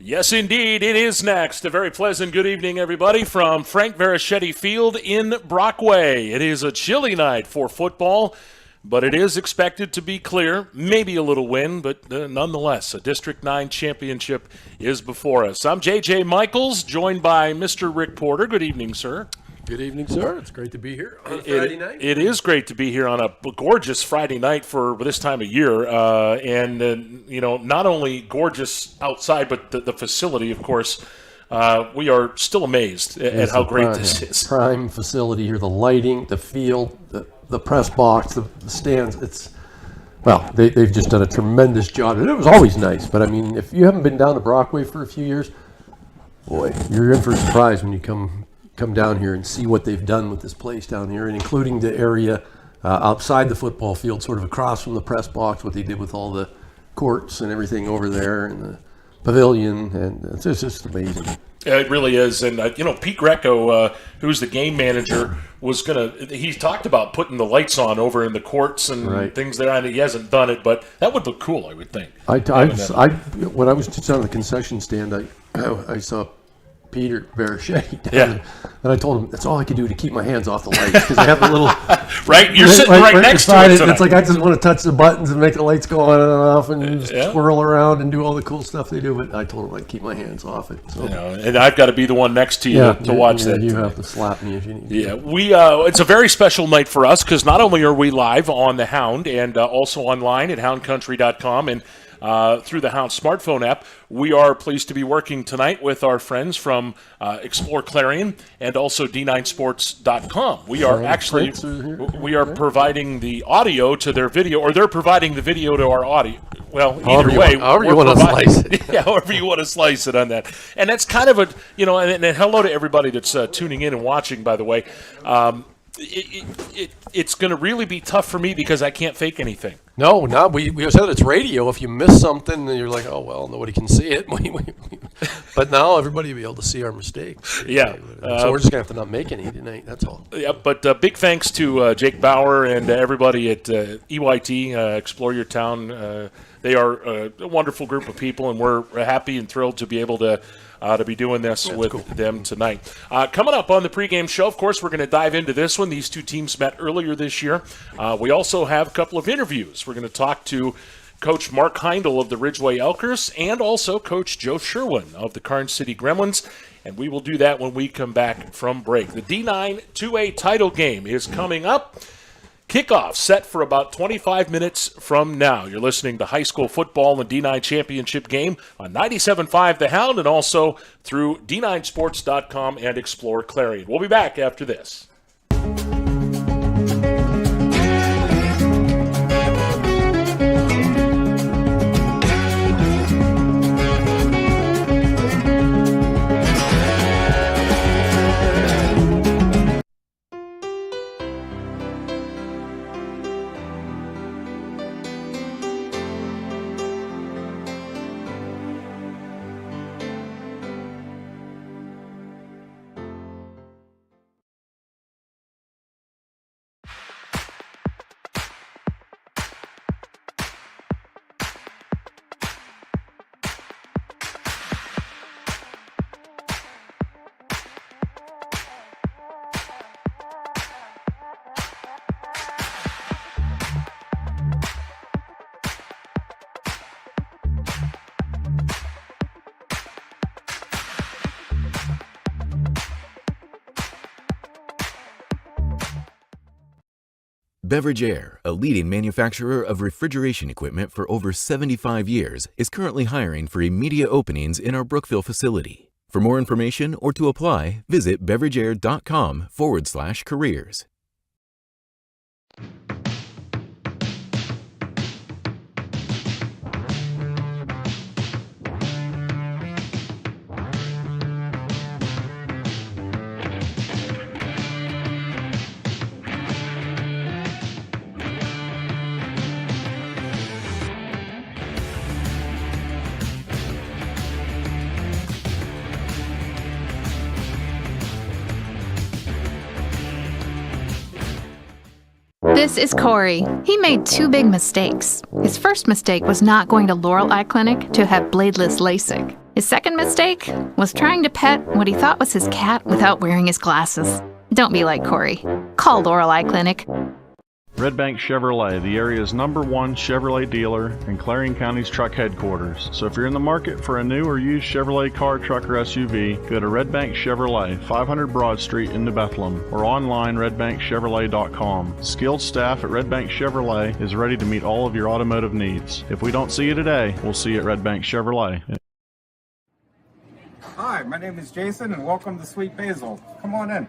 Yes, indeed. It is next. A very pleasant good evening, everybody, from Frank Verischetti Field in Brockway. It is a chilly night for football, but it is expected to be clear. Maybe a little wind, but nonetheless, a District 9 championship is before us. I'm J.J. Michaels, joined by Mr. Rick Porter. Good evening, sir. Good evening, sir. It's great to be here on a Friday night. It is great to be here on a gorgeous Friday night for this time of year. Not only gorgeous outside, but the facility, of course. We are still amazed at how great this is. Prime facility here, the lighting, the field, the press box, the stands. They've just done a tremendous job. And it was always nice, but I mean, if you haven't been down to Brockway for a few years, boy, you're in for a surprise when you come down here and see what they've done with this place down here, and including the area outside the football field, sort of across from the press box, what they did with all the courts and everything over there, and the pavilion, and it's just amazing. It really is. And, Pete Greco, who's the game manager, he talked about putting the lights on over in the courts and things there. And he hasn't done it, but that would look cool, I would think. When I was just on the concession stand, I saw Peter Verischetti down there, and I told him that's all I could do to keep my hands off the lights, because I have the little right. You're sitting right next to it. It's like I just want to touch the buttons and make the lights go on and off and swirl around and do all the cool stuff they do. But I told him I'd keep my hands off it. So. And I've got to be the one next to you to watch that. You have to slap me if you need. Yeah, it's a very special night for us, because not only are we live on the Hound and also online at houndcountry.com and through the Hound smartphone app, we are pleased to be working tonight with our friends from exploreClarion and also D9sports.com. We are providing the audio to their video, or they're providing the video to our audio. Well, either way, however you want to slice it. Yeah, however you want to slice it on that. And that's kind of and hello to everybody that's tuning in and watching, by the way. It's going to really be tough for me because I can't fake anything. No, we said it's radio. If you miss something, then you're like, oh, well, nobody can see it. But now everybody will be able to see our mistakes. Yeah. So we're just going to have to not make any tonight. That's all. Yeah, but big thanks to Jake Bauer and everybody at EYT, Explore Your Town. They are a wonderful group of people, and we're happy and thrilled to be able to be doing this with them tonight. Coming up on the pregame show, of course, we're going to dive into this one. These two teams met earlier this year. We also have a couple of interviews. We're going to talk to Coach Mark Heindel of the Ridgway Elkers and also Coach Joe Sherwin of the Karns City Gremlins, and we will do that when we come back from break. The D9 2A title game is coming up. Kickoff set for about 25 minutes from now. You're listening to high school football and D9 championship game on 97.5 The Hound and also through D9sports.com and Explore Clarion. We'll be back after this. Beverage Air, a leading manufacturer of refrigeration equipment for over 75 years, is currently hiring for immediate openings in our Brookville facility. For more information or to apply, visit beverageair.com/careers. This is Corey. He made two big mistakes. His first mistake was not going to Laurel Eye Clinic to have bladeless LASIK. His second mistake was trying to pet what he thought was his cat without wearing his glasses. Don't be like Corey. Call Laurel Eye Clinic. Red Bank Chevrolet, the area's #1 Chevrolet dealer and Clarion County's truck headquarters. So if you're in the market for a new or used Chevrolet car, truck, or SUV, go to Red Bank Chevrolet, 500 Broad Street in New Bethlehem, or online redbankchevrolet.com. Skilled staff at Red Bank Chevrolet is ready to meet all of your automotive needs. If we don't see you today, we'll see you at Red Bank Chevrolet. Hi, my name is Jason, and welcome to Sweet Basil. Come on in.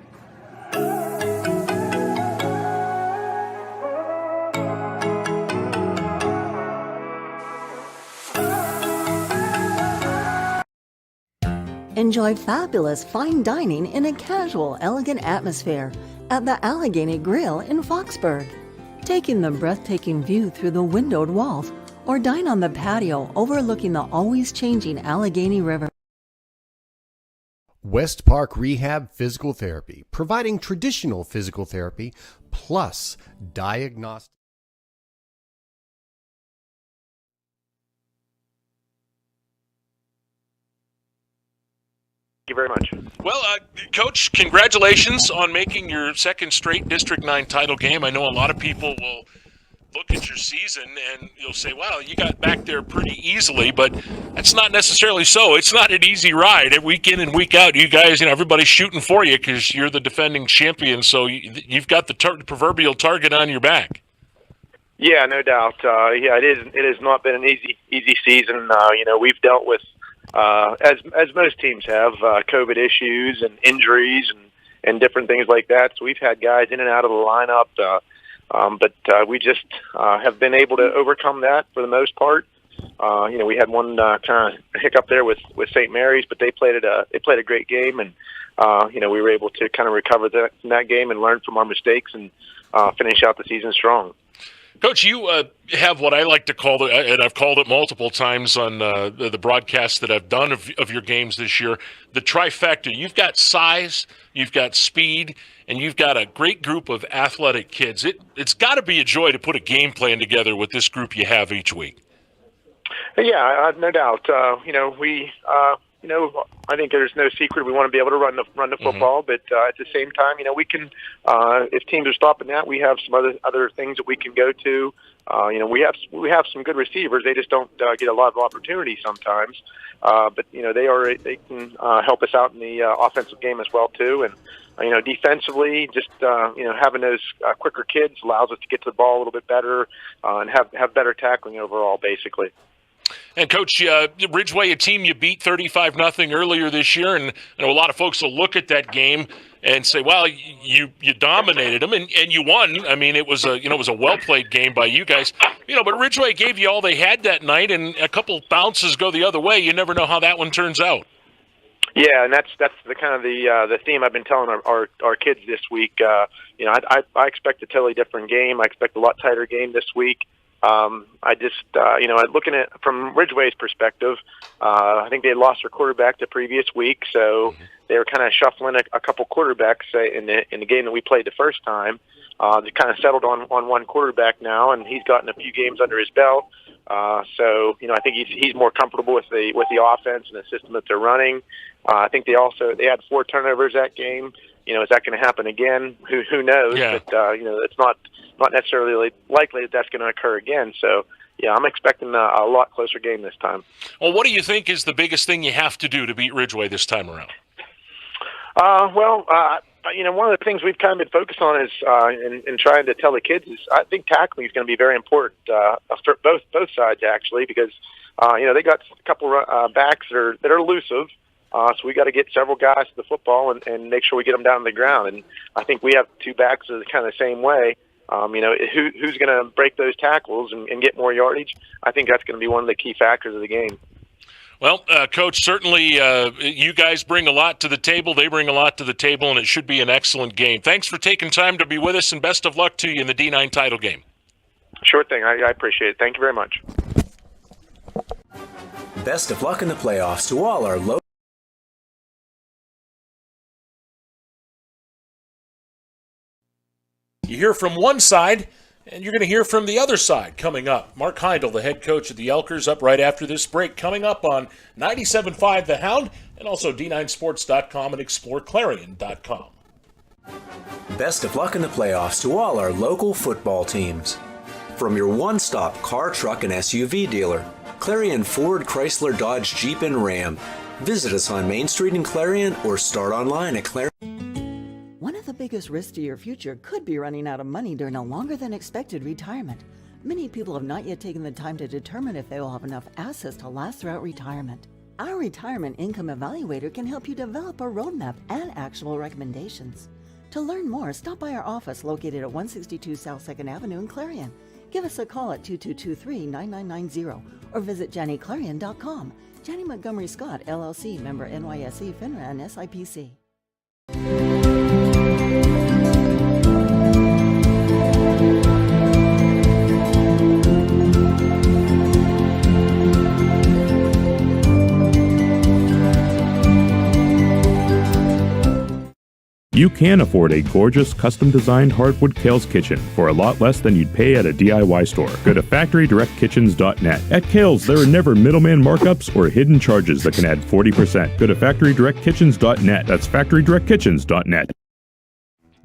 Enjoy fabulous fine dining in a casual, elegant atmosphere at the Allegheny Grill in Foxburg. Take in the breathtaking view through the windowed walls or dine on the patio overlooking the always changing Allegheny River. West Park Rehab Physical Therapy, providing traditional physical therapy plus diagnostic. Thank you very much. Well, Coach, congratulations on making your second straight District 9 title game. I know a lot of people will look at your season and you'll say, wow, you got back there pretty easily, but that's not necessarily so. It's not an easy ride. Week in and week out, you guys, everybody's shooting for you because you're the defending champion, so you've got the proverbial target on your back. Yeah, no doubt. It has not been an easy season. We've dealt with, as most teams have, COVID issues and injuries and different things like that. So we've had guys in and out of the lineup, but we just have been able to overcome that for the most part. We had one kind of hiccup there with St. Mary's, but they played a great game, and we were able to kind of recover from that game and learn from our mistakes and finish out the season strong. Coach, you have what I like to call, and I've called it multiple times on the broadcasts that I've done of your games this year, the trifecta. You've got size, you've got speed, and you've got a great group of athletic kids. It's got to be a joy to put a game plan together with this group you have each week. Yeah, no doubt. I think there's no secret we want to be able to run the football, but at the same time, we can. If teams are stopping that, we have some other things that we can go to. We have some good receivers. They just don't get a lot of opportunities sometimes. But they can help us out in the offensive game as well too. And defensively, just having those quicker kids allows us to get to the ball a little bit better and have better tackling overall, basically. And, Coach, Ridgway, a team you beat 35-0 earlier this year, and I know a lot of folks will look at that game and say, well, you dominated them, and you won. I mean, it was a well-played game by you guys. But Ridgway gave you all they had that night, and a couple bounces go the other way. You never know how that one turns out. Yeah, and that's the kind of the theme I've been telling our kids this week. I expect a totally different game. I expect a lot tighter game this week. Looking at from Ridgway's perspective, I think they lost their quarterback the previous week, so they were kind of shuffling a couple quarterbacks in the game that we played the first time. They kind of settled on one quarterback now, and he's gotten a few games under his belt. So I think he's more comfortable with the offense and the system that they're running. I think they had 4 turnovers that game. Is that going to happen again? Who knows? Yeah. But it's not necessarily likely that that's going to occur again. So yeah, I'm expecting a lot closer game this time. Well, what do you think is the biggest thing you have to do to beat Ridgway this time around? One of the things we've kind of been focused on is in trying to tell the kids is I think tackling is going to be very important for both sides actually, because they got a couple backs that are elusive. So we got to get several guys to the football and make sure we get them down to the ground. And I think we have 2 backs that are kind of the same way. Who's going to break those tackles and get more yardage? I think that's going to be one of the key factors of the game. Well, Coach, certainly you guys bring a lot to the table. They bring a lot to the table, and it should be an excellent game. Thanks for taking time to be with us, and best of luck to you in the D9 title game. Sure thing. I appreciate it. Thank you very much. Best of luck in the playoffs to all our low. You hear from one side, And you're going to hear from the other side coming up. Mark Heindel, the head coach of the Elkers, up right after this break, coming up on 97.5 The Hound and also D9Sports.com and exploreClarion.com. Best of luck in the playoffs to all our local football teams. From your one-stop car, truck, and SUV dealer, Clarion Ford, Chrysler, Dodge, Jeep, and Ram. Visit us on Main Street in Clarion or start online at Clarion. One of the biggest risks to your future could be running out of money during a longer than expected retirement. Many people have not yet taken the time to determine if they will have enough assets to last throughout retirement. Our Retirement Income Evaluator can help you develop a roadmap and actionable recommendations. To learn more, stop by our office located at 162 South 2nd Avenue in Clarion. Give us a call at 2223-9990 or visit JannyClarion.com. Janney Montgomery Scott, LLC, member NYSE, FINRA, and SIPC. You can afford a gorgeous, custom-designed hardwood Kerle's kitchen for a lot less than you'd pay at a DIY store. Go to FactoryDirectKitchens.net. At Kerle's, there are never middleman markups or hidden charges that can add 40%. Go to FactoryDirectKitchens.net. That's FactoryDirectKitchens.net.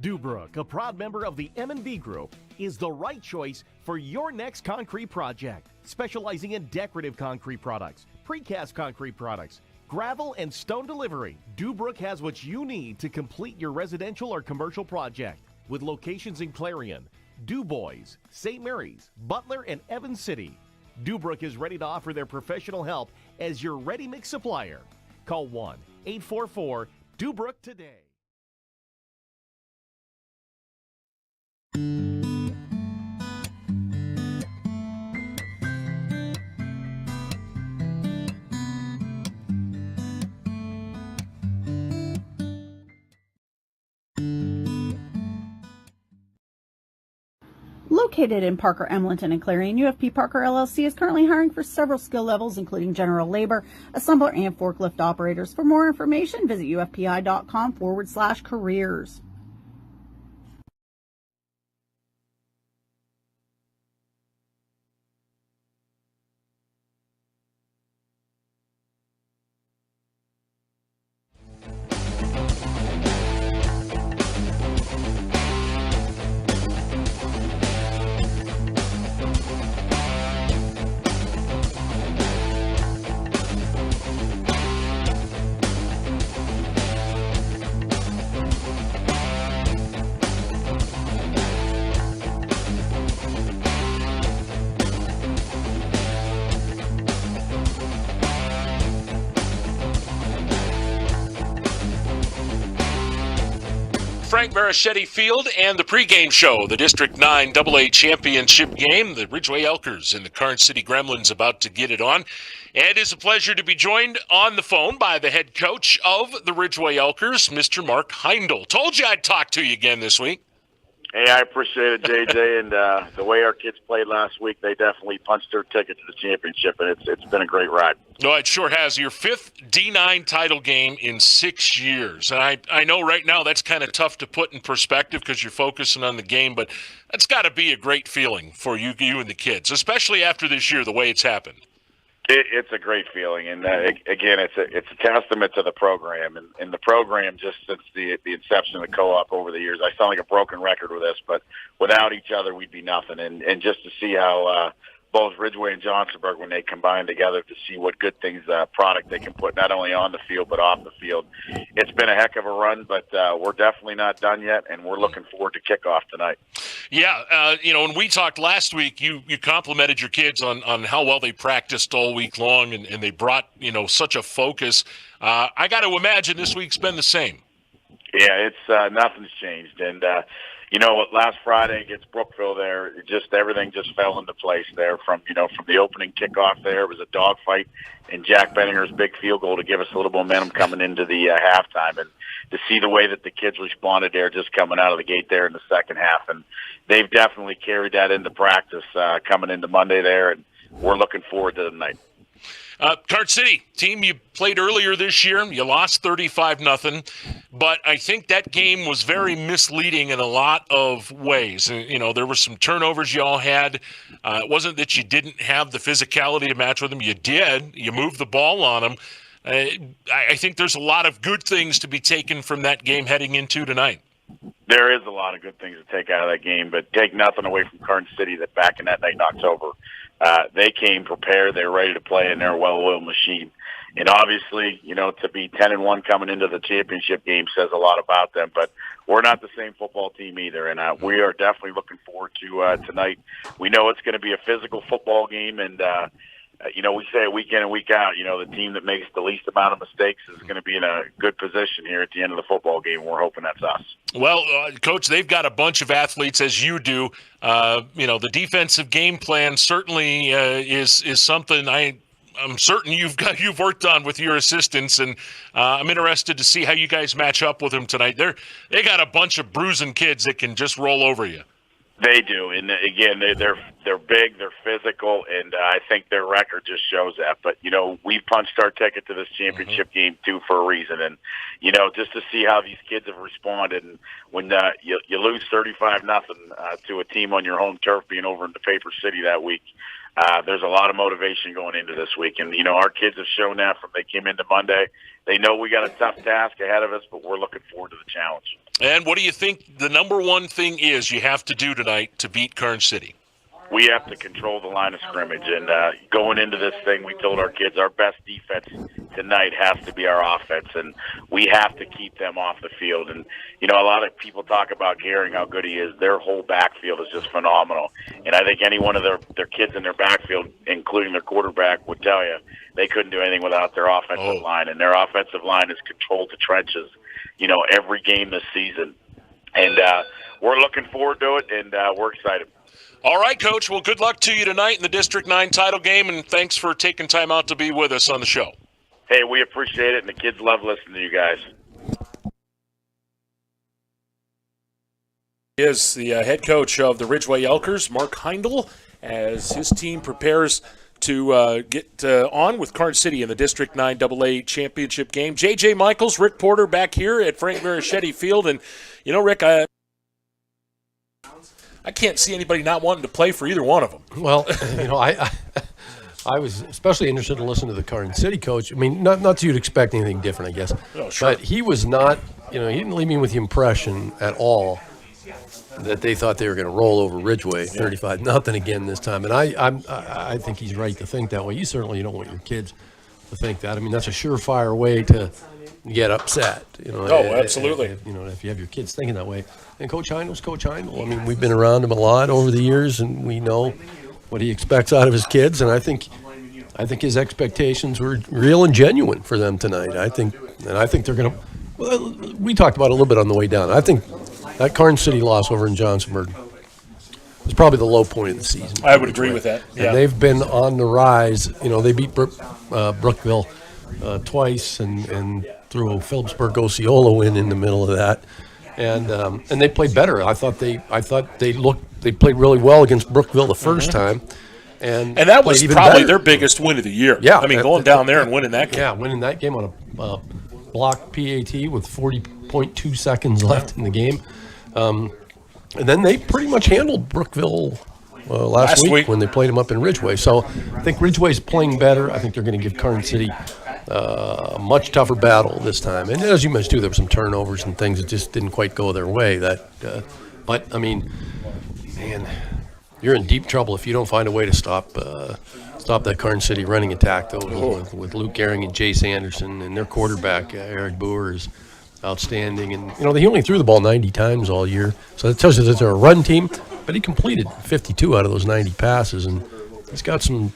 Dubrook, a proud member of the M&B Group, is the right choice for your next concrete project. Specializing in decorative concrete products, precast concrete products, gravel and stone delivery, Dubrook has what you need to complete your residential or commercial project. With locations in Clarion, DuBois, St. Mary's, Butler, and Evans City, Dubrook is ready to offer their professional help as your ready-mix supplier. Call 1-844-DUBROOK today. Located in Parker, Emlenton, and Clarion, UFP Parker LLC is currently hiring for several skill levels, including general labor, assembler, and forklift operators. For more information, visit ufpi.com/careers. Frank Marichetti Field and the pregame show, the District 9 AA Championship game. The Ridgway Elkers and the Karns City Gremlins about to get it on. And it is a pleasure to be joined on the phone by the head coach of the Ridgway Elkers, Mr. Mark Heindel. Told you I'd talk to you again this week. Hey, I appreciate it, JJ, and the way our kids played last week, they definitely punched their ticket to the championship, and it's been a great ride. No, it sure has. Your fifth D9 title game in 6 years. And I know right now that's kind of tough to put in perspective because you're focusing on the game, but that's got to be a great feeling for you and the kids, especially after this year, the way it's happened. It's a great feeling, and again, it's a testament to the program, and the program just since the inception of the co-op over the years. I sound like a broken record with this, but without each other, we'd be nothing. And just to see how both Ridgway and Johnsonburg, when they combine together, to see what good things product they can put not only on the field but off the field. It's been a heck of a run, but we're definitely not done yet, and we're looking forward to kickoff tonight. Yeah, when we talked last week, you complimented your kids on how well they practiced all week long, and they brought, such a focus. I got to imagine this week's been the same. Yeah, it's nothing's changed, and last Friday against Brookville, there everything just fell into place there. From the opening kickoff, there was a dogfight, and Jack Benninger's big field goal to give us a little momentum coming into the halftime, and to see the way that the kids responded there, just coming out of the gate there in the second half, and they've definitely carried that into practice coming into Monday there, and we're looking forward to the night. Karns City, team you played earlier this year, you lost 35-0, but I think that game was very misleading in a lot of ways. There were some turnovers you all had. It wasn't that you didn't have the physicality to match with them. You did. You moved the ball on them. I think there's a lot of good things to be taken from that game heading into tonight. There is a lot of good things to take out of that game, but take nothing away from Karns City that back in that night in October, they came prepared. They were ready to play, and they're a well-oiled machine. And obviously, to be 10-1 coming into the championship game says a lot about them. But we're not the same football team either, and we are definitely looking forward to tonight. We know it's going to be a physical football game, and we say it week in and week out, the team that makes the least amount of mistakes is going to be in a good position here at the end of the football game. We're hoping that's us. Well, Coach, they've got a bunch of athletes, as you do. The defensive game plan certainly is something I'm certain you've worked on with your assistants, and I'm interested to see how you guys match up with them tonight. They got a bunch of bruising kids that can just roll over you. They do, and again, they're big, they're physical, and I think their record just shows that. But we punched our ticket to this championship game too for a reason, and just to see how these kids have responded. And when you lose 35-0 to a team on your home turf, being over in the Paper City that week, there's a lot of motivation going into this week, and our kids have shown that from they came into Monday. They know we got a tough task ahead of us, but we're looking forward to the challenge. And what do you think the number one thing is you have to do tonight to beat Karns City? We have to control the line of scrimmage. And going into this thing, we told our kids our best defense tonight has to be our offense, and we have to keep them off the field. And, a lot of people talk about Gehring, how good he is. Their whole backfield is just phenomenal. And I think any one of their kids in their backfield, including their quarterback, would tell you they couldn't do anything without their offensive line. And their offensive line has controlled the trenches, every game this season. And we're looking forward to it, and we're excited. All right, Coach. Well, good luck to you tonight in the District 9 title game, and thanks for taking time out to be with us on the show. Hey, we appreciate it, and the kids love listening to you guys. He is the head coach of the Ridgway Elkers, Mark Heindel, as his team prepares to get on with Karns City in the District 9 AA championship game. J.J. Michaels, Rick Porter back here at Frank Marichetti Field. And, Rick, I can't see anybody not wanting to play for either one of them. Well, I was especially interested to listen to the Karns City coach. I mean, not that you'd expect anything different, I guess. Oh, sure. But he was not, he didn't leave me with the impression at all that they thought they were going to roll over Ridgway 35-0 again this time. And I think he's right to think that way. You certainly don't want your kids to think that. I mean, that's a surefire way to get upset. Absolutely. If you have your kids thinking that way. And Coach Heindel's Coach Heindel. I mean, we've been around him a lot over the years, and we know what he expects out of his kids. And I think his expectations were real and genuine for them tonight. I think they're going to. Well, we talked about it a little bit on the way down. I think that Karns City loss over in Johnsonburg was probably the low point of the season. I would agree with that. Yeah. And they've been on the rise. They beat Brookville twice and threw a Phillipsburg Osceola in the middle of that, and they played better. I thought they played really well against Brookville the first time, and that was probably their biggest win of the year. Yeah, I mean, going down there and winning that game. Yeah, winning that game on a blocked PAT with 40.2 seconds left in the game. And then they pretty much handled Brookville last week when they played them up in Ridgway. So I think Ridgway's playing better. I think they're going to give Karns City a much tougher battle this time. And as you mentioned, too, there were some turnovers and things that just didn't quite go their way. But, I mean, man, you're in deep trouble if you don't find a way to stop that Karns City running attack, though, with Luke Gehring and Jace Anderson, and their quarterback, Eric Boer, is outstanding. And, they only threw the ball 90 times all year. So that tells you that they're a run team, but he completed 52 out of those 90 passes, and he's got some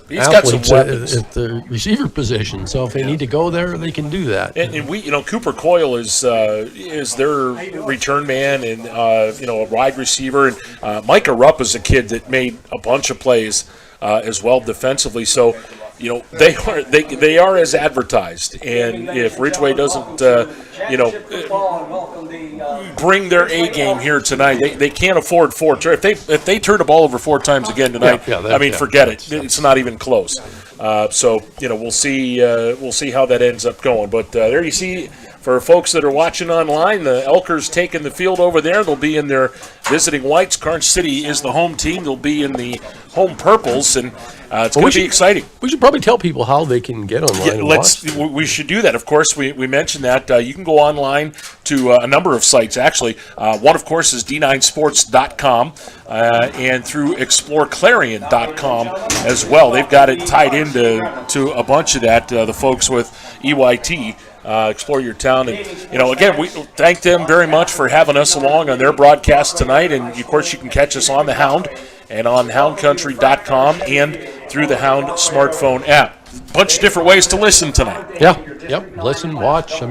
athletes at the receiver position. So if they need to go there, they can do that. And we, Cooper Coyle is their return man and, a wide receiver. And Micah Rupp is a kid that made a bunch of plays as well defensively. So, they are as advertised, and if Ridgway doesn't, bring their A game here tonight, they can't afford four. If they turn the ball over four times again tonight, forget it. It's not even close. So we'll see how that ends up going. But there you see, for folks that are watching online, the Elkers taking the field over there. They'll be in their visiting whites. Karns City is the home team. They'll be in the home purples, and it's going to be exciting. We should probably tell people how they can get online. We should do that. Of course, we mentioned that you can go online to a number of sites. Actually, one of course is d9sports.com and through exploreClarion.com as well. They've got it tied into a bunch of that. The folks with EYT. Explore Your Town. And, again, we thank them very much for having us along on their broadcast tonight. And, of course, you can catch us on the Hound and on houndcountry.com and through the Hound smartphone app. Bunch of different ways to listen tonight. Yeah, yep. Listen, watch.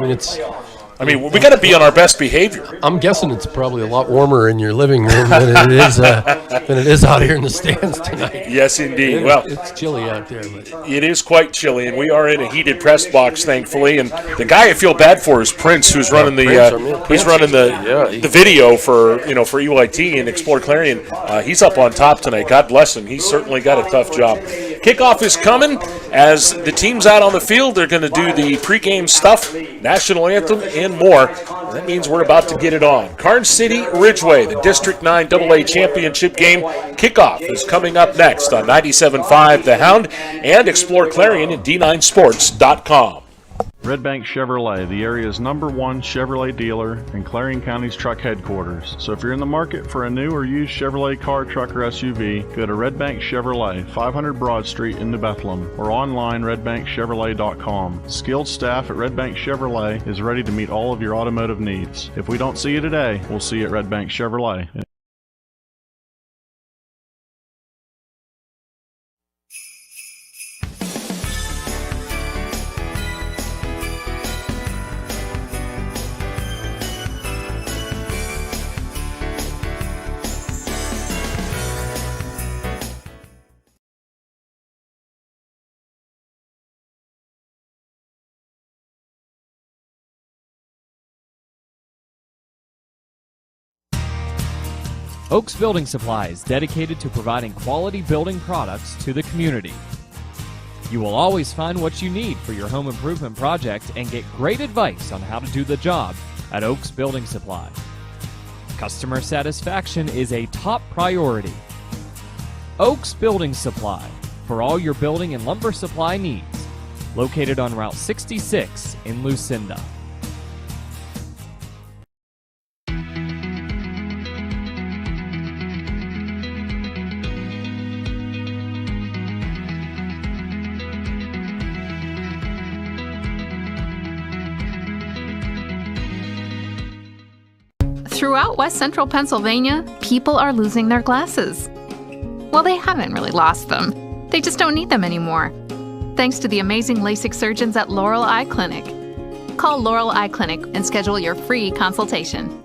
I mean, we got to be on our best behavior. I'm guessing it's probably a lot warmer in your living room than it is out here in the stands tonight. Yes, indeed. It's chilly out there. But it is quite chilly, and we are in a heated press box, thankfully. And the guy I feel bad for is Prince, who's running the video for EYT and Explore Clarion. He's up on top tonight. God bless him. He's certainly got a tough job. Kickoff is coming. As the team's out on the field, they're going to do the pregame stuff, national anthem, and more. That means we're about to get it on. Karns City, Ridgway, the District 9 AA Championship game. Kickoff is coming up next on 97.5 The Hound and Explore Clarion at d9sports.com. Red Bank Chevrolet, the area's #1 Chevrolet dealer and Clarion County's truck headquarters. So if you're in the market for a new or used Chevrolet car, truck, or SUV, go to Red Bank Chevrolet, 500 Broad Street in New Bethlehem, or online redbankchevrolet.com. Skilled staff at Red Bank Chevrolet is ready to meet all of your automotive needs. If we don't see you today, we'll see you at Red Bank Chevrolet. Oaks Building Supplies, dedicated to providing quality building products to the community. You will always find what you need for your home improvement project and get great advice on how to do the job at Oaks Building Supply. Customer satisfaction is a top priority. Oaks Building Supply, for all your building and lumber supply needs. Located on Route 66 in Lucinda. Throughout West Central Pennsylvania, people are losing their glasses. Well, they haven't really lost them. They just don't need them anymore. Thanks to the amazing LASIK surgeons at Laurel Eye Clinic. Call Laurel Eye Clinic and schedule your free consultation.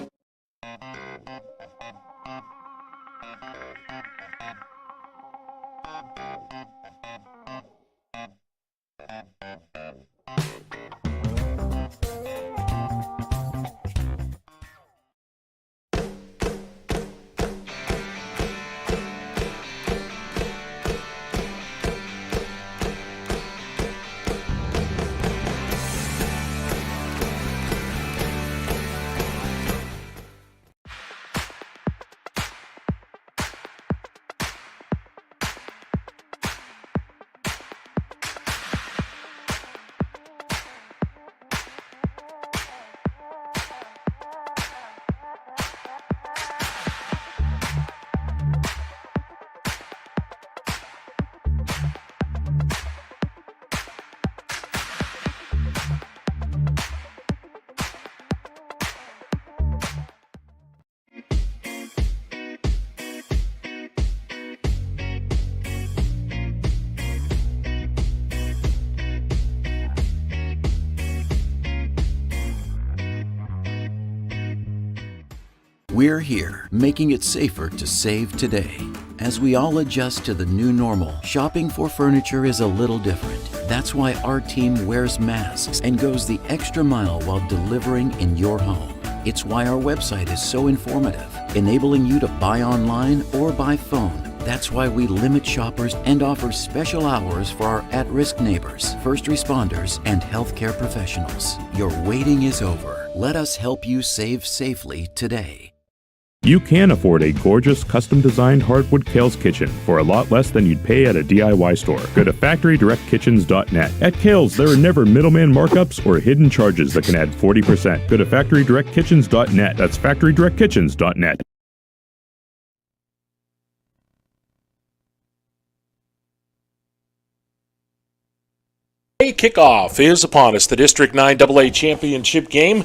We're here, making it safer to save today. As we all adjust to the new normal, shopping for furniture is a little different. That's why our team wears masks and goes the extra mile while delivering in your home. It's why our website is so informative, enabling you to buy online or by phone That's why we limit shoppers and offer special hours for our at-risk neighbors, first responders, and healthcare professionals. Your waiting is over. Let us help you save safely today. You can afford a gorgeous, custom-designed hardwood Kerle's kitchen for a lot less than you'd pay at a DIY store. Go to FactoryDirectKitchens.net. At Kerle's, there are never middleman markups or hidden charges that can add 40%. Go to FactoryDirectKitchens.net. That's FactoryDirectKitchens.net. Kickoff is upon us, the District 9 AA Championship game,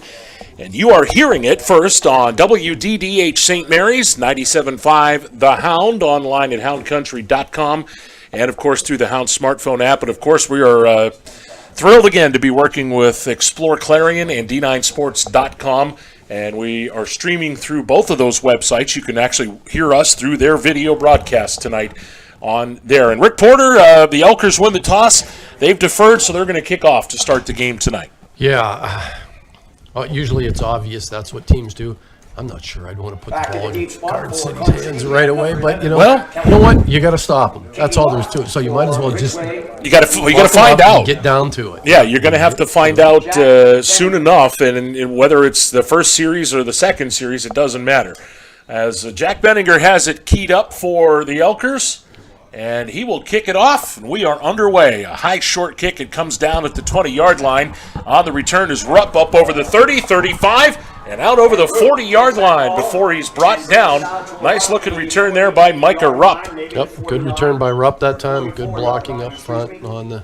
and you are hearing it first on WDDH St. Mary's, 97.5 The Hound, online at houndcountry.com, and of course through the Hound smartphone app. And of course we are thrilled again to be working with exploreClarion and D9Sports.com, and we are streaming through both of those websites. You can actually hear us through their video broadcast tonight on there. And Rick Porter, the Elkers win the toss. They've deferred, so they're going to kick off to start the game tonight. Yeah. Usually it's obvious that's what teams do. I'm not sure I'd want to put the ball in Karns City's hands right away, but you know what? You got to stop them. That's all there's to it. So you might as well just you got to find out. Get down to it. Yeah, you're going to have to find out soon enough, and whether it's the first series or the second series, it doesn't matter. As Jack Benninger has it keyed up for the Elkers, and he will kick it off, and we are underway. A high short kick. It comes down at the 20-yard line. On the return is Rupp up over the 30, 35, and out over the 40-yard line before he's brought down. Nice-looking return there by Micah Rupp. Yep, good return by Rupp that time. Good blocking up front on the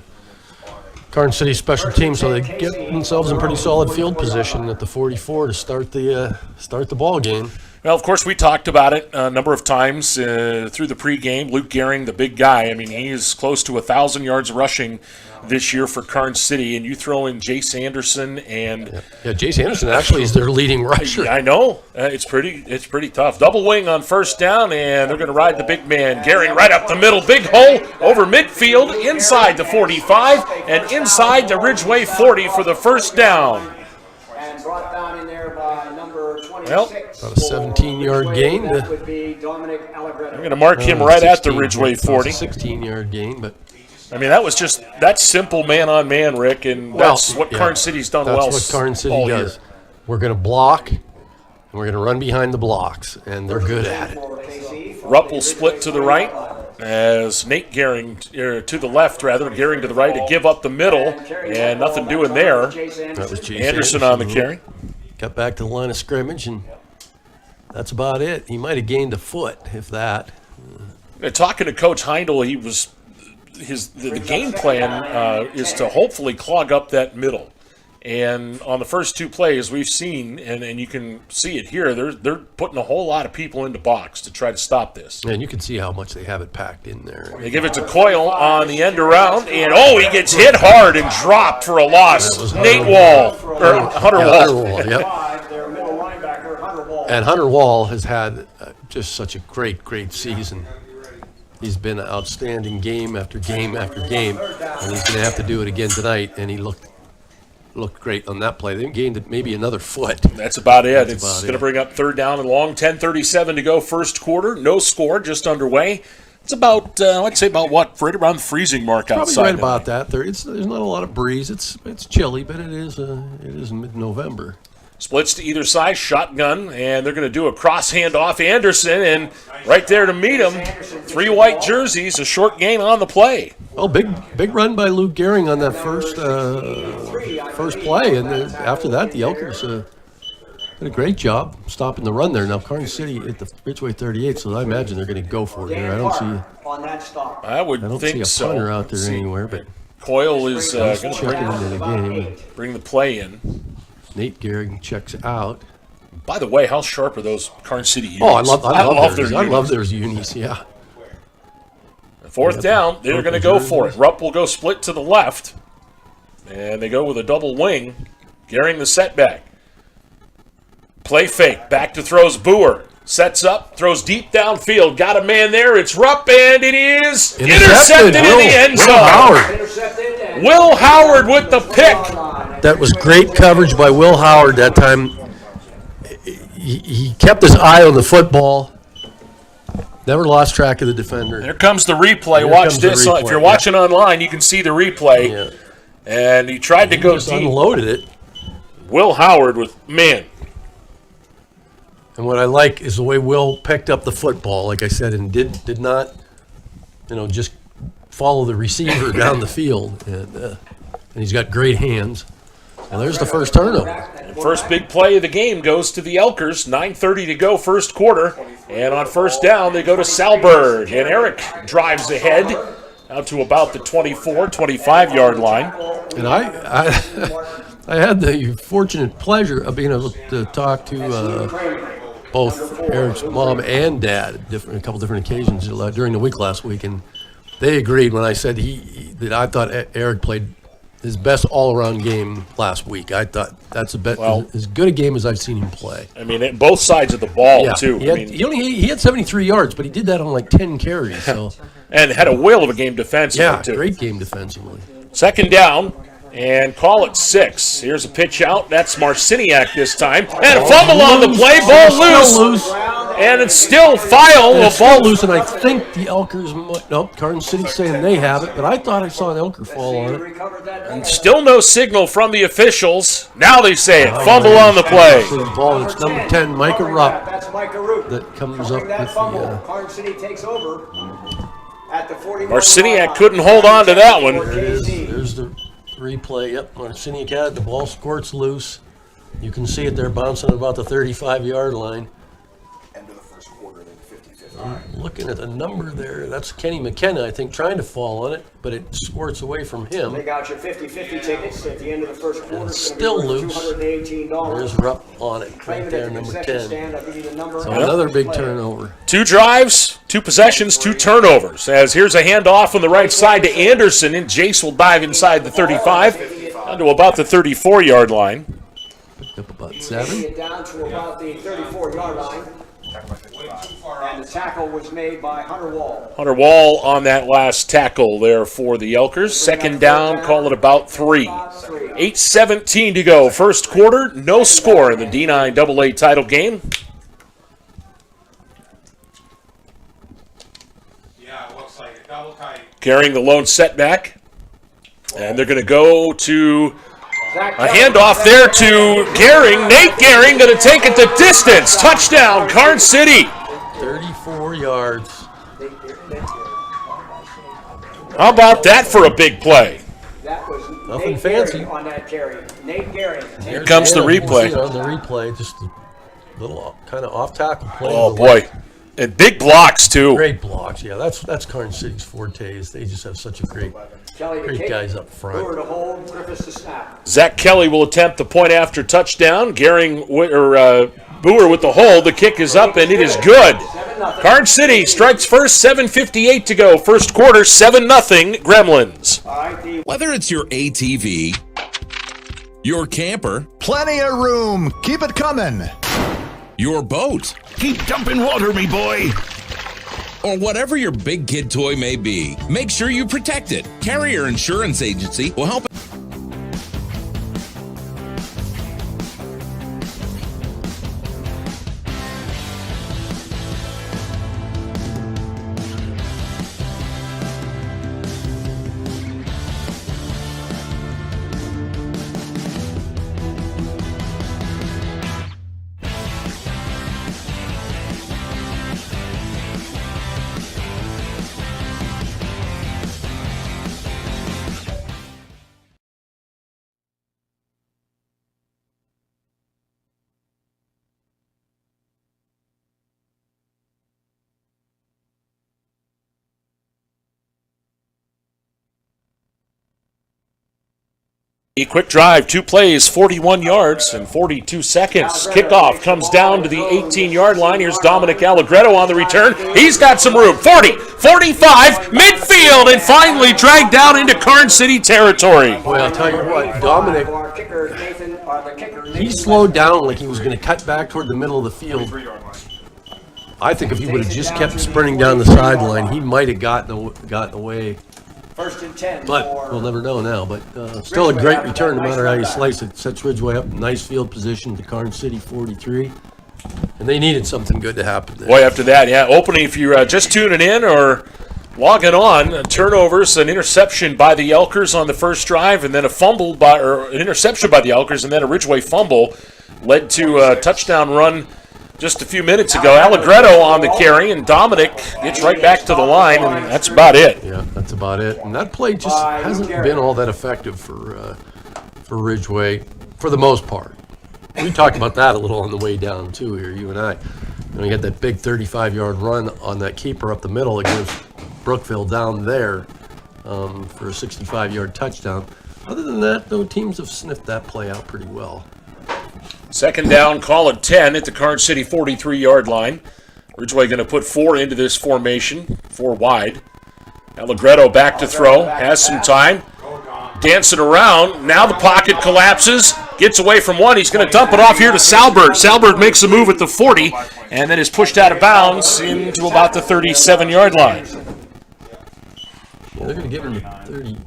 Karns City special team, so they get themselves in pretty solid field position at the 44 to start the ball game. Well, of course, we talked about it a number of times through the pregame. Luke Gehring, the big guy, I mean, he is close to 1,000 yards rushing this year for Karns City, and you throw in Jace Anderson and... Yeah, Jace Anderson actually is their leading rusher. I know. It's pretty tough. Double wing on first down, and they're going to ride the big man. Gehring right up the middle. Big hole over midfield, inside the 45, and inside the Ridgway 40 for the first down. Brought down in there by number 26. Well, about a 17-yard gain. I'm going to mark him right at the Ridgway 40. 16-yard gain, but I mean, that's simple man-on-man, Rick, and that's what Karns City's done well. That's what Karns City does. We're going to block, and we're going to run behind the blocks, and they're good at it. Rupp will split to the right as Nate Gehring, to the left rather, Gehring to the right to give up the middle, and nothing doing there. That was Jace Anderson on the carry. Got back to the line of scrimmage, and that's about it. He might have gained a foot, if that. Talking to Coach Heindel, the game plan is to hopefully clog up that middle. And on the first two plays we've seen, and you can see it here, they're putting a whole lot of people into box to try to stop this. And you can see how much they have it packed in there. They give it to Coyle on the end around, and he gets hit hard and dropped for a loss. Hunter Wall. Yep. And Hunter Wall has had just such a great season. He's been an outstanding game after game after game, and he's going to have to do it again tonight, and he looked great on that play. They gained maybe another foot. That's about it. It's going to bring up third down and long. 10:37 to go first quarter. No score, just underway. It's about, I'd say about what? Right around the freezing mark outside. Probably right about that. There's not a lot of breeze. It's chilly, but it is mid-November. Splits to either side, shotgun, and they're going to do a cross handoff. Anderson, and right there to meet him, 3 white jerseys, a short gain on the play. Oh, big run by Luke Gehring on that first play, and then after that, the Elkers did a great job stopping the run there. Now, Karns City at the Ridgway 38, so I imagine they're going to go for it here. I don't see a punter out there anywhere, but Coyle is going to bring the play in. Nate Gehring checks out. By the way, how sharp are those Karns City unis? Oh, I love their unis, yeah. Fourth down, they're going to go for it. Rupp will go split to the left, and they go with a double wing. Gehring the setback. Play fake, back to throws Boer. Sets up, throws deep downfield. Got a man there. It's Rupp, and it is intercepted in the end zone. Will Howard with the pick. That was great coverage by Will Howard that time. He kept his eye on the football. Never lost track of the defender. Here comes the replay. Watch this. If you're watching online, you can see the replay. Yeah. And he tried to go deep. Unloaded it. Will Howard with, man. And what I like is the way Will picked up the football, like I said, and did not, just follow the receiver down the field. And he's got great hands. And there's the first turnover. And first big play of the game goes to the Elkers. 9:30 to go, first quarter. And on first down, they go to Salberg. And Eric drives ahead out to about the 24, 25-yard line. And I had the fortunate pleasure of being able to talk to both Eric's mom and dad a couple different occasions during the week last week. And they agreed when I said that I thought Eric played his best all-around game last week. I thought that's as good a game as I've seen him play. I mean, both sides of the ball, too. He had 73 yards, but he did that on like 10 carries. So. And had a whale of a game defensively, too. Yeah, great game defensively. Second down, and call it 6. Here's a pitch out. That's Marciniak this time. And a fumble on the play. Ball loose. And it's still ball loose, and I think the Elkers Karns City saying they have it, but I thought I saw an Elker fall on it. And still no signal from the officials. Now they say it. Fumble on the play. The ball, it's number 10, Micah Rupp, that comes up with the... Karns City takes over at the 40. Marciniak couldn't hold on to that one. There's the replay. Yep, Marciniak had it. The ball squirts loose. You can see it there bouncing at about the 35-yard line. Looking at the number there, that's Kenny McKenna, I think, trying to fall on it, but it squirts away from him. They got your 50-50 tickets at the end of the first quarter. It's still loose. There's Rupp on it, right there, number 10. So another big turnover. 2 drives, 2 possessions, 2 turnovers. As here's a handoff on the right side to Anderson, and Jace will dive inside the 35, down to about the 34-yard line. Picked up about 7. Down to about the 34-yard line. And the tackle was made by Hunter Wall. Hunter Wall on that last tackle there for the Elkers. Second down, call it about 3. 8:17 to go. First quarter, no score in the D9 AA title game. Yeah, it looks like a double tight. Carrying the lone setback. And they're going to go to a handoff there to Gehring. Nate Gehring going to take it the distance. Touchdown, Karns City. 34 yards. How about that for a big play? That was nothing Nate fancy Gehring on that carry. Nate Gehring. Here comes the replay. On the replay, just a little kind of off-tackle play. Oh, boy. And big blocks, too. Great blocks, yeah. That's Karns City's forte. They just have such a great guys up front. Zach Kelly will attempt the point after touchdown. Gehring Boer with the hold. The kick is up, and it is good. Karns City strikes first, 7:58 to go. First quarter, 7-0 Gremlins. Whether it's your ATV, your camper, plenty of room. Keep it coming. Your boat, keep dumping water, me boy. Or whatever your big kid toy may be, make sure you protect it. Carrier Insurance Agency will help. A quick drive, 2 plays, 41 yards and 42 seconds. Kickoff comes down to the 18-yard line. Here's Dominic Allegretto on the return. He's got some room. 40, 45, midfield, and finally dragged down into Karns City territory. Boy, I'll tell you what, Dominic, he slowed down like he was going to cut back toward the middle of the field. I think if he would have just kept sprinting down the sideline, he might have gotten away. First and 10. But we'll never know now. But still a great return no matter how you slice it. Sets Ridgway up in nice field position to Karns City 43. And they needed something good to happen there. Boy, after that, yeah. Opening, if you're just tuning in or logging on, turnovers, an interception by the Elkers on the first drive, and then an interception by the Elkers, and then a Ridgway fumble led to a touchdown run just a few minutes ago. Allegretto on the carry, and Dominic gets right back to the line, and that's about it. Yeah, that's about it. And that play just hasn't been all that effective for Ridgway for the most part. We talked about that a little on the way down, too, here, you and I. You got that big 35-yard run on that keeper up the middle against Brookville down there for a 65-yard touchdown. Other than that, though, teams have sniffed that play out pretty well. Second down, call it 10 at the Karns City 43-yard line. Ridgway going to put 4 into this formation, 4 wide. Allegretto back to throw, has some time. Dancing around, now the pocket collapses, gets away from one. He's going to dump it off here to Salberg. Salberg makes a move at the 40, and then is pushed out of bounds into about the 37-yard line. Yeah, they're going to give him the 30.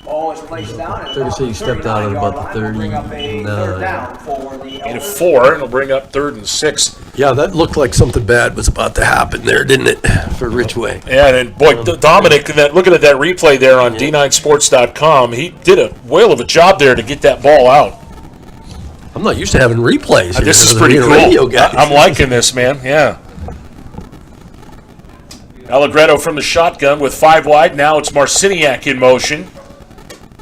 Ball is placed down. 30, he stepped out at about the 39. Gain of 4, and it'll bring up 3rd and 6. Yeah, that looked like something bad was about to happen there, didn't it, for Ridgway? Yeah, and boy, Dominic, looking at that replay there on D9Sports.com, he did a whale of a job there to get that ball out. I'm not used to having replays here. This is pretty cool. I'm liking this, man. Yeah. Allegretto from the shotgun with 5 wide. Now it's Marciniak in motion.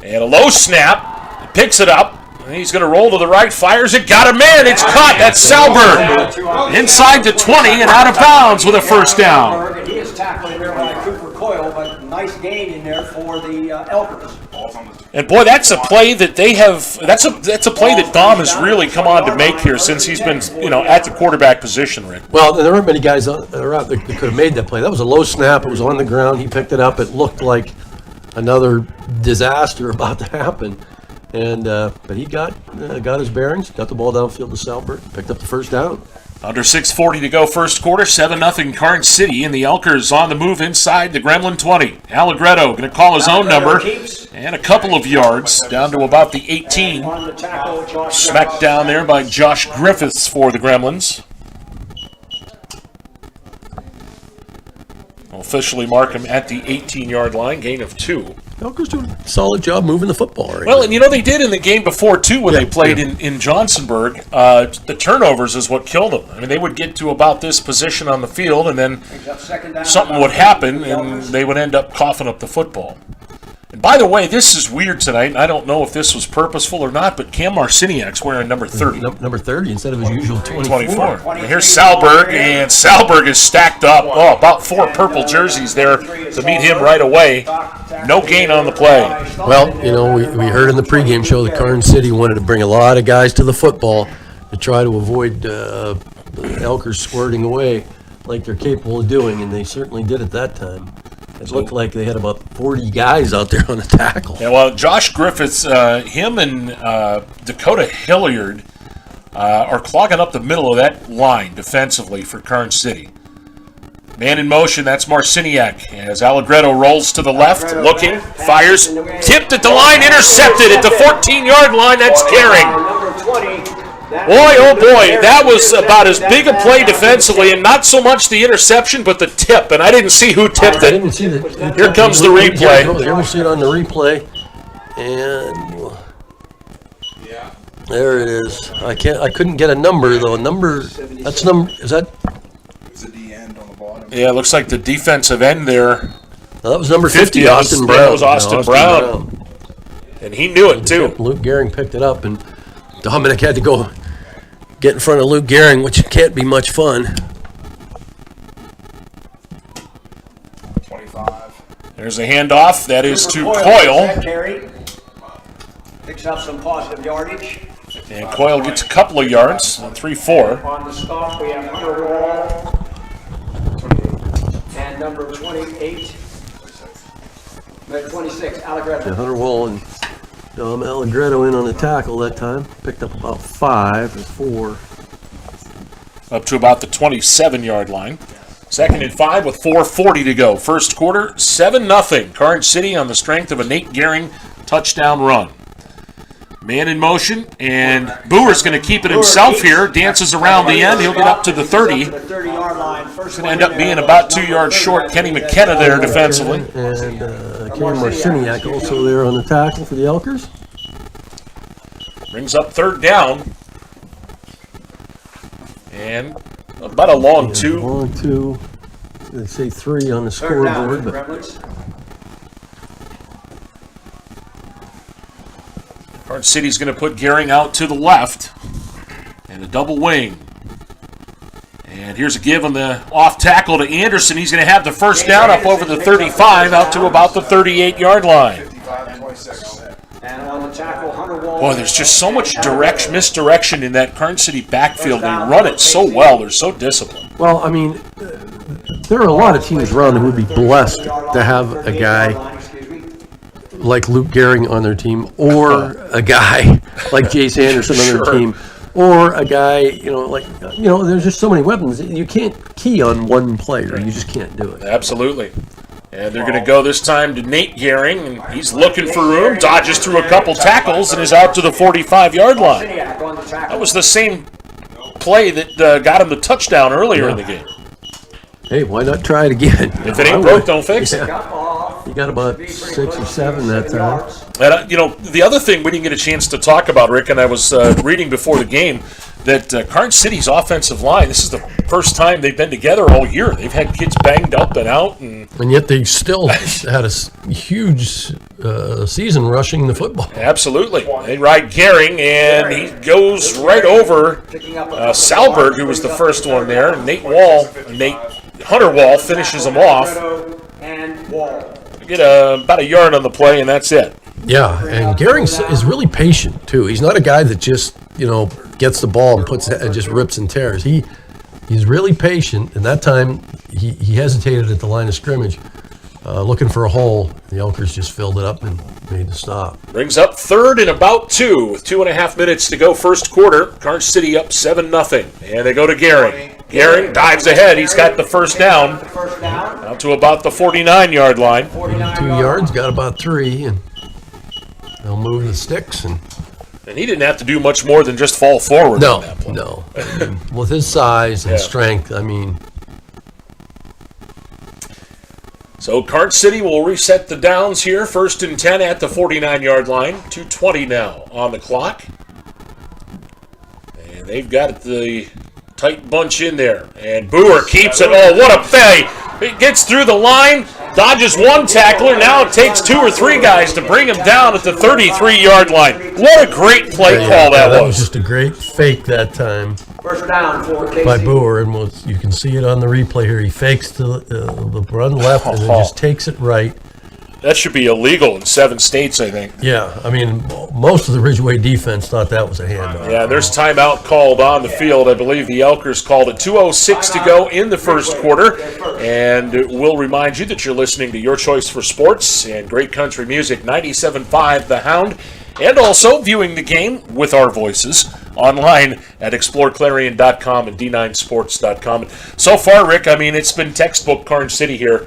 And a low snap. He picks it up. He's going to roll to the right. Fires it. Got a man. It's caught. That's Salberg. Inside the 20 and out of bounds with a first down. He is tackling there by Cooper Coyle, but nice gain in there for the Elkers. And boy, that's a play that they have. That's a play that Dom has really come on to make here since he's been at the quarterback position, Rick. Well, there aren't many guys around that could have made that play. That was a low snap. It was on the ground. He picked it up. It looked like another disaster about to happen, and but he got his bearings, got the ball downfield to Salberg, picked up the first down. Under 6:40 to go first quarter, 7-0 Karns City, and the Elkers on the move inside the Gremlin 20. Allegretto going to call his own number, and a couple of yards down to about the 18. Smacked down there by Josh Griffiths for the Gremlins. We'll officially mark him at the 18-yard line, gain of 2. Elkers doing a solid job moving the football right Well, now. and they did in the game before, too, when they played in Johnsonburg. The turnovers is what killed them. I mean, they would get to about this position on the field, and then something would happen, and they would end up coughing up the football. And by the way, this is weird tonight. I don't know if this was purposeful or not, but Cam Marciniak's wearing number 30. Number 30 instead of his usual 24. And here's Salberg, and Salberg is stacked up. Oh, about 4 purple jerseys there to meet him right away. No gain on the play. Well, we heard in the pregame show that Karns City wanted to bring a lot of guys to the football to try to avoid Elkers squirting away like they're capable of doing, and they certainly did at that time. It looked like they had about 40 guys out there on the tackle. Yeah, well, Josh Griffiths, him and Dakota Hilliard are clogging up the middle of that line defensively for Karns City. Man in motion, that's Marciniak. As Allegretto rolls to the left, looking, fires, tipped at the line, intercepted at the 14-yard line, that's Gehring. Boy, oh boy, that was about as big a play defensively, and not so much the interception, but the tip, and I didn't see who tipped it. I didn't see the Here comes the replay. You'll see it on the replay, and there it is. I couldn't get a number though. Is that? Yeah, it looks like the defensive end there. Well, that was number 50, Austin Brown. That was Austin Brown. And he knew it too. Luke Gehring picked it up, and Dominic had to go get in front of Luke Gehring, which can't be much fun. 25. There's a handoff. That is to Coyle. Picks up some positive yardage. And Coyle gets a couple of yards, 3-4. On the stop, we have Hunter Wall and number 28. 26, Allegretto. Yeah, Hunter Wall and Allegretto in on the tackle that time. Picked up about 5 or 4. Up to about the 27-yard line. 2nd and 5 with 4:40 to go. First quarter, 7-0. Karns City on the strength of a Nate Gehring touchdown run. Man in motion, and Boer's going to keep it himself here. Dances around the end. He'll get up to the 30. He's going to end up being about 2 yards short. Kenny McKenna there defensively. And Cam Marciniak also there on the tackle for the Elkers. Brings up third down. And about a long two. Long two. They say 3 on the scoreboard. But Karns City's going to put Gehring out to the left. And a double wing. And here's a give on the off tackle to Anderson. He's going to have the first down up over the 35, out to about the 38-yard line. Boy, there's just so much misdirection in that Karns City backfield. They run it so well. They're so disciplined. Well, I mean, there are a lot of teams around who would be blessed to have a guy like Luke Gehring on their team, or a guy like Jace Anderson on their team, or a guy, there's just so many weapons. You can't key on one player. You just can't do it. Absolutely. And they're going to go this time to Nate Gehring, and he's looking for room, dodges through a couple tackles, and is out to the 45-yard line. That was the same play that got him the touchdown earlier in the game. Hey, why not try it again? If it ain't broke, don't fix it. You got about 6 or 7 that time. And, the other thing we didn't get a chance to talk about, Rick, and I was reading before the game, that Karns City's offensive line, this is the first time they've been together all year. They've had kids banged up and out. And yet they still had a huge season rushing the football. Absolutely. They ride Gehring, and he goes right over Salberg, who was the first one there. Hunter Wall finishes him off. Get about a yard on the play, and that's it. Yeah, and Gehring is really patient, too. He's not a guy that just, gets the ball and puts it and just rips and tears. He's really patient, and that time he hesitated at the line of scrimmage, looking for a hole. The Elkers just filled it up and made the stop. Brings up third and about 2 with 2.5 minutes to go first quarter. Karns City up 7-0, and they go to Gehring. Gehring dives ahead. He's got the first down out to about the 49-yard line. 2 yards, got about 3, and they'll move the sticks. And he didn't have to do much more than just fall forward on that play. No. With his size and strength, So Karns City will reset the downs here. 1st and 10 at the 49-yard line. 2:20 now on the clock. And they've got the tight bunch in there. And Boer keeps it. Oh, what a play. It gets through the line, dodges one tackler. Now it takes 2 or 3 guys to bring him down at the 33-yard line. What a great play call that was. That was just a great fake that time by Boer, and you can see it on the replay here. He fakes the run left and then just takes it right. That should be illegal in 7 states, I think. Yeah, most of the Ridgway defense thought that was a handoff. Yeah, there's timeout called on the field. I believe the Elkers called it. 2:06 to go in the first quarter. And we'll remind you that you're listening to Your Choice for Sports and great country music, 97.5 The Hound, and also viewing the game with our voices online at exploreClarion.com and D9Sports.com. So far, Rick, it's been textbook Karns City here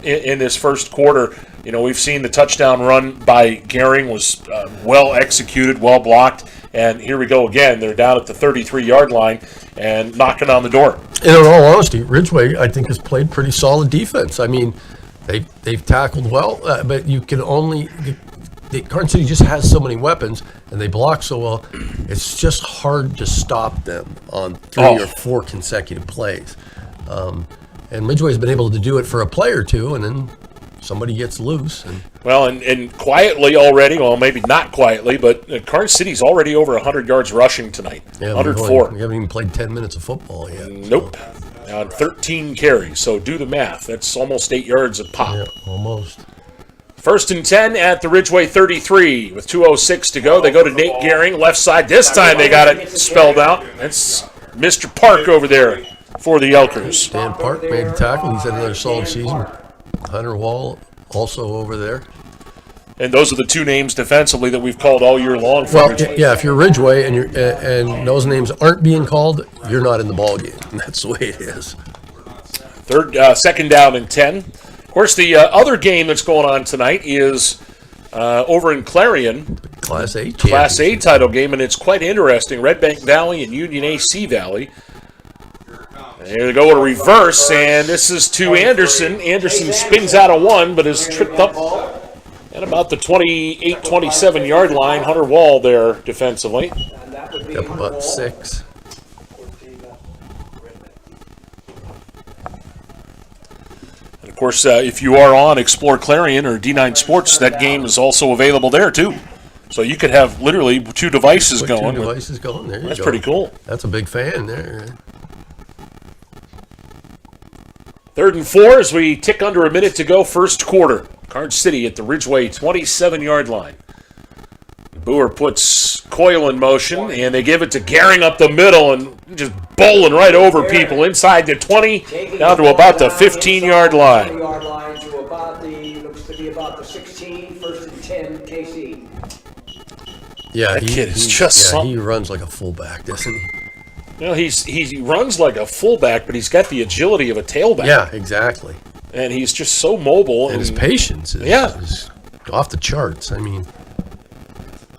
in this first quarter. We've seen the touchdown run by Gehring was well executed, well blocked, and here we go again. They're down at the 33-yard line and knocking on the door. And in all honesty, Ridgway, I think, has played pretty solid defense. They've tackled well, but you can only Karns City just has so many weapons, and they block so well. It's just hard to stop them on 3 or 4 consecutive plays. And Ridgway's been able to do it for a play or two, and then somebody gets loose. And quietly already, well, maybe not quietly, but Karns City's already over 100 yards rushing tonight. Yeah, 104. We haven't even played 10 minutes of football yet. Nope. On 13 carries, so do the math. That's almost 8 yards a pop. Yeah, almost. 1st and 10 at the Ridgway 33 with 2:06 to go. They go to Nate Gehring, left side. This time they got it spelled out. That's Mr. Park over there for the Elkers. Dan Park made the tackle. He's had another solid season. Hunter Wall also over there. And those are the 2 names defensively that we've called all year long for Ridgway. Yeah, if you're Ridgway and those names aren't being called, you're not in the ballgame. That's the way it is. 2nd down and 10. Of course, the other game that's going on tonight is over in Clarion. Class A Class A title game, and it's quite interesting. Red Bank Valley and Union AC Valley. Here they go, a reverse, and this is to Anderson. Anderson spins out of one, but is tripped up at about the 28, 27-yard line. Hunter Wall there defensively. Got about 6. And of course, if you are on Explore Clarion or D9 Sports, that game is also available there too. So you could have literally 2 devices going. 2 devices going. There you That's go. pretty cool. That's a big fan there. 3rd and 4 as we tick under a minute to go, first quarter. Karns City at the Ridgway 27-yard line. Boer puts Coyle in motion, and they give it to Gehring up the middle and just bowling right over people inside the 20, down to about the 15-yard line. To about the, looks to be about the 16, 1st and 10, KC. Yeah, That kid is just something. he runs like a fullback, doesn't he? You know, he runs like a fullback, but he's got the agility of a tailback. Yeah, exactly. And he's just so mobile. And his patience is off the charts. I mean,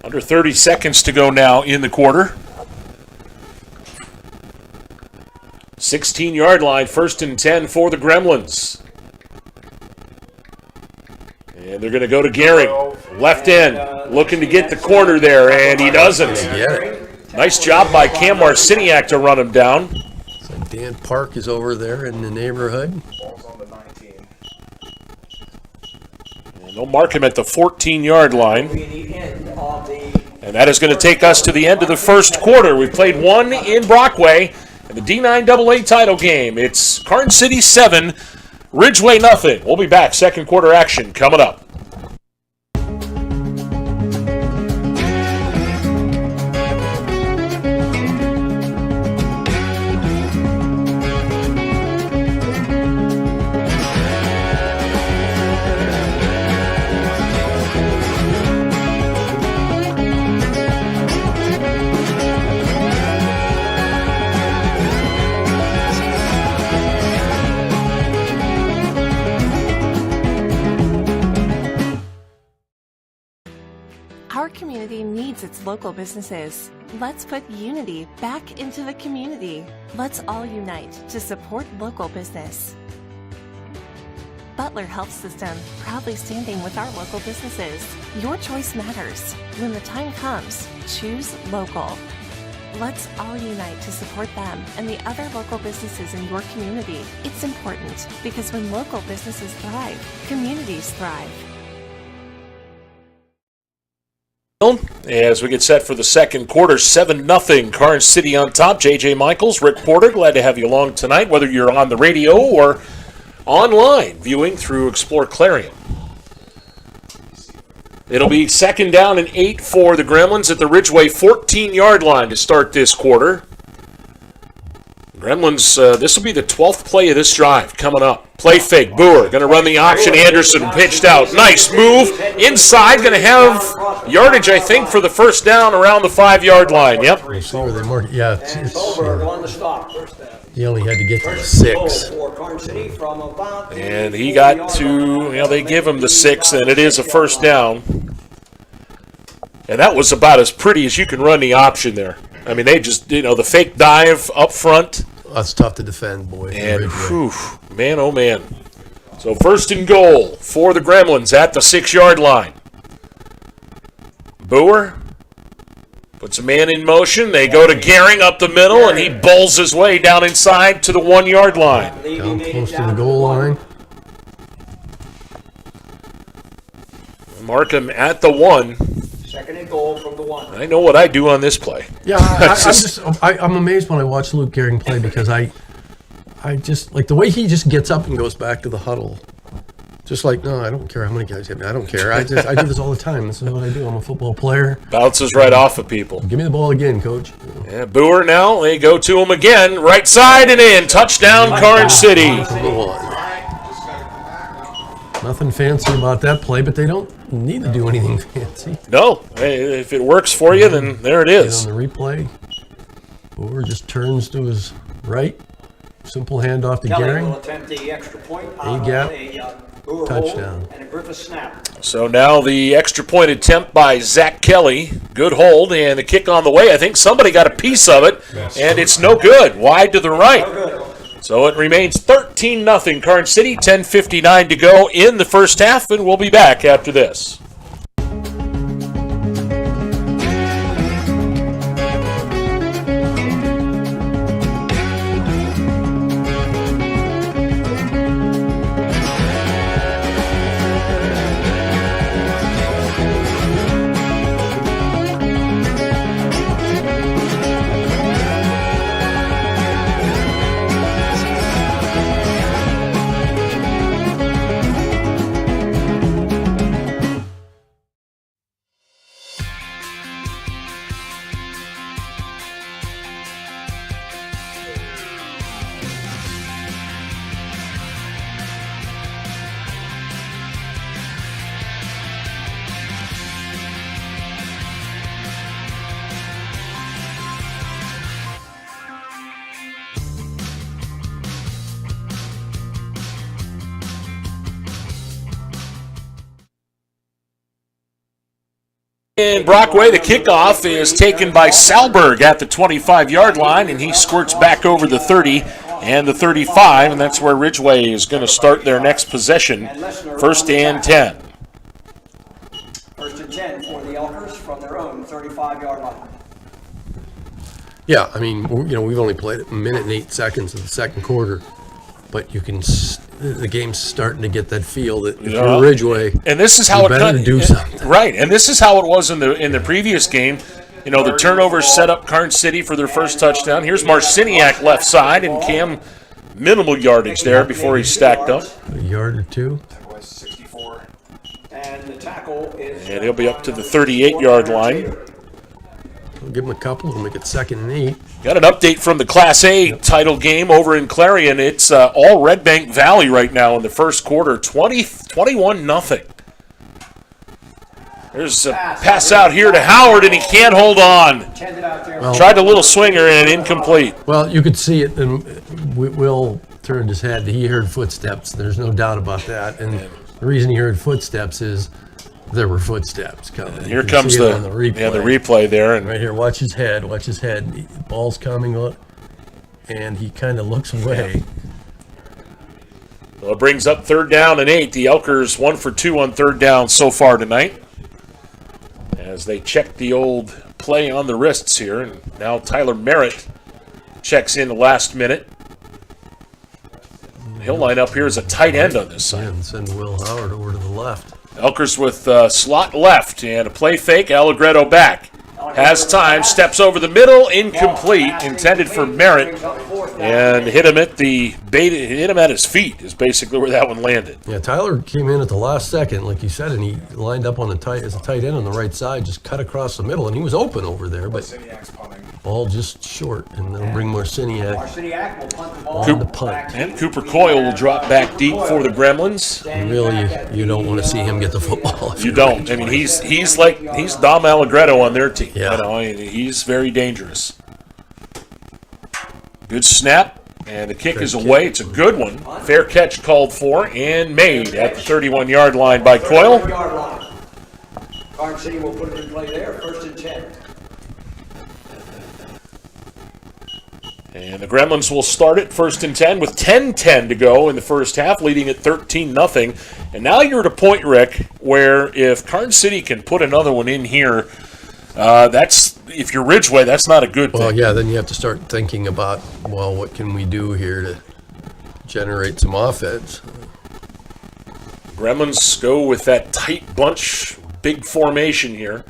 under 30 seconds to go now in the quarter. 16-yard line, 1st and 10 for the Gremlins. And they're going to go to Gehring. Left end, looking to get the corner there, and he doesn't. Nice job by Cam Marciniak to run him down. So Dan Park is over there in the neighborhood. And they'll mark him at the 14-yard line. And that is going to take us to the end of the first quarter. We've played 1 in Brockway in the D9AA title game. It's Karns City 7, Ridgway nothing. We'll be back. Second quarter action coming up. Our community needs its local businesses. Let's put unity back into the community. Let's all unite to support local business. Butler Health System, proudly standing with our local businesses. Your choice matters. When the time comes, choose local. Let's all unite to support them and the other local businesses in your community. It's important because when local businesses thrive, communities thrive. As we get set for the second quarter, 7-0, Karns City on top. J.J. Michaels, Rick Porter, glad to have you along tonight, whether you're on the radio or online viewing through Explore Clarion. It'll be 2nd down and 8 for the Gremlins at the Ridgway 14-yard line to start this quarter. Gremlins, this will be the 12th play of this drive coming up. Play fake, Boer, going to run the option. Anderson pitched out. Nice move. Inside, going to have yardage, I think, for the first down around the 5-yard line. Yep. We'll see where they mark it. Yeah, on the stop. he only had to get to the 6. And he got to, they give him the 6, and it is a first down. And that was about as pretty as you can run the option there. I mean, they just, the fake dive up front. That's tough to defend, boy. And, whew, man, oh, man. So 1st and goal for the Gremlins at the 6-yard line. Boer puts a man in motion. They go to Gehring up the middle, and he bowls his way down inside to the 1-yard line. Down close to the goal line. Mark him at the 1. 2nd and goal from the 1. I know what I do on this play. Yeah, I'm amazed when I watch Luke Gehring play because I just like the way he just gets up and goes back to the huddle. Just like, no, I don't care how many guys hit me. I don't care. I do this all the time. This is what I do. I'm a football player. Bounces right off of people. Give me the ball again, coach. Yeah, Boer now. They go to him again. Right side and in. Touchdown, Karns City. Nothing fancy about that play, but they don't need to do anything fancy. No. Hey, if it works for you, then there it is. On the replay, Boer just turns to his right, Simple handoff to Kelly Gehring. will attempt the extra point A-gap. Hoover Touchdown. hold and a Griffith snap. So now the extra point attempt by Zach Kelly. Good hold and the kick on the way. I think somebody got a piece of it, and it's no good. Wide to the right. So it remains 13-0 Karns City, 10:59 to go in the first half, and we'll be back after this. In Brockway, the kickoff is taken by Salberg at the 25-yard line, and he squirts back over the 30 and the 35, and that's where Ridgway is going to start their next possession, 1st and 10. 1st and 10 for the Elkers from their own 35-yard line. Yeah, I mean, we've only played a minute and 8 seconds of the second quarter, but you can. The game's starting to get that feel that if you're Ridgway, and this is how it better do something. Right, and this is how it was in the previous game. The turnovers set up Karns City for their first touchdown. Here's Marciniak left side, and Cam minimal yardage there before he stacked up. A yard or two. And the tackle is. And he'll be up to the 38-yard line. We'll give him a couple. We'll make it 2nd and 8. Got an update from the Class A title game over in Clarion. It's all Red Bank Valley right now in the first quarter, 21-0. There's a pass out here to Howard, and he can't hold on. Tried a little swinger and incomplete. Well, you could see it, and Will turned his head. He heard footsteps. There's no doubt about that. And the reason he heard footsteps is there were footsteps coming. Here comes the replay there. And right here, watch his head. The ball's coming on, and he kind of looks away. Well, it brings up 3rd down and 8. The Elkers 1 for 2 on 3rd down so far tonight, as they check the old play on the wrists here. And now Tyler Merritt checks in the last minute. He'll line up here as a tight end on this side. And send Will Howard over to the left. Elkers with slot left and a play fake. Allegretto back. Has time, steps over the middle, incomplete, intended for Merritt, and hit him at his feet is basically where that one landed. Yeah, Tyler came in at the last second, like you said, and he lined up on as a tight end on the right side, just cut across the middle, and he was open over there, but ball just short, and that'll bring Marciniak Marciniak will punt the ball. on the punt. And Cooper Coyle will drop back deep for the Gremlins. And really, you don't want to see him get the football. You don't. I mean, he's Dom Allegretto on their team. Yeah. He's very dangerous. Good snap, and the kick is away. It's a good one. Fair catch called for and made at the 31-yard line by Coyle. Karns City will put it in play there, 1st and 10. And the Gremlins will start it 1st and 10 with 10:10 to go in the first half, leading at 13-0. And now you're at a point, Rick, where if Karns City can put another one in here, if you're Ridgway, that's not a good thing. Well, yeah, then you have to start thinking about, what can we do here to generate some offense? Gremlins go with that tight bunch, big formation here.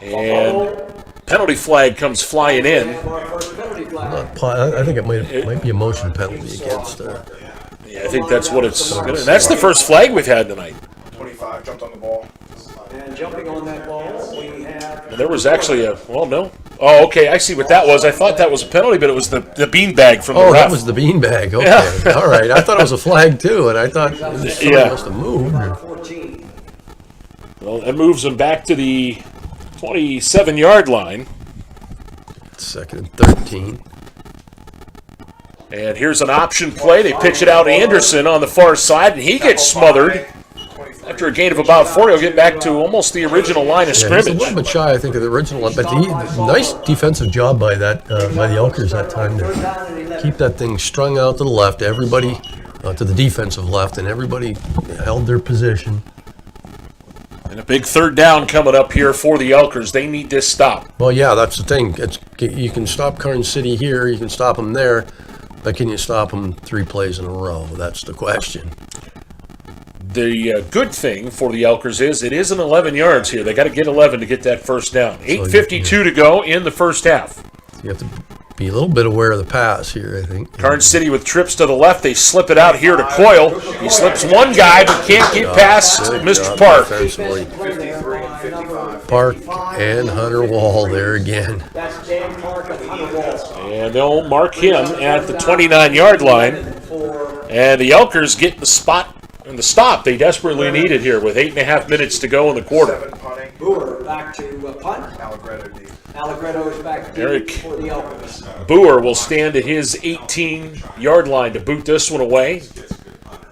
And penalty flag comes flying in. I think it might be a motion penalty against. Yeah, I think that's what it's. That's the first flag we've had tonight. 25 jumped on the ball. And jumping on that ball, we have. There was actually no. Oh, okay, I see what that was. I thought that was a penalty, but it was the beanbag from the ref. Oh, that was the beanbag. Okay, yeah. All right. I thought it was a flag too, and I thought somebody must have moved. Well, that moves them back to the 27-yard line. 2nd and 13. And here's an option play. They pitch it out to Anderson on the far side, and he gets smothered. After a gain of about 4, he'll get back to almost the original line of scrimmage. He's a little bit shy, I think, of the original one, but nice defensive job by the Elkers that time to keep that thing strung out to the left, everybody to the defensive left, and everybody held their position. And a big third down coming up here for the Elkers. They need this stop. Well, yeah, that's the thing. You can stop Karns City here, you can stop them there, but can you stop them 3 plays in a row? That's the question. The good thing for the Elkers is it isn't 11 yards here. They got to get 11 to get that first down. 8:52 to go in the first half. You have to be a little bit aware of the pass here, I think. Karns City with trips to the left. They slip it out here to Coyle. He slips one guy but can't get past Mr. Park. Park and Hunter Wall there again. And they'll mark him at the 29-yard line. And the Elkers get the spot and the stop they desperately needed here with 8.5 minutes to go in the quarter. Boer back to punt. Allegretto is back Eric for the Elkers. Boer will stand at his 18-yard line to boot this one away.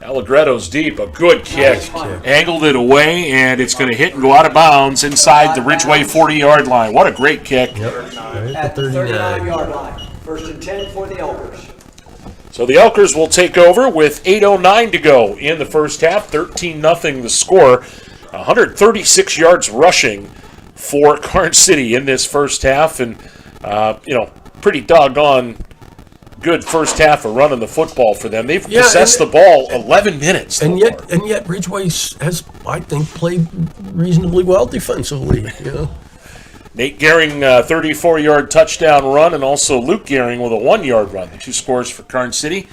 Allegretto's deep, a good kick. Angled it away, and it's going to hit and go out of bounds inside the Ridgway 40-yard line. What a great kick. At the 39-yard line. 1st and 10 for the Elkers. So the Elkers will take over with 8:09 to go in the first half. 13-0 the score. 136 yards rushing for Karns City in this first half. And, pretty doggone good first half of running the football for them. They've possessed the ball 11 minutes. And yet Ridgway has, I think, played reasonably well defensively. Nate Gehring, 34-yard touchdown run, and also Luke Gehring with a 1-yard run. The 2 scores for Karns City.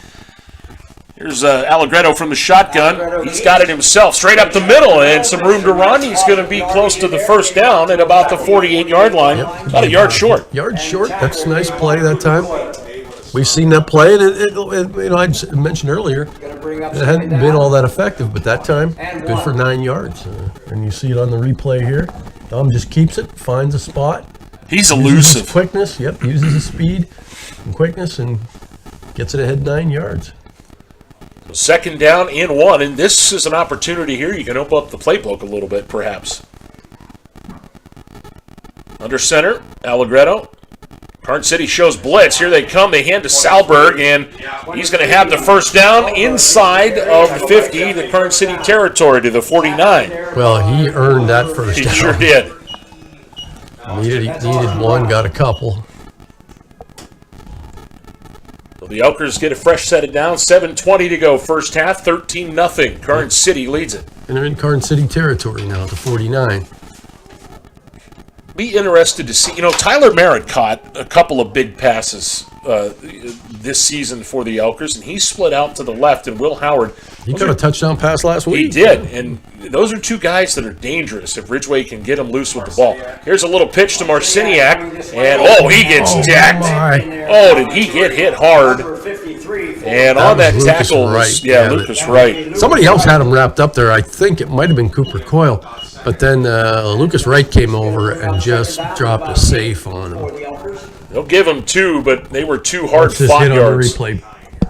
Here's Allegretto from the shotgun. He's got it himself, straight up the middle, and some room to run. He's going to be close to the first down at about the 48-yard line, about a yard short. Yard short. That's a nice play that time. We've seen that play, and I mentioned earlier, it hadn't been all that effective, but that time, good for 9 yards. And you see it on the replay here. Dom just keeps it, finds a spot. He's elusive. His quickness, uses his speed and quickness and gets it ahead 9 yards. So 2nd down and 1, and this is an opportunity here. You can open up the playbook a little bit, perhaps. Under center, Allegretto. Karns City shows blitz. Here they come. They hand to Salberg, and he's going to have the first down inside of the 50, the Karns City territory, to the 49. Well, he earned that first down. He sure did. Needed one, got a couple. So the Elkers get a fresh set of down. 7:20 to go first half. 13-0. Karns City leads it. And they're in Karns City territory now, the 49. Be interested to see. Tyler Merritt caught a couple of big passes this season for the Elkers, and he split out to the left, and Will Howard. He got a touchdown pass last week. He did, and those are 2 guys that are dangerous if Ridgway can get them loose with the ball. Here's a little pitch to Marciniak, and he gets jacked. Did he get hit hard? And on that tackle, Lucas Wright. Somebody else had him wrapped up there. I think it might have been Cooper Coyle. But then Lucas Wright came over and just dropped a safe on him. They'll give him 2, but they were 2 hard-fought yards.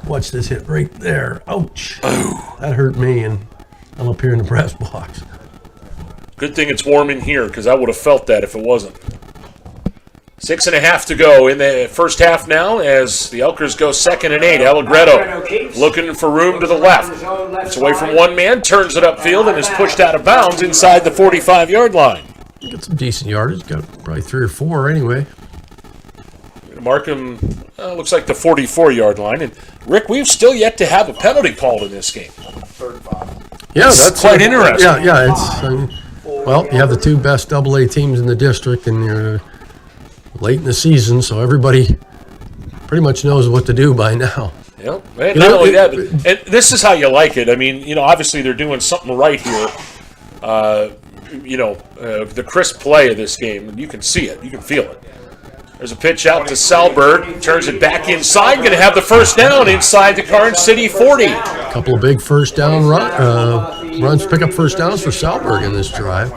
Watch this hit right there. Ouch. That hurt me, and I'm up here in the press box. Good thing it's warm in here, because I would have felt that if it wasn't. 6.5 to go in the first half now as the Elkers go 2nd and 8. Allegretto looking for room to the left. It's away from one man, turns it upfield, and is pushed out of bounds inside the 45-yard line. Got some decent yardage. Got probably 3 or 4 anyway. Mark him, looks like the 44-yard line. And Rick, we've still yet to have a penalty called in this game. Yeah, that's quite interesting. Yeah, it's you have the 2 best AA teams in the district, and you're late in the season, so everybody pretty much knows what to do by now. Yeah, and not only that, but, and this is how you like it. I mean, obviously they're doing something right here. The crisp play of this game, you can see it, you can feel it. There's a pitch out to Salberg, turns it back inside, going to have the first down inside the Karns City 40. A couple of big first down runs, pick up first downs for Salberg in this drive.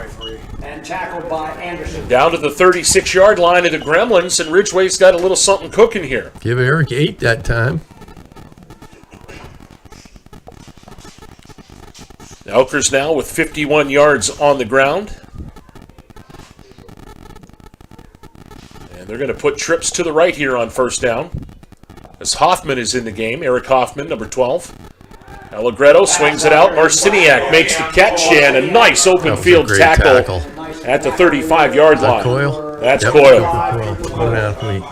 Tackled by Anderson. Down to the 36-yard line of the Gremlins, and Ridgway's got a little something cooking here. Give Eric 8 that time. Elkers now with 51 yards on the ground. And they're going to put trips to the right here on first down. As Hoffman is in the game, Eric Hoffman, number 12. Allegretto swings it out. Marciniak makes the catch, and a nice open field tackle at the 35-yard line. Coyle? That's Yep, Coyle. What an athlete.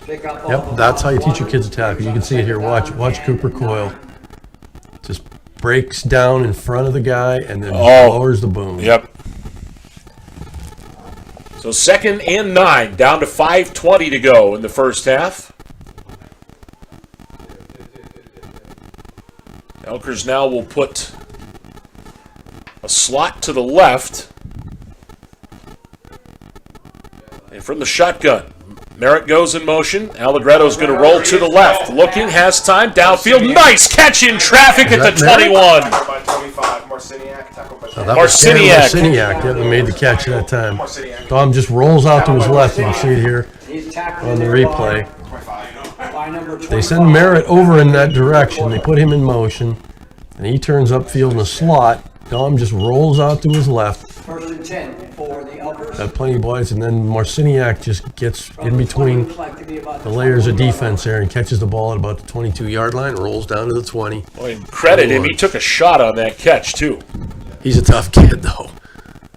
Yep, that's how you teach your kids to tackle. You can see it here. Watch Cooper Coyle. Just breaks down in front of the guy and then lowers the boom. Yep. So 2nd and 9, down to 5:20 to go in the first half. Elkers now will put a slot to the left. And from the shotgun, Merritt goes in motion. Allegretto's going to roll to the left. Looking, has time, downfield. Nice catch in traffic at the 21. Marciniak. Yep, he made the catch that time. Dom just rolls out to his left. You can see it here on the replay. They send Merritt over in that direction. They put him in motion, and he turns upfield in a slot. Dom just rolls out to his left. 1st and 10 for the Elkers. Got plenty of boys, and then Marciniak just gets in between the layers of defense there and catches the ball at about the 22-yard line, rolls down to the 20. Boy, credit him. He took a shot on that catch, too. He's a tough kid, though.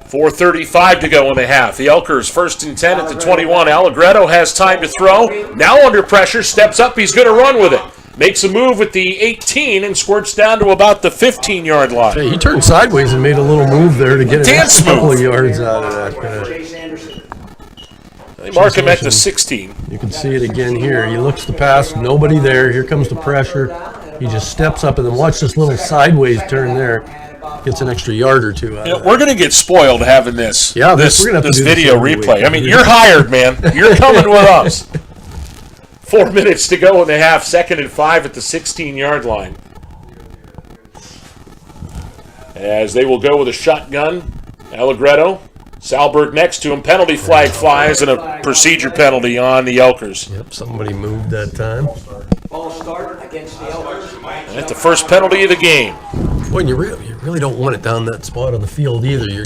4:35 to go in the half. The Elkers 1st and 10 at the 21. Allegretto has time to throw. Now under pressure, steps up. He's going to run with it. Makes a move with the 18 and squirts down to about the 15-yard line. Hey, he turned sideways and made a little move there to get a couple of yards out of that. They mark him at the 16. You can see it again here. He looks to pass, nobody there. Here comes the pressure. He just steps up and then watch this little sideways turn there. Gets an extra yard or two out of it. We're going to get spoiled having this, we're this gonna have to do video this every replay. week. I mean, you're hired, man. You're coming with us. 4 minutes to go in the half, 2nd and 5 at the 16-yard line. As they will go with a shotgun, Allegretto, Salberg next to him, penalty flag flies, and a procedure penalty on the Elkers. Yep, somebody moved that time. Ball start against the Elkers. That's the first penalty of the game. Boy, you really don't want it down that spot on the field either. You're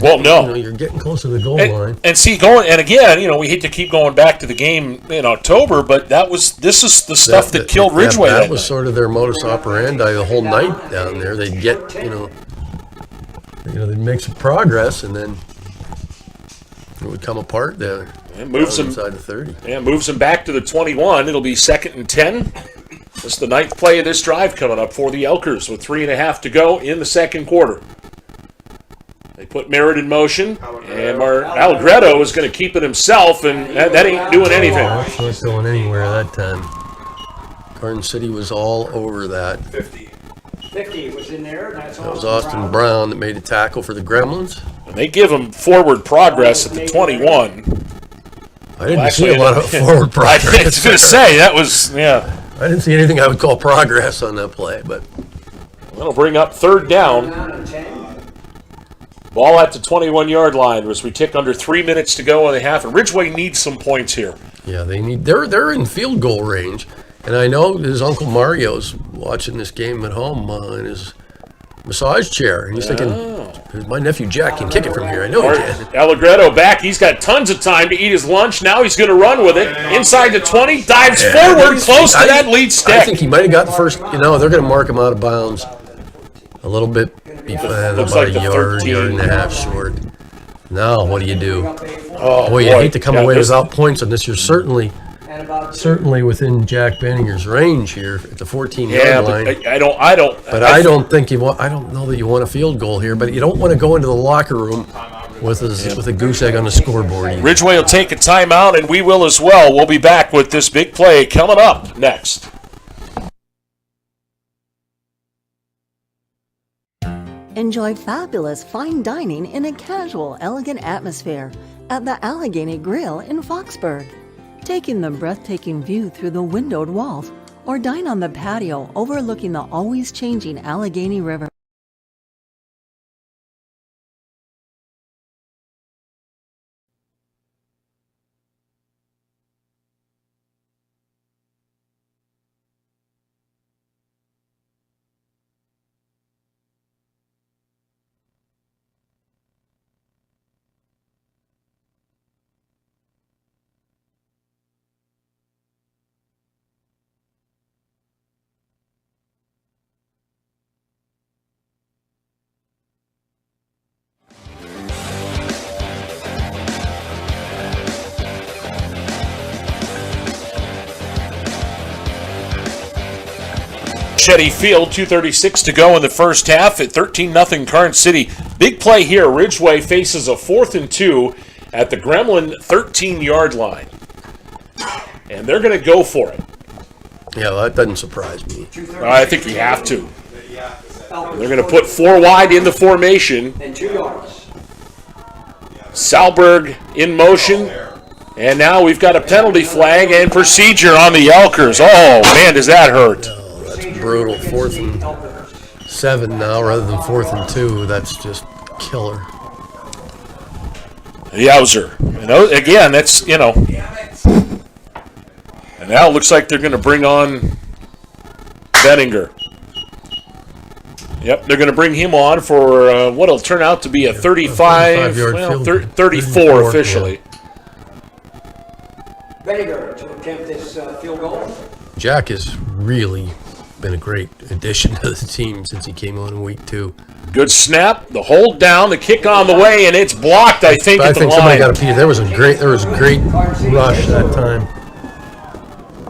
getting close to the goal line. And see, and again, we hate to keep going back to the game in October, but this is the stuff that killed Ridgway. That was sort of their modus operandi the whole night down there. They'd get, they'd make some progress, and then it would come apart there. It moves them inside the 30. Yeah, moves them back to the 21. It'll be 2nd and 10. This is the 9th play of this drive coming up for the Elkers with 3.5 to go in the second quarter. They put Merritt in motion, and Allegretto is going to keep it himself, and that ain't doing anything. That's not going anywhere that time. Karns City was all over that. 50 was in there. That was Austin Brown that made a tackle for the Gremlins. And they give him forward progress at the 21. I didn't see a lot of forward progress. I was going to say, that was, I didn't see anything I would call progress on that play, but that'll bring up 3rd down. Ball at the 21-yard line as we tick under 3 minutes to go in the half. And Ridgway needs some points here. Yeah, they're in field goal range. And I know his Uncle Mario's watching this game at home in his massage chair. And he's thinking, my nephew Jack can kick it from here. I know he can. Allegretto back. He's got tons of time to eat his lunch. Now he's going to run with it. Inside the 20, dives forward, close to that lead stick. I think he might have got the first, they're going to mark him out of bounds a little bit about a yard and a half short. Now, what do you do? Boy, you hate to come away without points on this. You're certainly within Jack Benninger's range here at the 14-yard line. I don't know that you want a field goal here, but you don't want to go into the locker room with a goose egg on the scoreboard either. Ridgway will take a timeout, and we will as well. We'll be back with this big play coming up next. Enjoy fabulous fine dining in a casual, elegant atmosphere at the Allegheny Grill in Foxburg. Take in the breathtaking view through the windowed walls or dine on the patio overlooking the always changing Allegheny River. Shetty Field, 2:36 to go in the first half at 13-0 Karns City. Big play here. Ridgway faces a 4th and 2 at the Gremlin 13-yard line. And they're going to go for it. Yeah, that doesn't surprise me. I think you have to. They're going to put 4 wide in the formation. And 2 yards. Salberg in motion. And now we've got a penalty flag and procedure on the Elkers. Oh, man, does that hurt. Oh, that's brutal. 4th and 7 now rather than 4th and 2. That's just killer. Yowzer. Again, that's, And now it looks like they're going to bring on Benninger. Yep, they're going to bring him on for what'll turn out to be a 34 officially. Yeah. Benninger to attempt this field goal. Jack has really been a great addition to the team since he came on in week 2. Good snap, the hold down, the kick on the way, and it's blocked, I think, at the line. Somebody got a piece. There was a great rush that time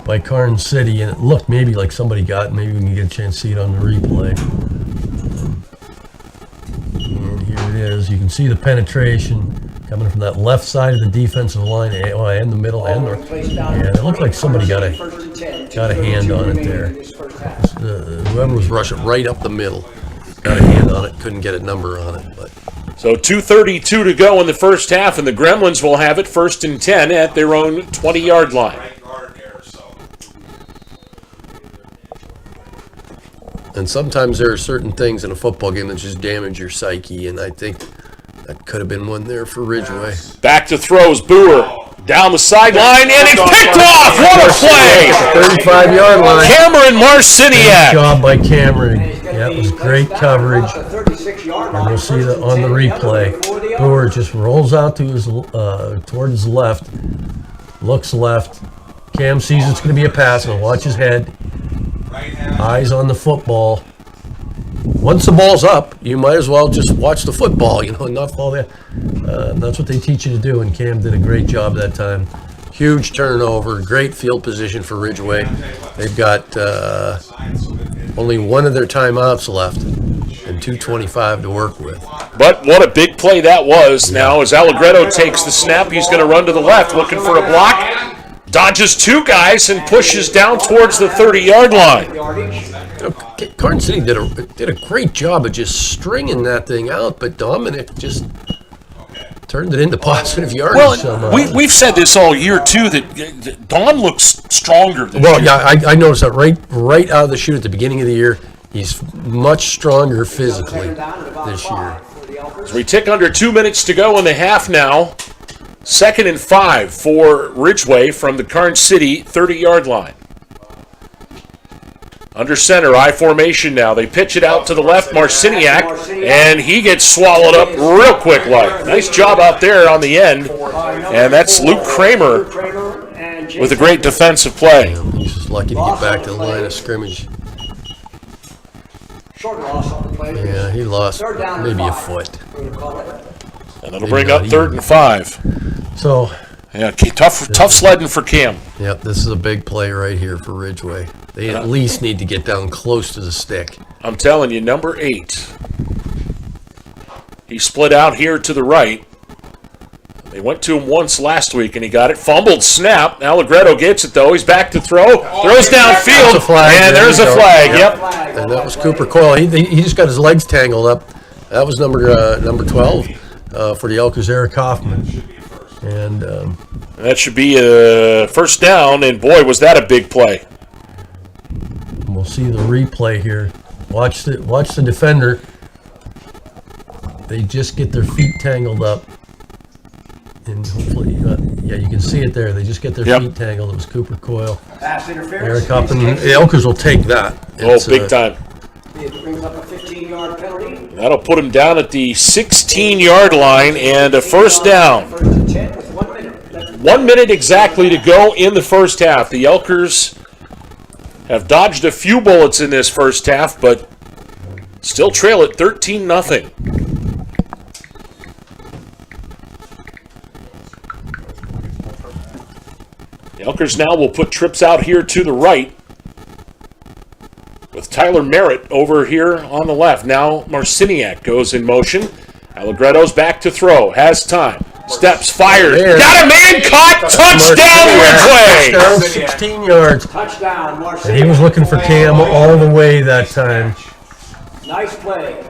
by Karns City, and it looked maybe like somebody got it. Maybe we can get a chance to see it on the replay. And here it is. You can see the penetration coming from that left side of the defensive line and the middle and it looked like somebody got a hand on it there. Whoever was rushing right up the middle got a hand on it, couldn't get a number on it. But so 2:32 to go in the first half, and the Gremlins will have it 1st and 10 at their own 20-yard line. And sometimes there are certain things in a football game that just damage your psyche, and I think that could have been one there for Ridgway. Back to throws, Boer down the sideline, and it's picked off! What a play! 35-yard line. Cameron Marciniak. Good job by Cameron. Yeah, it was great coverage. And we'll see that on the replay. Boer just rolls out to his toward his left, looks left. Cam sees it's going to be a pass, and watch his head. Eyes on the football. Once the ball's up, you might as well just watch the football, and not fall there. That's what they teach you to do, and Cam did a great job that time. Huge turnover, great field position for Ridgway. They've got only one of their timeouts left and 2:25 to work with. But what a big play that was. Now as Allegretto takes the snap, he's going to run to the left, looking for a block. Dodges 2 guys and pushes down towards the 30-yard line. Karns City did a great job of just stringing that thing out, but Dominic just turned it into positive yardage. Well, we've said this all year too that Don looks stronger this year. Yeah, I noticed that right out of the chute at the beginning of the year. He's much stronger physically this year. As we tick under 2 minutes to go in the half now. 2nd and 5 for Ridgway from the Karns City 30-yard line. Under center, I formation now. They pitch it out to the left, Marciniak, and he gets swallowed up real quick like. Nice job out there on the end. And that's Luke Kramer with a great defensive play. He's just lucky to get back to the line of scrimmage. Yeah, he lost maybe a foot. And it'll bring up 3rd and 5. So, yeah, tough sledding for Cam. Yep, this is a big play right here for Ridgway. They at least need to get down close to the stick. I'm telling you, number 8. He split out here to the right. They went to him once last week, and he got it. Fumbled snap. Allegretto gets it, though. He's back to throw. Throws downfield, and there's a flag. Yep. And that was Cooper Coyle. He just got his legs tangled up. That was number 12 for the Elkers, Eric Hoffman. And that should be a first down, and boy, was that a big play. We'll see the replay here. Watch the defender. They just get their feet tangled up. And hopefully, you can see it there. They just get their feet tangled. It was Cooper Coyle. Eric Hoffman. The Elkers will take that. Big time. It brings up a 15-yard penalty. That'll put him down at the 16-yard line and a first down. 1 minute exactly to go in the first half. The Elkers have dodged a few bullets in this first half, but still trail at 13-0. The Elkers now will put trips out here to the right. with Tyler Merritt over here on the left. Now Marciniak goes in motion. Allegretto's back to throw. Has time. Steps, fires. Got a man caught. Touchdown, Ridgway! 16 yards. Touchdown, Marciniak. And he was looking for Cam all the way that time. Nice play.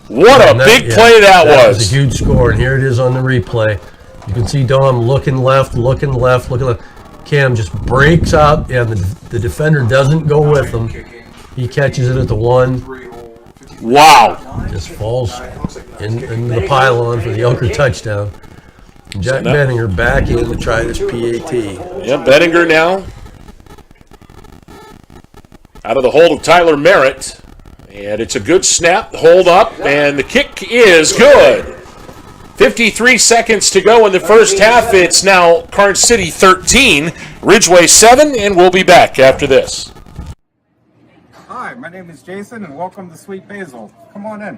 What a big play that was. That was a huge score, and here it is on the replay. You can see Dom looking left. Cam just breaks out, and the defender doesn't go with him. He catches it at the 1. Wow. Just falls into the pylon for the Elker touchdown. And Jack Benninger back in to try this PAT. Yep, Benninger now out of the hold of Tyler Merritt. And it's a good snap, hold up, and the kick is good. 53 seconds to go in the first half. It's now Karns City 13, Ridgway 7, and we'll be back after this. Hi, my name is Jason, and welcome to Sweet Basil. Come on in.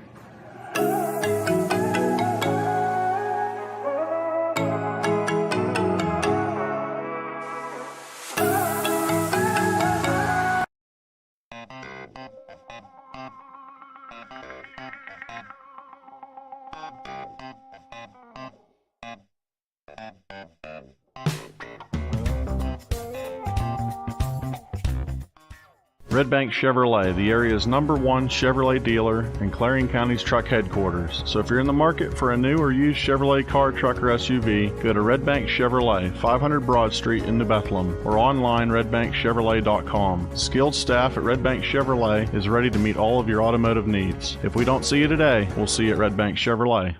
Red Bank Chevrolet, the area's #1 Chevrolet dealer and Clarion County's truck headquarters. So if you're in the market for a new or used Chevrolet car, truck, or SUV, go to Red Bank Chevrolet, 500 Broad Street in New Bethlehem, or online exploreClarion.com. Skilled staff at Red Bank Chevrolet is ready to meet all of your automotive needs. If we don't see you today, we'll see you at Red Bank Chevrolet.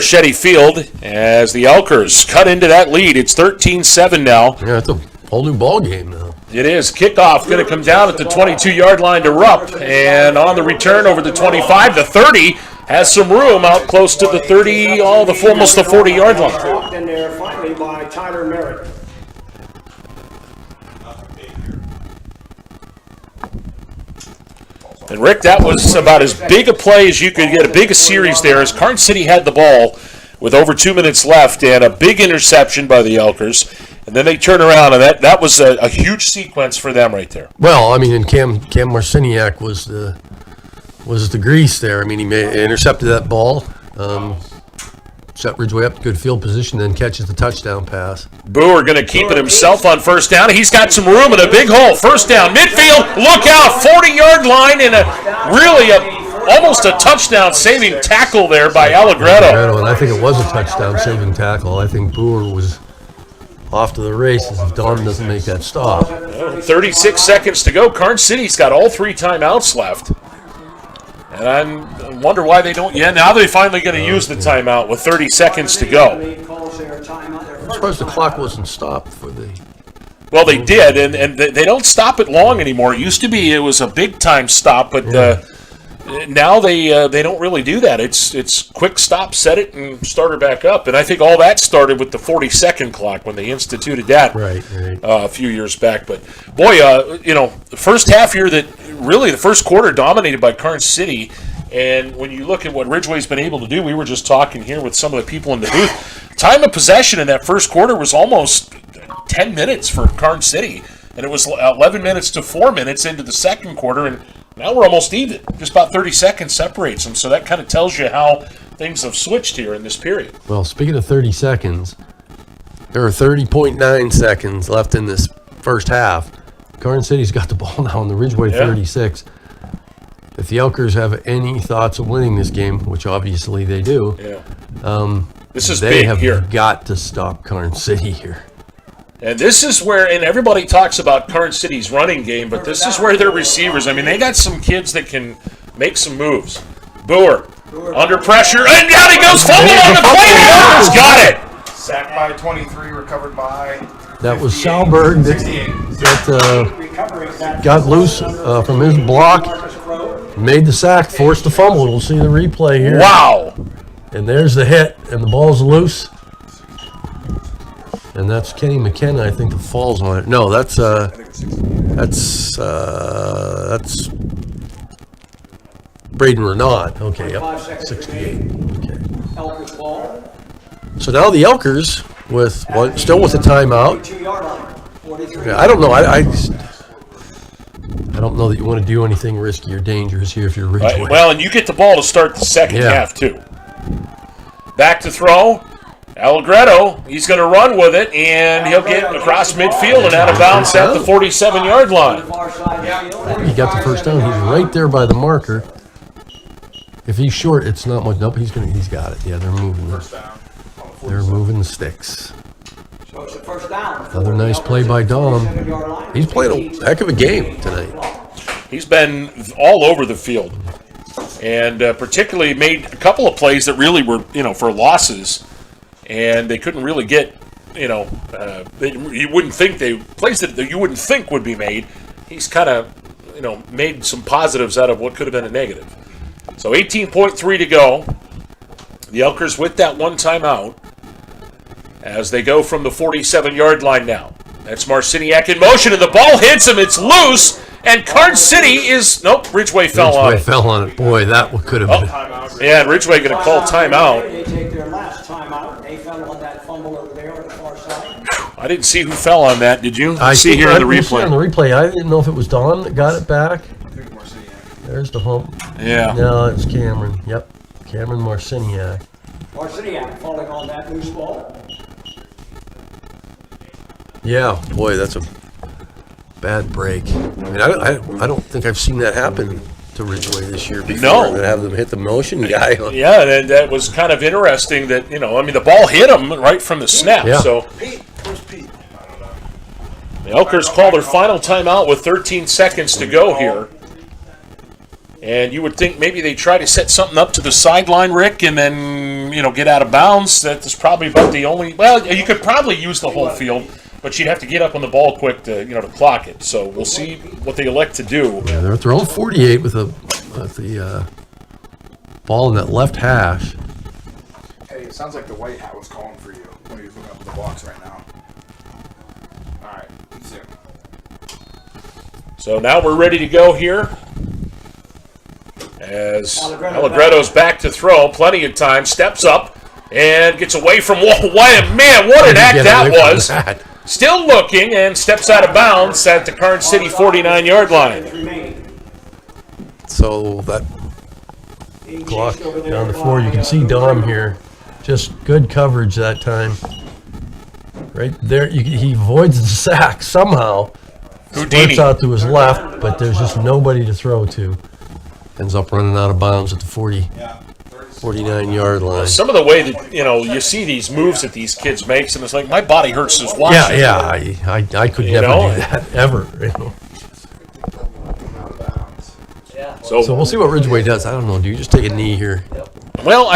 Shetty Field as the Elkers cut into that lead. It's 13-7 now. Yeah, it's a whole new ball game now. It is. Kickoff going to come down at the 22-yard line to Rupp, and on the return over the 25, the 30 has some room out close to the 30, almost the 40-yard line. Dropped in there finally by Tyler Merritt. And Rick, that was about as big a play as you could get, a big a series there, as Karns City had the ball with over 2 minutes left, and a big interception by the Elkers, and then they turn around, and that was a huge sequence for them right there. Well, I mean, and Cam Marciniak was the grease there. I mean, he intercepted that ball, set Ridgway up to good field position, then catches the touchdown pass. Boer going to keep it himself on first down. He's got some room in a big hole. First down, midfield, look out, 40-yard line, and almost a touchdown-saving tackle there by Allegretto. And I think it was a touchdown-saving tackle. I think Boer was off to the races if Don doesn't make that stop. 36 seconds to go. Karns City's got all 3 timeouts left. And I wonder why they don't. Yeah, now they're finally going to use the timeout with 30 seconds to go. I'm surprised the clock wasn't stopped for the. Well, they did, and they don't stop it long anymore. It used to be it was a big time stop, but now they don't really do that. It's quick stop, set it, and start her back up. And I think all that started with the 40-second clock when they instituted that a few years back. But boy, the first half here, the first quarter dominated by Karns City. And when you look at what Ridgway's been able to do, we were just talking here with some of the people in the booth. Time of possession in that first quarter was almost 10 minutes for Karns City, and it was 11 minutes to 4 minutes into the second quarter, and now we're almost even. Just about 30 seconds separates them, so that kind of tells you how things have switched here in this period. Well, speaking of 30 seconds, there are 30.9 seconds left in this first half. Karns City's got the ball now on the Ridgway 36. If the Elkers have any thoughts of winning this game, which obviously they do, this is they big have here. Got to stop Karns City here. And this is where, and everybody talks about Karns City's running game, but this is where their receivers, I mean, they got some kids that can make some moves. Boer, under pressure, and down he goes, fumble on the play, the Elkers got it! Sacked by 23, recovered by... That was Salberg that got loose from his block, made the sack, forced the fumble. We'll see the replay here. Wow! And there's the hit, and the ball's loose. And that's Kenny McKenna, I think, that falls on it. No, that's Braden Renaud. Okay, yep, 68. Okay. So now the Elkers with still with a timeout. Okay, I don't know. I don't know that you want to do anything risky or dangerous here if you're Ridgway. Right. Well, and you get the ball to start the second half too. Back to throw. Allegretto, he's going to run with it, and he'll get across midfield and out of bounds at the 47-yard line. He got the first down. He's right there by the marker. If he's short, it's not much. Nope, he's got it. Yeah, they're moving. They're moving the sticks. Another nice play by Dom. He's playing a heck of a game tonight. He's been all over the field, and particularly made a couple of plays that really were, for losses, and they couldn't really get, you wouldn't think plays that you wouldn't think would be made. He's kind of, made some positives out of what could have been a negative. So 18.3 to go. The Elkers with that one timeout as they go from the 47-yard line now. That's Marciniak in motion, and the ball hits him. It's loose, and Karns City is... Nope, Ridgway fell on it. Ridgway fell on it. Boy, that could have been... Yeah, and Ridgway going to call timeout. They take their last timeout. They fell on that fumble over there on the far side. I didn't see who fell on that. Did you? I see here in the replay. On the replay, I didn't know if it was Don that got it back. There's the hump. Yeah. No, it's Cameron. Yep, Cameron Marciniak. Marciniak falling on that loose ball. Yeah, boy, that's a bad break. I mean, I don't think I've seen that happen to Ridgway this year before. No. To have them hit the motion guy. Yeah, that was kind of interesting that, the ball hit him right from the snap. Yeah. So the Elkers call their final timeout with 13 seconds to go here. And you would think maybe they try to set something up to the sideline, Rick, and then, get out of bounds. That's probably about the only... Well, you could probably use the whole field, but you'd have to get up on the ball quick to, to clock it. So we'll see what they elect to do. Yeah, they're throwing 48 with the ball in that left hash. Hey, it sounds like the white hat was calling for you when he was looking up at the box right now. All right, let's see. So now we're ready to go here. As Allegretto's back to throw, plenty of time, steps up and gets away from man, what an act that was. Still looking and steps out of bounds at the Karns City 49-yard line. So that clock down the floor, you can see Dom here. Just good coverage that time. Right there, he avoids the sack somehow. Splits out to his left, but there's just nobody to throw to. Ends up running out of bounds at the 49-yard line. Some of the way that, you see these moves that these kids make, and it's like, my body hurts just watching. Yeah, I could never do that, ever. So we'll see what Ridgway does. I don't know. Do you just take a knee here? Well,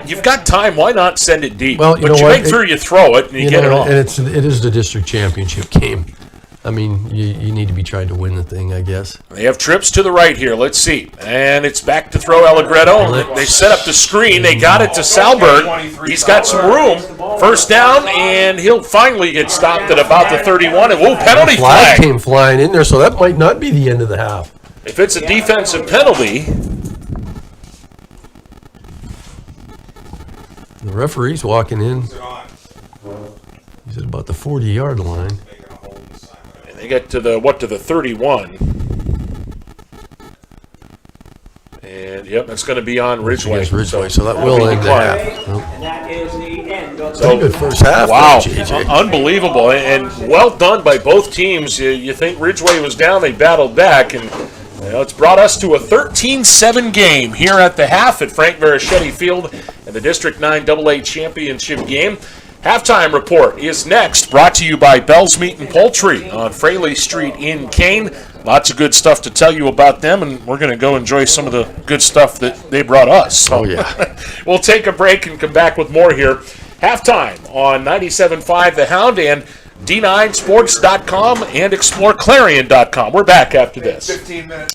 you've got time. Why not send it deep? Well, but you make sure you throw it and you get it off. And it is the district championship game. I mean, you need to be trying to win the thing, I guess. They have trips to the right here. Let's see. And it's back to throw Allegretto. They set up the screen. They got it to Salberg. He's got some room. First down, and he'll finally get stopped at about the 31. And penalty flag came flying in there, so that might not be the end of the half. If it's a defensive penalty. The referee's walking in. He's at about the 40-yard line. They get to the 31. And, that's going to be on Ridgway. So that will end the half. And that is the end of the good first half. Wow. JJ. Unbelievable. And well done by both teams. You think Ridgway was down, they battled back. And it's brought us to a 13-7 game here at the half at Frank Verichetti Field in the District 9 AA Championship game. Halftime report is next, brought to you by Bell's Meat and Poultry on Fraley Street in Kane. Lots of good stuff to tell you about them, and we're going to go enjoy some of the good stuff that they brought us. So we'll take a break and come back with more here. Halftime on 97.5 The Hound and D9Sports.com and exploreClarion.com. We're back after this. 15 minutes.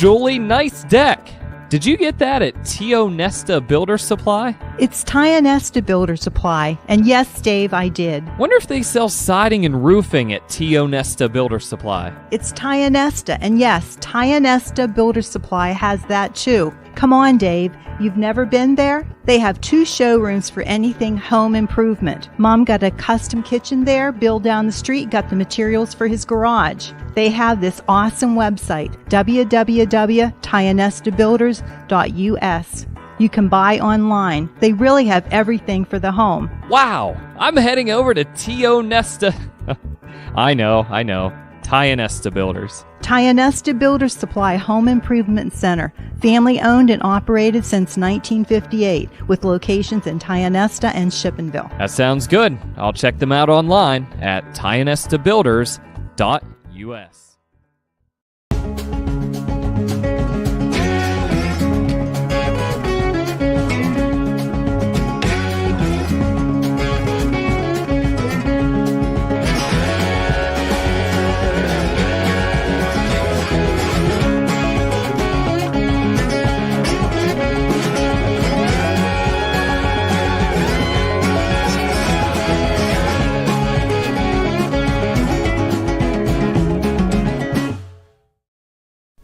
Julie, nice deck. Did you get that at Tio Nesta Builder Supply? It's Tio Nesta Builder Supply. And yes, Dave, I did. Wonder if they sell siding and roofing at Tio Nesta Builder Supply. It's Tio Nesta. And yes, Tio Nesta Builder Supply has that too. Come on, Dave. You've never been there? They have 2 showrooms for anything home improvement. Mom got a custom kitchen there. Bill down the street got the materials for his garage. They have this awesome website, www.tionestabuilders.us. You can buy online. They really have everything for the home. Wow, I'm heading over to Tio Nesta. I know. Tio Nesta Builders. Tio Nesta Builders Supply Home Improvement Center. Family owned and operated since 1958 with locations in Tio Nesta and Shippenville. That sounds good. I'll check them out online at tionestabuilders.us.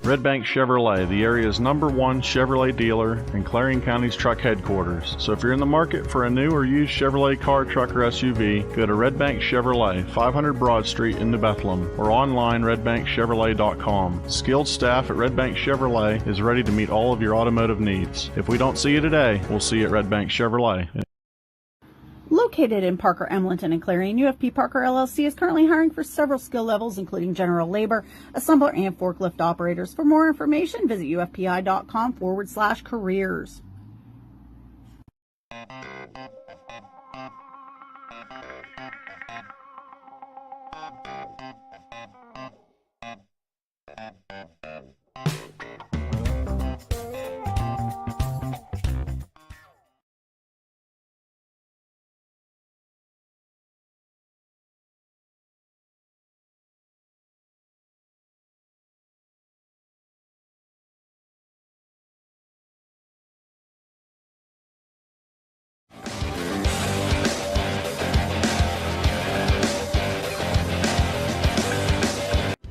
Red Bank Chevrolet, the area's #1 Chevrolet dealer and Clarion County's truck headquarters. So if you're in the market for a new or used Chevrolet car, truck, or SUV, go to Red Bank Chevrolet, 500 Broad Street in New Bethlehem, or online redbankchevrolet.com. Skilled staff at Red Bank Chevrolet is ready to meet all of your automotive needs. If we don't see you today, we'll see you at Red Bank Chevrolet. Located in Parker, Emlenton, and Clarion, UFP Parker LLC is currently hiring for several skill levels, including general labor, assembler, and forklift operators. For more information, visit ufpi.com/careers.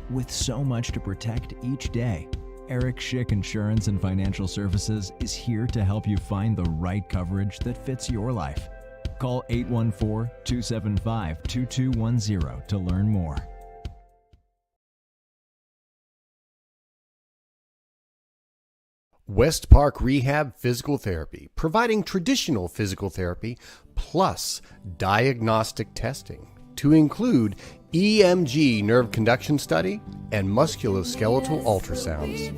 With so much to protect each day, Eric Schick Insurance and Financial Services is here to help you find the right coverage that fits your life. Call 814-275-2210 to learn more. West Park Rehab Physical Therapy, providing traditional physical therapy plus diagnostic testing to include EMG nerve conduction study and musculoskeletal ultrasounds.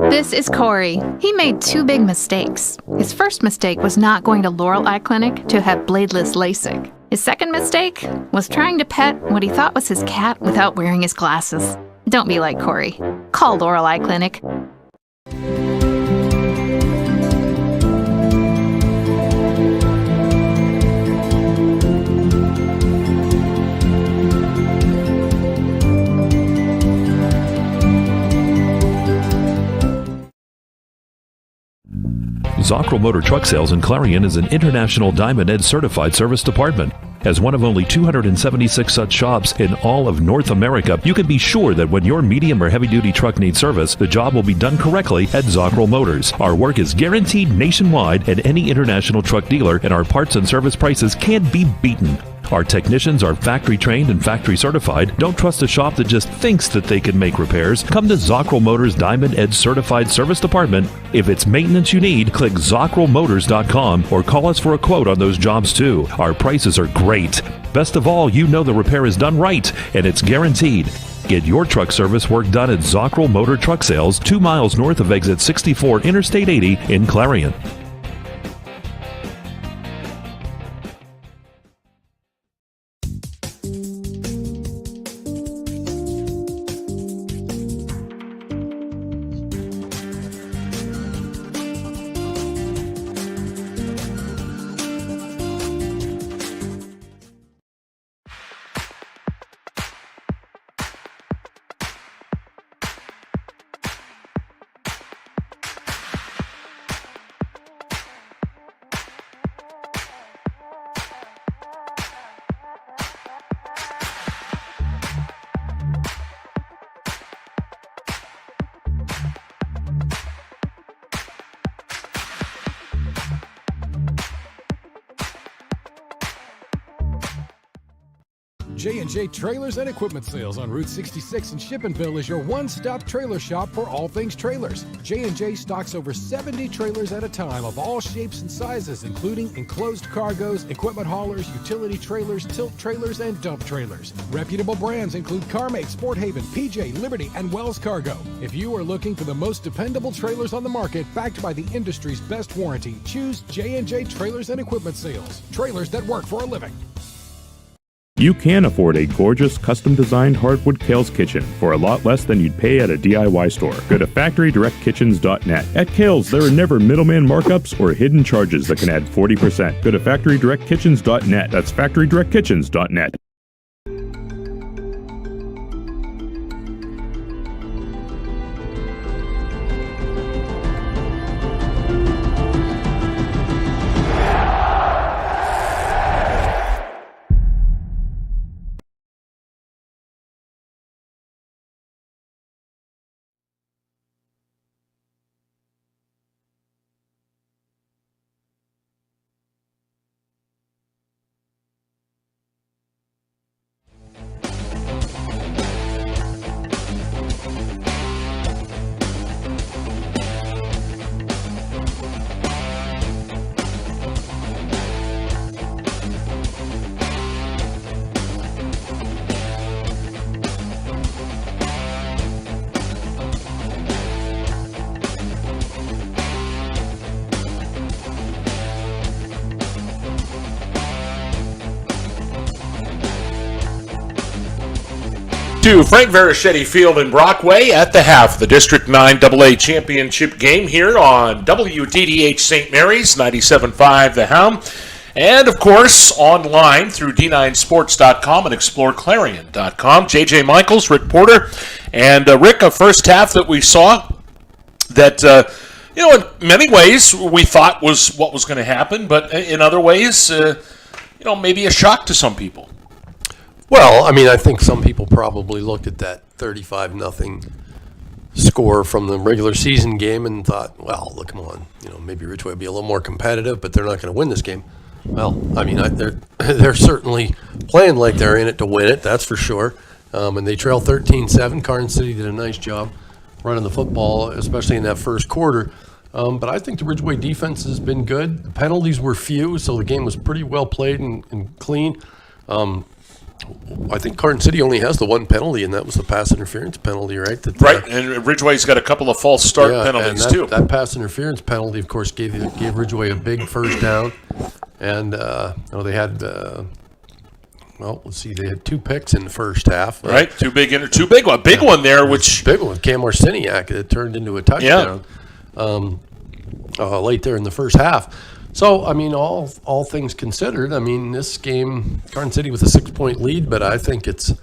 This is Corey. He made 2 big mistakes. His first mistake was not going to Laurel Eye Clinic to have bladeless LASIK. His second mistake was trying to pet what he thought was his cat without wearing his glasses. Don't be like Corey. Call Laurel Eye Clinic. Zockrell Motor Truck Sales in Clarion is an International Diamond Ed certified service department. As one of only 276 such shops in all of North America, you can be sure that when your medium or heavy-duty truck needs service, the job will be done correctly at Zockrell Motors. Our work is guaranteed nationwide at any international truck dealer, and our parts and service prices can't be beaten. Our technicians are factory trained and factory certified. Don't trust a shop that just thinks that they can make repairs. Come to Zockrell Motors Diamond Edge Certified Service Department. If it's maintenance you need, click ZockrellMotors.com or call us for a quote on those jobs too. Our prices are great. Best of all, you know the repair is done right and it's guaranteed. Get your truck service work done at Zockrell Motor Truck Sales, 2 miles north of exit 64 Interstate 80 in Clarion. J&J Trailers and Equipment Sales on Route 66 in Shippensville is your one-stop trailer shop for all things trailers. J&J stocks over 70 trailers at a time of all shapes and sizes, including enclosed cargos, equipment haulers, utility trailers, tilt trailers, and dump trailers. Reputable brands include CarMate, Sport Haven, PJ, Liberty, and Wells Cargo. If you are looking for the most dependable trailers on the market, backed by the industry's best warranty, choose J&J Trailers and Equipment Sales. Trailers that work for a living. You can afford a gorgeous, custom-designed hardwood Kerle's kitchen for a lot less than you'd pay at a DIY store. Go to FactoryDirectKitchens.net. At Kerle's, there are never middleman markups or hidden charges that can add 40%. Go to FactoryDirectKitchens.net. That's FactoryDirectKitchens.net. To Frank Verichetti Field in Brockway at the half of the District 9 AA Championship game here on WDDH St. Mary's 97.5 The Hound, and of course online through D9Sports.com and exploreClarion.com. JJ Michaels, Rick Porter, and Rick, a first half that we saw that in many ways we thought was what was going to happen, but in other ways maybe a shock to some people. Well, I mean, I think some people probably looked at that 35-0 score from the regular season game and thought, well, look, come on, maybe Ridgway will be a little more competitive, but they're not going to win this game. Well, I mean, they're certainly playing like they're in it to win it, that's for sure. And they trail 13-7. Karns City did a nice job running the football, especially in that first quarter. But I think the Ridgway defense has been good. The penalties were few, so the game was pretty well played and clean. I think Karns City only has the one penalty, and that was the pass interference penalty, right? Right, and Ridgway's got a couple of false start penalties, too. That pass interference penalty, of course, gave Ridgway a big first down. And they had, they had 2 picks in the first half. Right, two big one there, which... Big one, Cam Arseniak, that turned into a touchdown late there in the first half. So, I mean, all things considered, I mean, this game, Karns City with a 6-point lead, but I think it's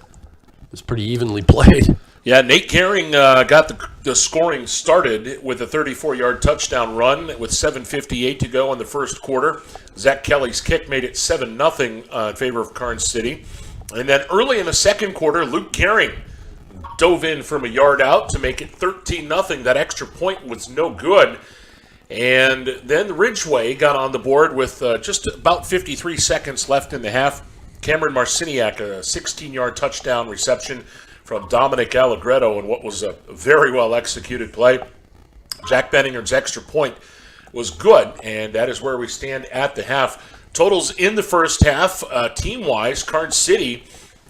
pretty evenly played. Yeah, Nate Gehring got the scoring started with a 34-yard touchdown run with 7:58 to go in the first quarter. Zach Kelly's kick made it 7-0 in favor of Karns City. And then early in the second quarter, Luke Gehring dove in from a yard out to make it 13-0. That extra point was no good. And then Ridgway got on the board with just about 53 seconds left in the half. Cameron Marciniak, a 16-yard touchdown reception from Dominic Allegretto in what was a very well-executed play. Jack Benningham's extra point was good, and that is where we stand at the half. Totals in the first half, team-wise, Karns City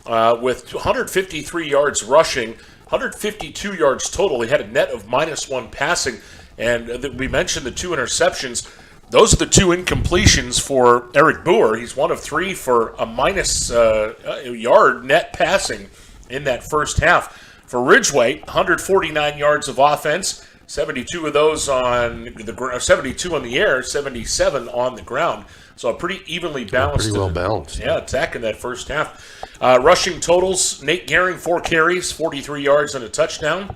with 153 yards rushing, 152 yards total. They had a net of -1 passing, and we mentioned the 2 interceptions. Those are the 2 incompletions for Eric Boer. He's 1 of 3 for a minus yard net passing in that first half. For Ridgway, 149 yards of offense, 72 of those on the 72 on the air, 77 on the ground. So a pretty evenly balanced. Pretty well balanced. Yeah, attack in that first half. Rushing totals: Nate Gehring 4 carries, 43 yards and a touchdown.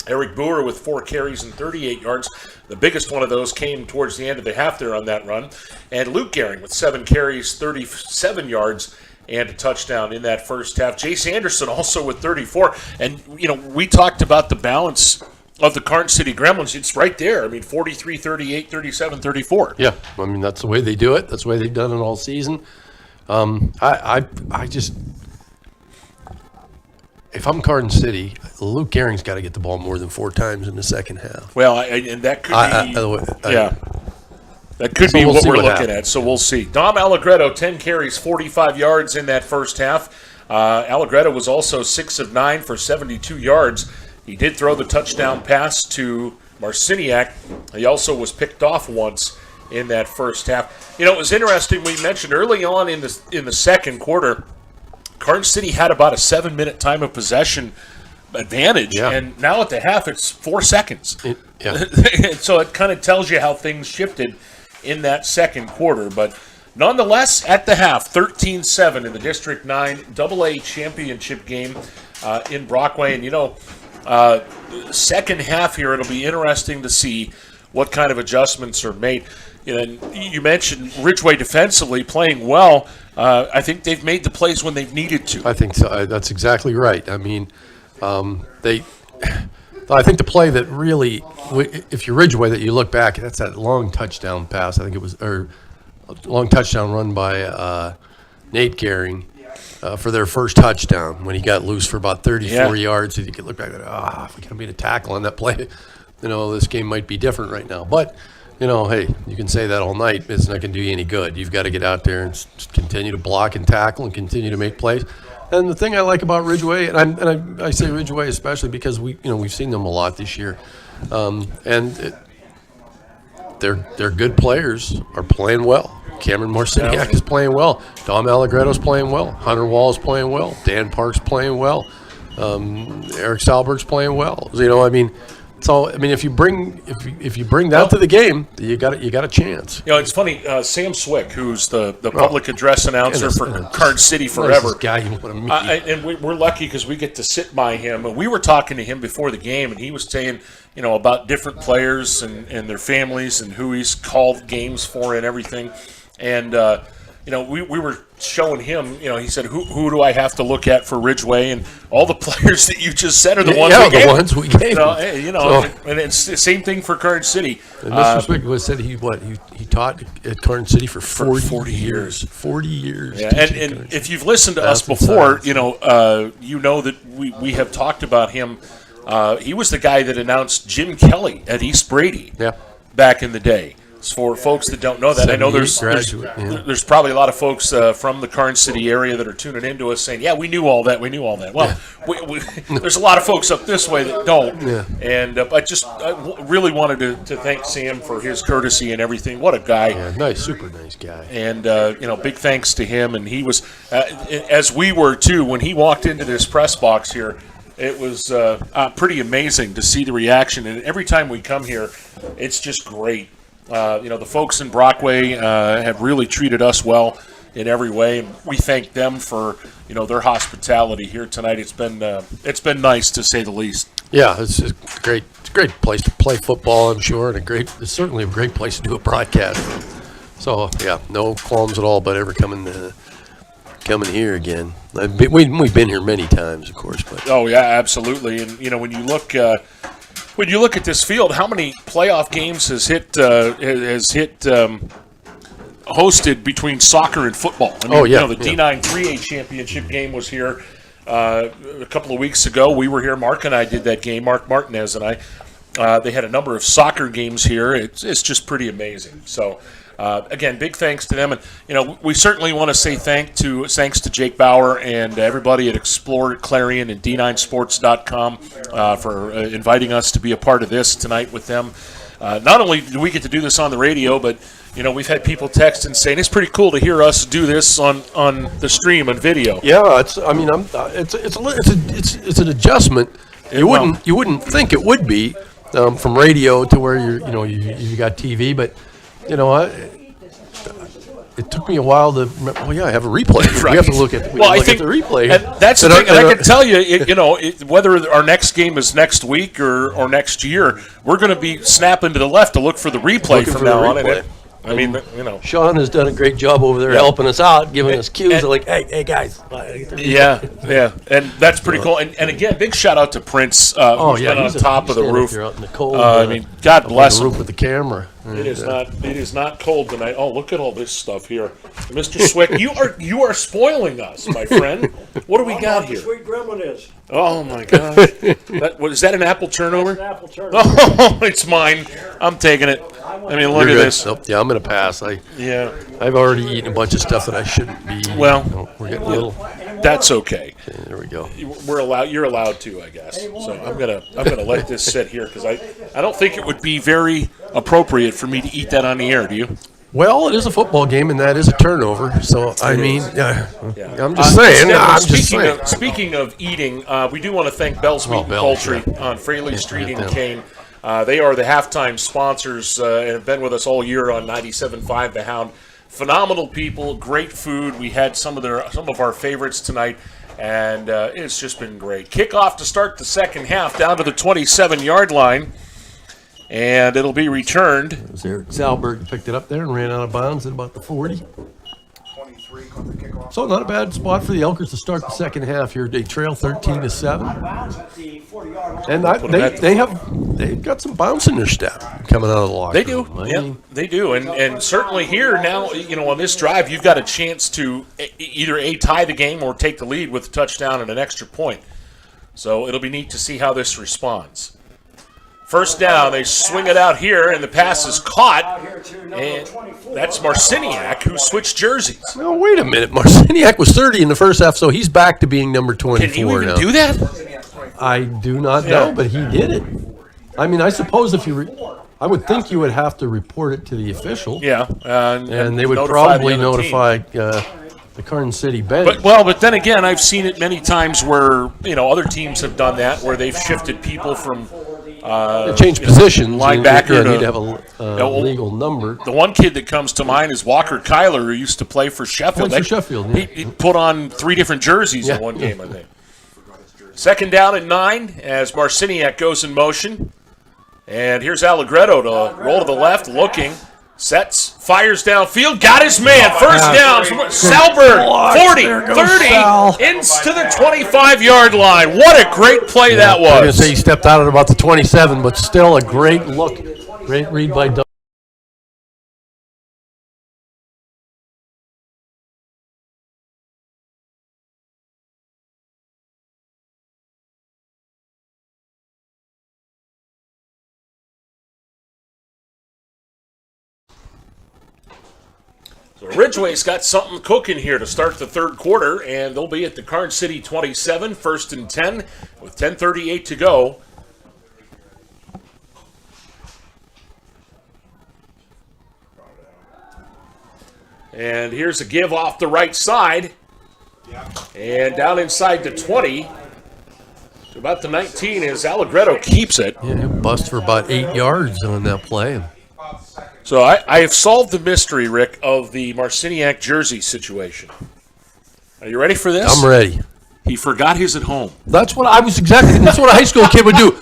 Eric Boer with 4 carries and 38 yards. The biggest one of those came towards the end of the half there on that run. And Luke Gehring with 7 carries, 37 yards, and a touchdown in that first half. Jace Anderson also with 34. And, we talked about the balance of the Karns City Gremlins. It's right there. I mean, 43, 38, 37, 34. Yeah, I mean, that's the way they do it. That's the way they've done it all season. I just... If I'm Karns City, Luke Gehring's got to get the ball more than 4 times in the second half. Well, and that could be... That could be what we're looking at, so we'll see. Dom Allegretto, 10 carries, 45 yards in that first half. Allegretto was also 6 of 9 for 72 yards. He did throw the touchdown pass to Marciniak. He also was picked off once in that first half. It was interesting. We mentioned early on in the second quarter, Karns City had about a 7-minute time of possession advantage, and now at the half it's 4 seconds. So it kind of tells you how things shifted in that second quarter. But nonetheless, at the half, 13-7 in the District 9 AA championship game in Brockway. And, second half here, it'll be interesting to see what kind of adjustments are made. You mentioned Ridgway defensively playing well. I think they've made the plays when they've needed to. I think so. That's exactly right. I mean, I think the play that really, if you're Ridgway, that you look back, that's that long touchdown pass. I think it was, or a long touchdown run by Nate Gehring for their first touchdown when he got loose for about 34 yards. So you could look back and if we can beat a tackle on that play, this game might be different right now. But hey, you can say that all night. It's not going to do you any good. You've got to get out there and just continue to block and tackle and continue to make plays. And the thing I like about Ridgway, and I say Ridgway especially because we've seen them a lot this year, they're good players, are playing well. Cameron Marciniak is playing well. Dom Allegretto's playing well. Hunter Wall's playing well. Dan Park's playing well. Eric Salberg's playing well. So if you bring that to the game, you got a chance. It's funny. Sam Swick, who's the public address announcer for Karns City forever, guy you want to meet. and we're lucky because we get to sit by him. And we were talking to him before the game, and he was saying, about different players and their families and who he's called games for and everything. And we were showing him, he said, who do I have to look at for Ridgway? And all the players that you just said are the ones we gave. And it's the same thing for Karns City. And Mr. Swick said he taught at Karns City for 40 years. 40 years. Yeah, and if you've listened to us before, you know that we have talked about him. He was the guy that announced Jim Kelly at East Brady back in the day. For folks that don't know that, I know there's probably a lot of folks from the Karns City area that are tuning into us saying, we knew all that. Well, there's a lot of folks up this way that don't. Yeah. And I really wanted to thank Sam for his courtesy and everything. What a guy. Yeah, super nice guy. And, big thanks to him. And he was, as we were too, when he walked into this press box here, it was pretty amazing to see the reaction. And every time we come here, it's just great. The folks in Brockway have really treated us well in every way, and we thank them for their hospitality here tonight. It's been nice to say the least. Yeah, it's a great place to play football, I'm sure, and it's certainly a great place to do a broadcast. So no qualms at all about ever coming here again. We've been here many times, of course, but absolutely. And when you look at this field, how many playoff games has hit hosted between soccer and football. I mean, the D9 3A championship game was here a couple of weeks ago. We were here. Mark and I did that game. Mark Martinez and I. They had a number of soccer games here. It's just pretty amazing. So. Again, big thanks to them, and we certainly want to say thanks to Jake Bauer and everybody at exploreClarion and D9sports.com for inviting us to be a part of this tonight with them. Not only do we get to do this on the radio, but we've had people text and saying it's pretty cool to hear us do this on the stream and video. Yeah, it's an adjustment. You wouldn't think it would be from radio to where you got TV, but. It took me a while to. I have a replay. Right. We have to look at. I think the replay. And that's the thing. And I can tell you, whether our next game is next week or next year, we're going to be snapping to the left to look for the replay from now on. I mean, Sean has done a great job over there helping us out, giving us cues like, hey guys. Yeah, and that's pretty cool. And again, big shout out to Prince, who's been on top of the roof. Out in the cold, God bless him. The roof with the camera. It is not cold tonight. Oh, look at all this stuff here, Mr. Swick. You are spoiling us, my friend. What do we got here? Sweet gremlin is. Oh my gosh! Is that an apple turnover? That's an apple turnover. Oh, it's mine. I'm taking it. I mean, look at this. Oh, yeah, I'm going to pass. I've already eaten a bunch of stuff that I shouldn't be. Well, we're getting a little. That's okay. There we go. You're allowed to, I guess. So I'm gonna let this sit here because I don't think it would be very appropriate for me to eat that on the air. Do you? Well, it is a football game, and that is a turnover. So I'm just saying. Speaking of eating, we do want to thank Bell's Meat and Poultry on Fraley Street in Kane. They are the halftime sponsors and have been with us all year on 97.5 The Hound. Phenomenal people, great food. We had some of our favorites tonight, and it's just been great. Kickoff to start the second half down to the 27-yard line, and it'll be returned. It was Eric Salberg picked it up there and ran out of bounds at about the 40. 23 caught the kickoff. So not a bad spot for the Elkers to start the second half here. They trail 13-7. And they've got some bounce in their step coming out of the locker room. Yeah, they do. And certainly here now, on this drive, you've got a chance to either tie the game or take the lead with a touchdown and an extra point. So it'll be neat to see how this responds. First down, they swing it out here, and the pass is caught. And that's Marciniak, who switched jerseys. No, wait a minute. Marciniak was 30 in the first half, so he's back to being number 24 now. Can you even do that? I do not know, but he did it. I mean, I suppose I would think you would have to report it to the official. Yeah. And they would probably notify the Karns City bench. But then again, I've seen it many times where, other teams have done that, where they've shifted people from change positions. Linebacker need to have a legal number. The one kid that comes to mind is Walker Kyler, who used to play for Sheffield. He put on 3 different jerseys in one game, I think. Second down and 9 as Marciniak goes in motion. And here's Allegretto to roll to the left, looking, sets, fires downfield, got his man. First down, Salberg, 40, 30, into the 25-yard line. What a great play that was. I'm going to say he stepped out at about the 27, but still a great look. Great read by Doug. So Ridgway's got something cooking here to start the third quarter, and they'll be at the Karns City 27, 1st and 10, with 10:38 to go. And here's a give off the right side, and down inside the 20, to about the 19 as Allegretto keeps it. Yeah, bust for about 8 yards on that play. So I have solved the mystery, Rick, of the Marciniak jersey situation. Are you ready for this? I'm ready. He forgot his at home. That's what I was exactly. That's what a high school kid would do.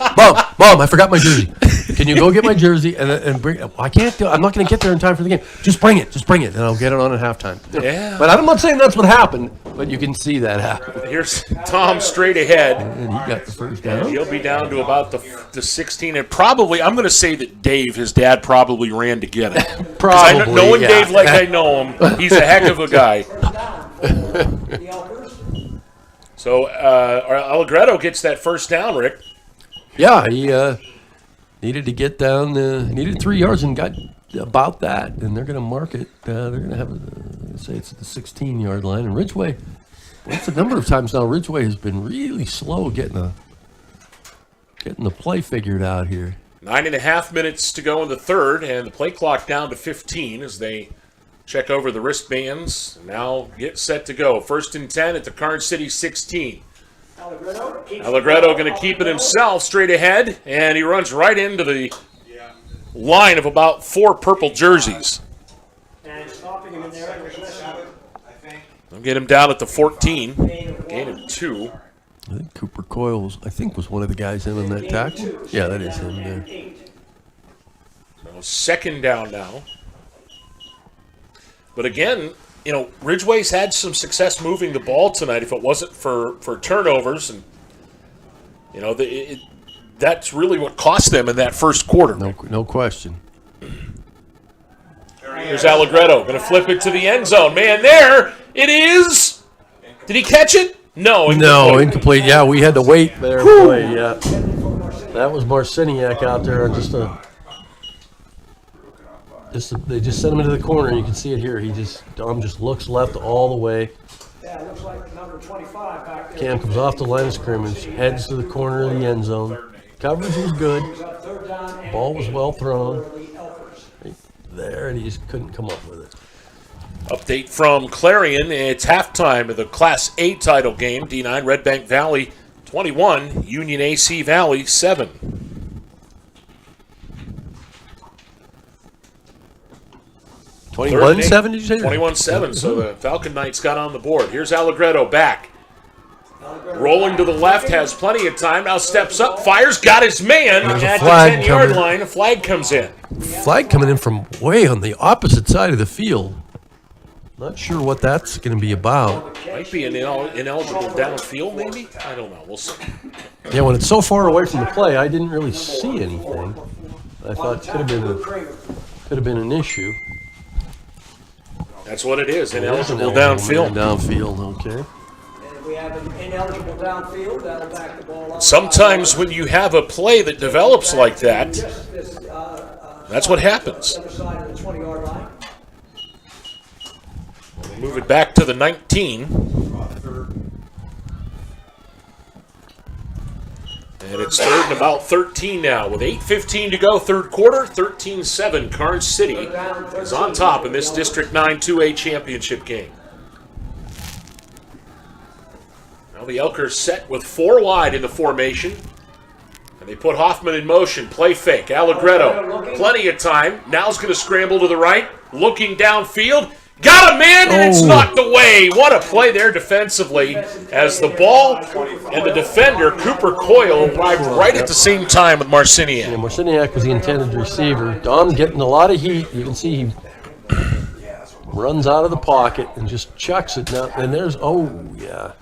Mom, I forgot my jersey. Can you go get my jersey and bring? I can't do. I'm not going to get there in time for the game. Just bring it, and I'll get it on at halftime. Yeah. But I'm not saying that's what happened. But you can see that happen. Here's Tom straight ahead. And he got the first down. And he'll be down to about the 16, and probably I'm going to say that Dave, his dad, probably ran to get it. Probably. Knowing Dave like I know him, he's a heck of a guy. So Allegretto gets that first down, Rick. Yeah, he needed to get down. Needed 3 yards and got about that. And they're going to mark it. They're going to have say it's at the 16-yard line. And Ridgway, it's a number of times now. Ridgway has been really slow getting the play figured out here. 9.5 minutes to go in the third, and the play clock down to 15 as they check over the wristbands. Now get set to go. 1st and 10 at the Karns City 16. Allegretto going to keep it himself straight ahead, and he runs right into the line of about 4 purple jerseys. They'll get him down at the 14. Gain of 2. I think Cooper Coyle was one of the guys in on that tackle. Yeah, that is him there. So 2nd down now. But again, Ridgway's had some success moving the ball tonight. If it wasn't for turnovers, and that's really what cost them in that first quarter. No question. Here's Allegretto, going to flip it to the end zone. Man, there it is. Did he catch it? No, incomplete. Yeah, we had to wait there. Boy, yeah, that was Marciniak out there on they just sent him into the corner. You can see it here. Dom just looks left all the way. Yeah, looks like number 25 back there. Cam comes off the line of scrimmage, heads to the corner of the end zone. Coverage was good. Ball was well thrown. Right there, and he just couldn't come up with it. Update from Clarion. It's halftime of the Class A title game. D9 Red Bank Valley 21, Union AC Valley 7. $21-7, did you say? 21-7, so the Falcon Knights got on the board. Here's Allegretto back. Rolling to the left, has plenty of time. Now steps up, fires, got his man at the 10-yard line. A flag comes in. Flag coming in from way on the opposite side of the field. Not sure what that's going to be about. Might be an ineligible downfield, maybe? I don't know. We'll see. Yeah, when it's so far away from the play, I didn't really see anything. I thought it could have been an issue. That's what it is, ineligible downfield. Downfield, okay. And if we have an ineligible downfield, that'll back the ball up. Sometimes when you have a play that develops like that, that's what happens. Other side of the 20-yard line. Move it back to the 19. And it's 3rd and about 13 now. With 8:15 to go, third quarter, 13-7. Karns City is on top in this District 9 2A championship game. Now the Elkers set with 4 wide in the formation. And they put Hoffman in motion. Play fake. Allegretto, plenty of time. Now's going to scramble to the right. Looking downfield. Got a man, and it's knocked away. What a play there defensively as the ball and the defender, Cooper Coyle, arrived right at the same time with Marciniak. Yeah, Marciniak was the intended receiver. Dom getting a lot of heat. You can see he runs out of the pocket and just chucks it. Now, and there's, yeah.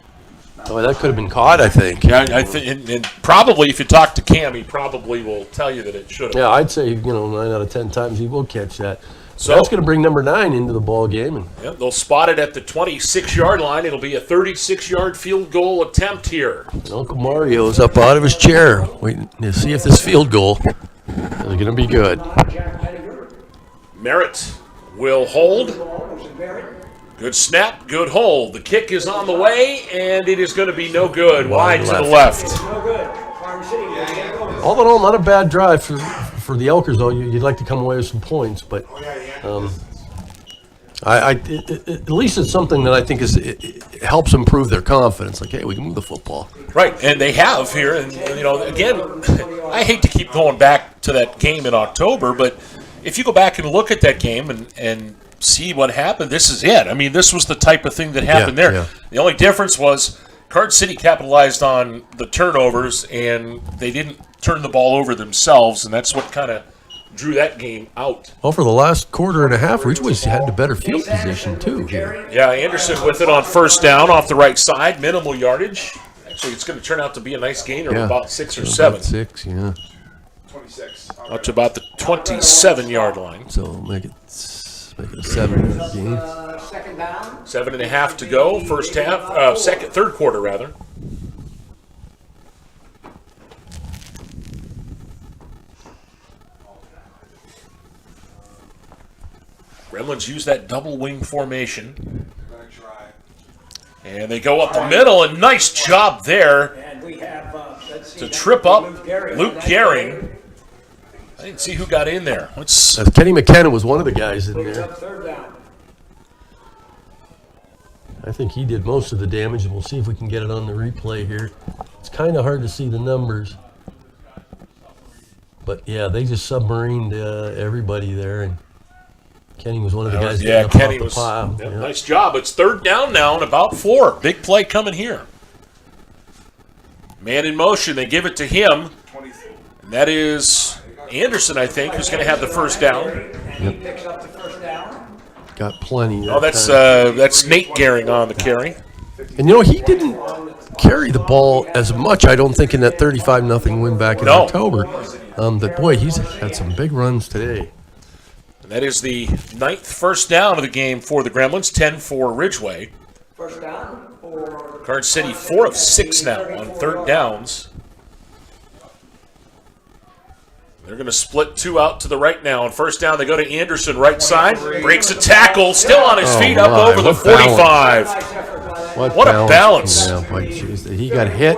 Oh, that could have been caught, I think. Yeah, I think, and probably if you talk to Cam, he probably will tell you that it should have. Yeah, I'd say 9 out of 10 times he will catch that. So that's going to bring number 9 into the ball game. And they'll spot it at the 26-yard line. It'll be a 36-yard field goal attempt here. Uncle Mario is up out of his chair waiting to see if this field goal is going to be good. Merritt will hold. Good snap, good hold. The kick is on the way, and it is going to be no good. Wide to the left. All in all, not a bad drive for the Elkers, though. You'd like to come away with some points, but at least it's something that I think it helps improve their confidence. Like, hey, we can move the football. Right, and they have here. And again, I hate to keep going back to that game in October, but if you go back and look at that game and see what happened, this is it. I mean, this was the type of thing that happened there. Yeah. The only difference was Karns City capitalized on the turnovers, and they didn't turn the ball over themselves, and that's what kind of drew that game out. Well, for the last quarter and a half, Ridgway's had the better field position, too, here. Yeah, Anderson with it on first down off the right side, minimal yardage. Actually, it's going to turn out to be a nice gain of about 6 or 7. About 6, yeah. 26. Up to about the 27-yard line. So make it a 7-yard gain. Second down. 7.5 to go, first half, third quarter rather. Gremlins use that double wing formation. And they go up the middle, and nice job there And we have, to trip up Luke Gehring. I didn't see who got in there. Kenny McKenna was one of the guys in there. Third down. I think he did most of the damage, and we'll see if we can get it on the replay here. It's kind of hard to see the numbers. But, yeah, they just submarined everybody there, and Kenny was one of the guys getting up Kenny off the pile. Yeah, nice job. It's third down now and about 4. Big play coming here. Man in motion. They give it to him. And that is Anderson, I think, who's going to have the first down. He picks up the first down. Got plenty. Oh, that's Nate Gehring on the carry. And, he didn't carry the ball as much, I don't think, in that 35-0 win back in October. But, boy, he's had some big runs today. And that is the 9th first down of the game for the Gremlins, 10 for Ridgway. First down for Karns City 4 of 6 now on third downs. They're going to split 2 out to the right now. On first down, they go to Anderson, right side. Breaks a tackle, still on his feet, up over the 45. What a balance. Yeah, boy, he got hit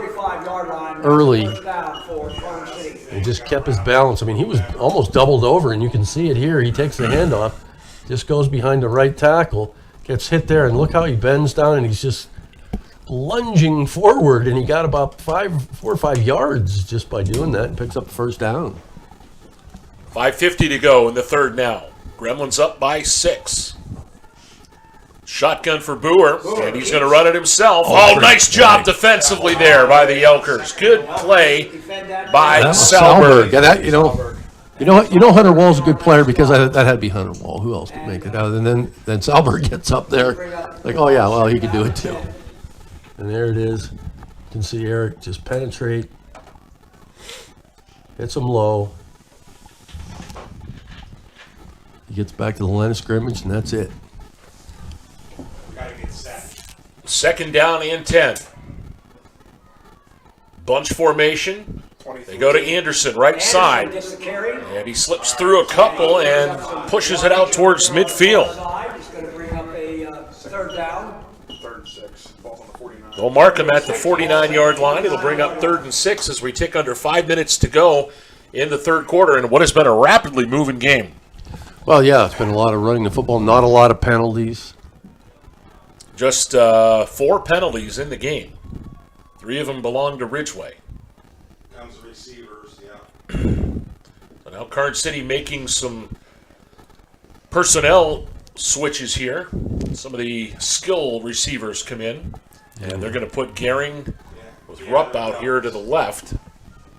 early. He just kept his balance. I mean, he was almost doubled over, and you can see it here. He takes the handoff, just goes behind the right tackle, gets hit there, and look how he bends down, and he's just lunging forward, and he got about 4 or 5 yards just by doing that, and picks up the first down. 5:50 to go in the third now. Gremlins up by 6. Shotgun for Boer, and he's going to run it himself. Oh, nice job defensively there by the Elkers. Good play by Salberg. Yeah, that, you know, Hunter Wall's a good player because that had to be Hunter Wall. Who else could make it? And then Salberg gets up there, like, oh yeah, well he could do it too. And there it is. You can see Eric just penetrate, hits him low. He gets back to the line of scrimmage, and that's it. Second down and 10. Bunch formation. They go to Anderson, right side. And he slips through a couple and pushes it out towards midfield. He's going to bring up a third down. Third and 6. Ball's on the 49. They'll mark him at the 49-yard line. It'll bring up 3rd and 6 as we tick under 5 minutes to go in the third quarter in what has been a rapidly moving game. Well, yeah, it's been a lot of running the football, not a lot of penalties. Just 4 penalties in the game. 3 of them belong to Ridgway. Comes the receivers, yeah. So now Karns City making some personnel switches here. Some of the skill receivers come in. And they're going to put Gehring with Rupp out here to the left.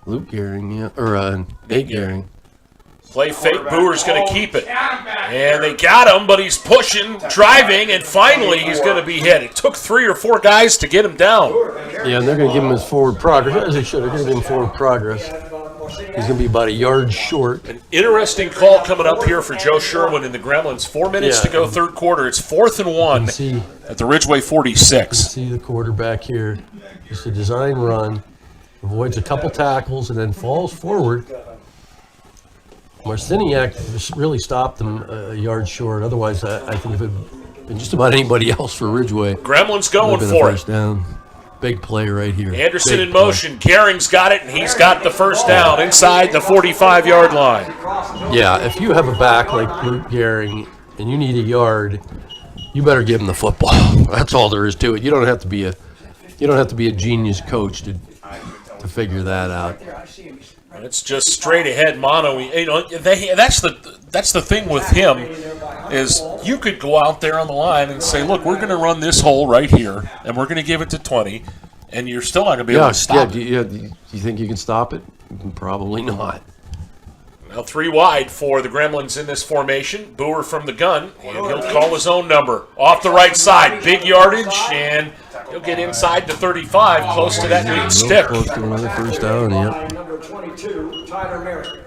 Luke Gehring, yeah. Or Nate Gehring. Play fake, Boer's going to keep it. And they got him, but he's pushing, driving, and finally he's going to be hit. It took 3 or 4 guys to get him down. Yeah, and they're going to give him his forward progress, as they should. They're going to give him forward progress. He's going to be about a yard short. An interesting call coming up here for Joe Sherwin in the Gremlins. 4 minutes to go, third quarter. It's 4th and 1 at the Ridgway 46. See the quarterback here. Just a design run. Avoids a couple tackles and then falls forward. Marciniak really stopped them a yard short. Otherwise, I think if it had been just about anybody else for Ridgway. Gremlins going for it. Down. Big play right here. Anderson Big in motion. Gehring's got it, and he's got the first down inside the 45-yard line. Yeah, if you have a back like Luke Gehring and you need a yard, you better give him the football. That's all there is to it. You don't have to be a genius coach to figure that out. It's just straight ahead mono. That's the thing with him is you could go out there on the line and say, look, we're going to run this hole right here, and we're going to give it to 20, and you're still not going to be able to stop it. Do you think you can stop it? Probably not. Now 3 wide for the Gremlins in this formation. Boer from the gun, and he'll call his own number. Off the right side, big yardage, and he'll get inside the 35, close to that lead stick. Close to another first down, Number 22, Tyler Merrick.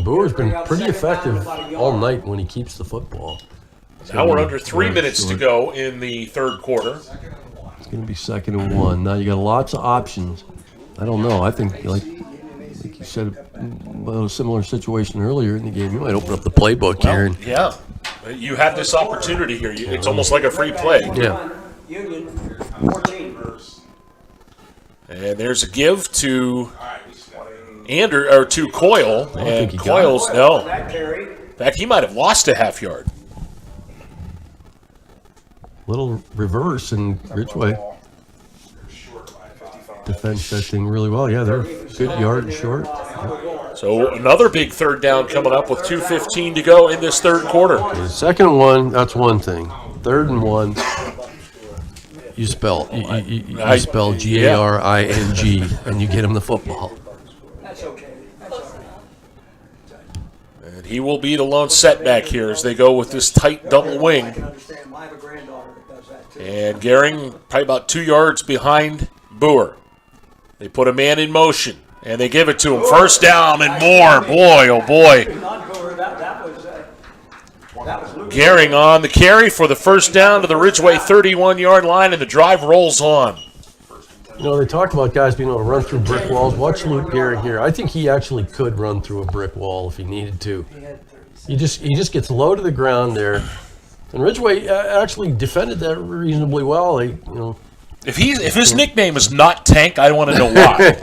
Boer's been pretty effective all night when he keeps the football. Now we're under 3 minutes to go in the third quarter. It's going to be 2nd and 1. Now you got lots of options. I don't know. I think, like you said, about a similar situation earlier in the game, you might open up the playbook here. And, yeah. You have this opportunity here. It's almost like a free play. Yeah. Union 14. And there's a give to to Coyle. And Coyle's, no. In fact, he might have lost a half yard. Little reverse, and Ridgway defends that thing really well. Yeah, they're good yard short. So another big third down coming up with 2:15 to go in this third quarter. 2nd and 1, that's one thing. 3rd and 1, you spell Garing, and you get him the football. That's okay. And he will be the lone setback here as they go with this tight double wing. And Garing probably about 2 yards behind Boer. They put a man in motion, and they give it to him. First down and more. Boy, oh boy. Garing on the carry for the first down to the Ridgway 31-yard line, and the drive rolls on. You know, they talked about guys being able to run through brick walls. Watch Luke Garing here. I think he actually could run through a brick wall if he needed to. He just gets low to the ground there. And Ridgway actually defended that reasonably well. If his nickname is not Tank, I want to know why.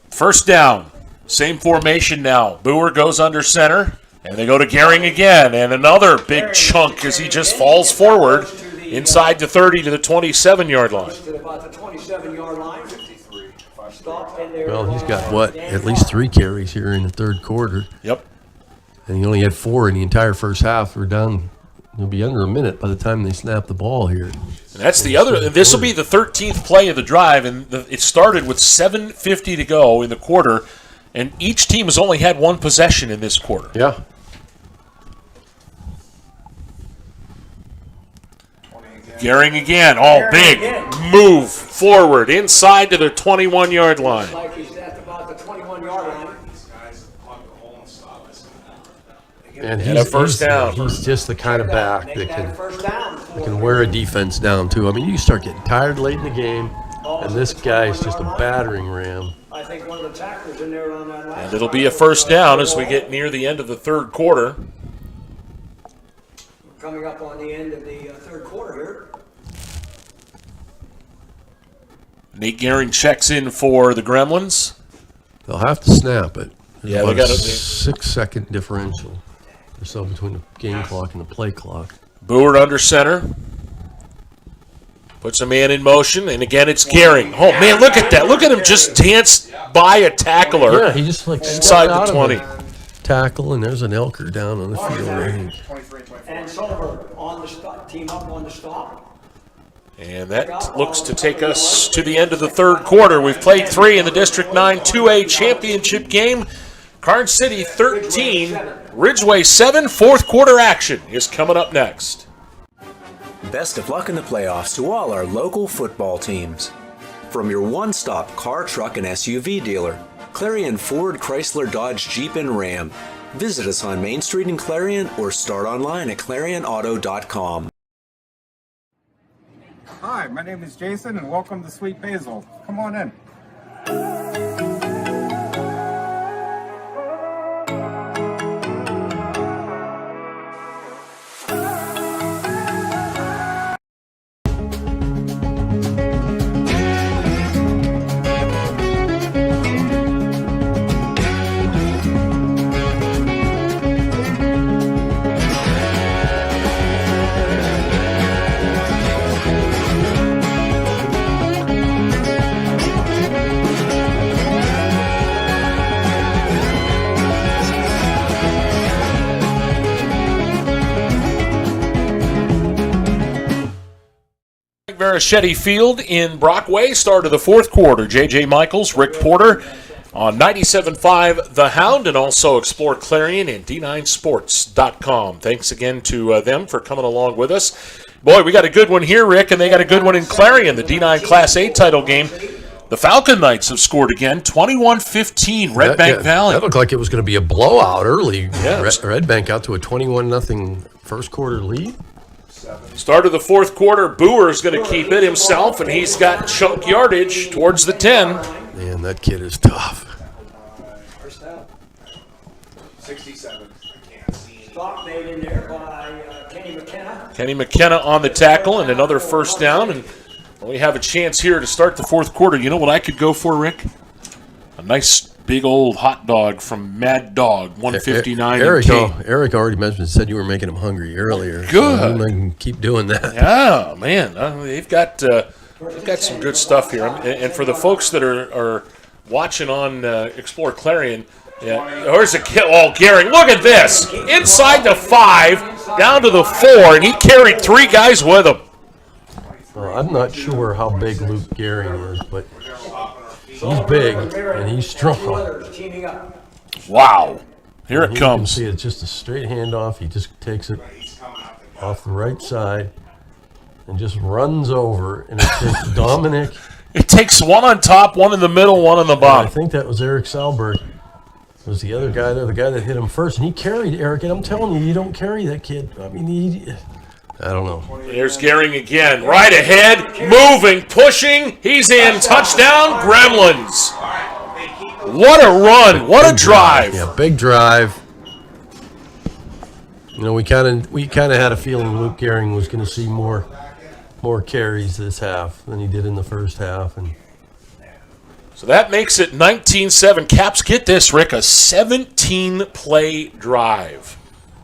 First down, same formation now. Boer goes under center, and they go to Garing again, and another big chunk as he just falls forward inside the 30 to the 27-yard line. Well, he's got, at least 3 carries here in the third quarter. Yep. And he only had 4 in the entire first half. We're down, it'll be under a minute by the time they snap the ball here. And that's the other, this will be the 13th play of the drive, and it started with 7:50 to go in the quarter, and each team has only had 1 possession in this quarter. Yeah. Garing again, big move forward inside to the 21-yard line. Like he's at about the 21-yard line. And he's a first down. He's just the kind of back that can wear a defense down, too. I mean, you start getting tired late in the game, and this guy's just a battering ram. I think one of the tacklers in there on that last. And it'll be a first down as we get near the end of the third quarter. Coming up on the end of the third quarter here. Nate Garing checks in for the Gremlins. They'll have to snap it. There's Yeah, about they got a a 6-second differential or so between the game clock and the play clock. Boer under center. Puts a man in motion, and again it's Garing. Oh, man, look at that. Look at him just dance by a tackler. Yeah, he just inside the 20. Tackle, and there's an Elker down on the field, I think. And Solberg on the stop, team up on the stop. And that looks to take us to the end of the third quarter. We've played 3 in the District 9 2A championship game. Karns City 13, Ridgway 7. Fourth quarter action is coming up next. Best of luck in the playoffs to all our local football teams. From your one-stop car, truck, and SUV dealer, Clarion Ford, Chrysler, Dodge, Jeep, and Ram. Visit us on Main Street in Clarion or start online at ClarionAuto.com. Hi, my name is Jason, and welcome to Sweet Basil. Come on in. Verichetti Field in Brockway. Start of the fourth quarter. J.J. Michaels, Rick Porter on 97.5 The Hound, and also Explore Clarion and D9Sports.com. Thanks again to them for coming along with us. Boy, we got a good one here, Rick, and they got a good one in Clarion, the D9 Class A title game. The Falcon Knights have scored again, 21-15, Red Bank Valley. That looked like it was going to be a blowout early. Yeah. Red Bank out to a 21-0 first quarter lead. Start of the fourth quarter, Boer's going to keep it himself, and he's got chunk yardage towards the 10. Man, that kid is tough. First down. 67. Stop made in there by Kenny McKenna. Kenny McKenna on the tackle, and another first down, and we have a chance here to start the fourth quarter. You know what I could go for, Rick? A nice big old hot dog from Mad Dog, 159. Eric already mentioned, said you were making him hungry earlier. Good. So you can keep doing that. Yeah, man, they've got some good stuff here. And for the folks that are watching on Explore Clarion, there's a kill. Oh, Gehring, look at this! Inside the 5, down to the 4, and he carried 3 guys with him. I'm not sure how big Luke Gehring is, but he's big and he's strong. Wow. Here it comes. You can see it's just a straight handoff. He just takes it off the right side and just runs over. And it takes Dominic. It takes one on top, one in the middle, one on the bottom. I think that was Eric Salberg. Was the other guy there, the guy that hit him first. And he carried Eric. And I'm telling you, you don't carry that kid. I mean, I don't know. There's Gehring again. Right ahead, moving, pushing. He's in. Touchdown, Gremlins. What a run. What a drive. Yeah, big drive. You know, we kind of had a feeling Luke Gehring was going to see more carries this half than he did in the first half. And so that makes it 19-7. Caps, get this, Rick, a 17-play drive.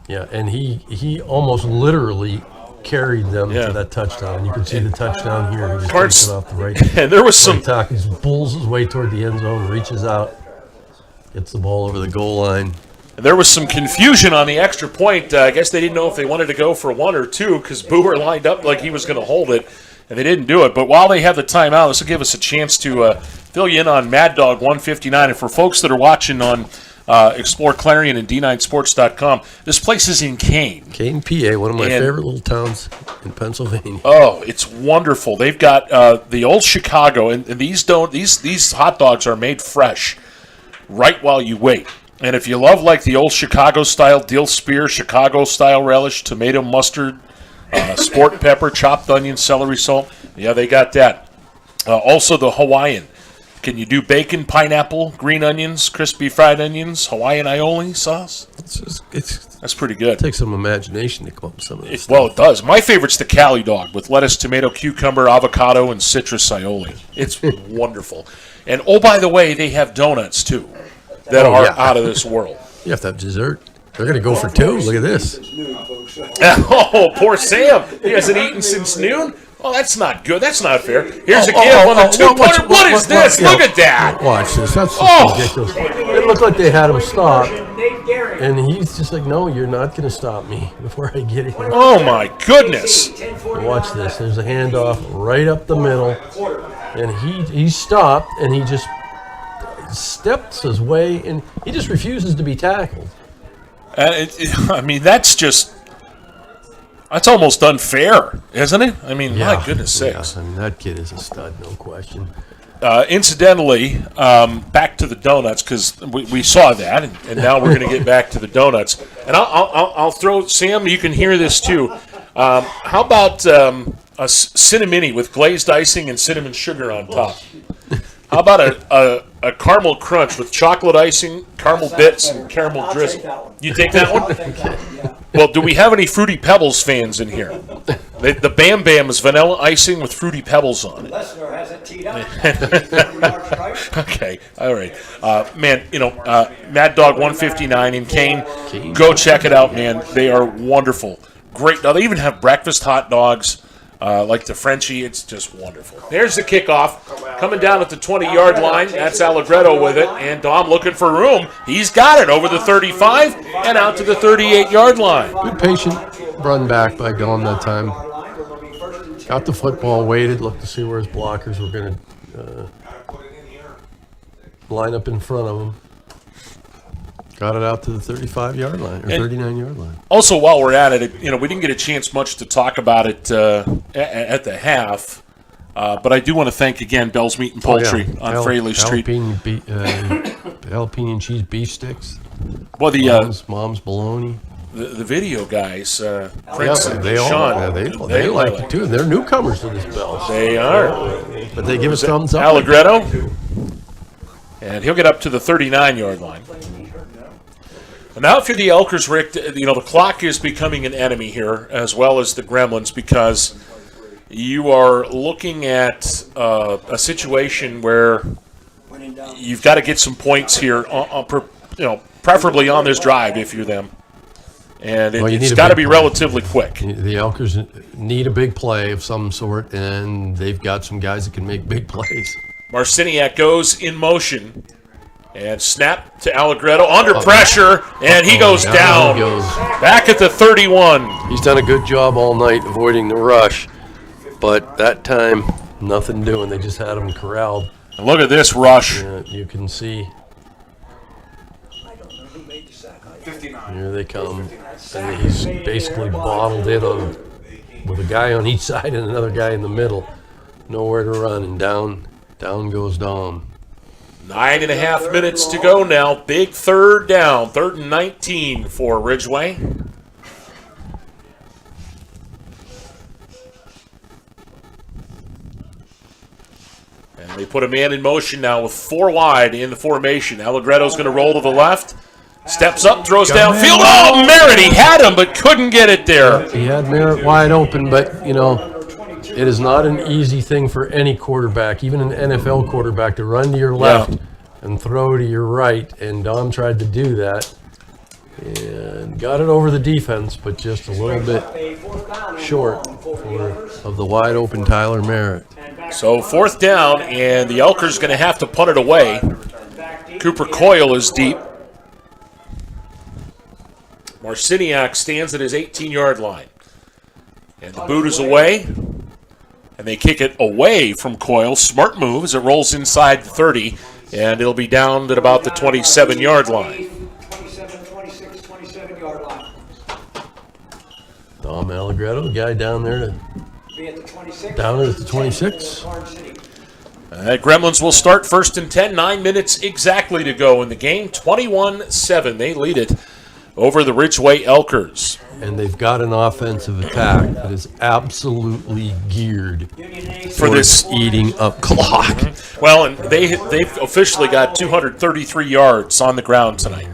Yeah, and he almost literally carried them to that touchdown. You can see the touchdown here. He just takes it off the right. And there was some talk. He bulls his way toward the end zone, reaches out, gets the ball over the goal line. And there was some confusion on the extra point. I guess they didn't know if they wanted to go for 1 or 2 because Boer lined up like he was going to hold it, and they didn't do it. But while they have the timeout, this will give us a chance to fill you in on Mad Dog 159. And for folks that are watching on Explore Clarion and D9Sports.com. This place is in Kane. Kane, PA, one of my favorite little towns in Pennsylvania. Oh, it's wonderful. They've got the old Chicago, and these hot dogs are made fresh right while you wait. And if you love like the old Chicago-style dill spear, Chicago-style relish, tomato mustard, sport pepper, chopped onion, celery salt, yeah, they got that. Also the Hawaiian. Can you do bacon, pineapple, green onions, crispy fried onions, Hawaiian aioli sauce? That's pretty good. It takes some imagination to come up with some of this stuff. Well, it does. My favorite's the Cali dog with lettuce, tomato, cucumber, avocado, and citrus aioli. It's wonderful. And, oh, by the way, they have donuts, too, that are out of this world. You have to have dessert. They're going to go for 2. Look at this. Oh, poor Sam. He hasn't eaten since noon? Oh, that's not good. That's not fair. Here's a kid on the 2-pointer. What is this? Look at that. Watch this. That's just ridiculous. It looked like they had him stop. And he's just like, no, you're not going to stop me before I get here. Oh, my goodness. Watch this. There's a handoff right up the middle. And he stopped, and he just steps his way, and he just refuses to be tackled. I mean, that's almost unfair, isn't it? I mean, my goodness sakes. I mean, that kid is a stud, no question. Incidentally, back to the donuts, because we saw that, and now we're going to get back to the donuts. And I'll throw, Sam, you can hear this too. How about a cinnamoni with glazed icing and cinnamon sugar on top? How about a caramel crunch with chocolate icing, caramel bits, and caramel drizzle? You take that one? Well, do we have any Fruity Pebbles fans in here? The Bam Bam is vanilla icing with Fruity Pebbles on it. Lesnar has it teed up. Okay, all right. Man, Mad Dog 159 in Kane. Go check it out, man. They are wonderful. Great. Now, they even have breakfast hot dogs. Like the Frenchie, it's just wonderful. There's the kickoff. Coming down at the 20-yard line. That's Allegretto with it. And Dom looking for room. He's got it over the 35 and out to the 38-yard line. Good patient run back by Dom that time. Got the football, waited, looked to see where his blockers were going to line up in front of him. Got it out to the 35-yard line, or 39-yard line. Also, while we're at it, we didn't get a chance much to talk about it at the half, but I do want to thank, again, Bell's Meat and Poultry on Fraley Street. Jalapeno cheese beef sticks. Well, Mom's bologna. The video guys, Prince and they Sean, they like it too. They're newcomers to this Bell's. They are. But they give us thumbs up. Allegretto. And he'll get up to the 39-yard line. And now if you're the Elkers, Rick, the clock is becoming an enemy here, as well as the Gremlins, because you are looking at a situation where you've got to get some points here, preferably on this drive if you're them. And it's got to be relatively quick. The Elkers need a big play of some sort, and they've got some guys that can make big plays. Marciniak goes in motion and snap to Allegretto under pressure, and he goes down. He goes. Back at the 31. He's done a good job all night avoiding the rush, but that time, nothing doing. They just had him corralled. And look at this rush. You can see. Here they come. And he's basically bottled in with a guy on each side and another guy in the middle. Nowhere to run, and down goes Dom. 9.5 minutes to go now. Big third down. 3rd and 19 for Ridgway. And they put a man in motion now with 4 wide in the formation. Allegretto's going to roll to the left. Steps up, throws downfield. Oh, Merritt, he had him, but couldn't get it there. He had Merritt wide open, but, it is not an easy thing for any quarterback, even an NFL quarterback, to run to your left and throw to your right, and Dom tried to do that and got it over the defense, but just a little bit short of the wide open Tyler Merritt. So 4th down, and the Elkers going to have to punt it away. Cooper Coyle is deep. Marciniak stands at his 18-yard line. And the boot is away. And they kick it away from Coyle. Smart move as it rolls inside the 30. And it'll be down at about the 27-yard line. 27-yard line. Dom Allegretto, the guy down there down at the 26. Gremlins will start 1st and 10. 9 minutes exactly to go in the game. 21-7. They lead it over the Ridgway Elkers. And they've got an offensive attack that is absolutely geared for this eating up clock. Well, and they've officially got 233 yards on the ground tonight.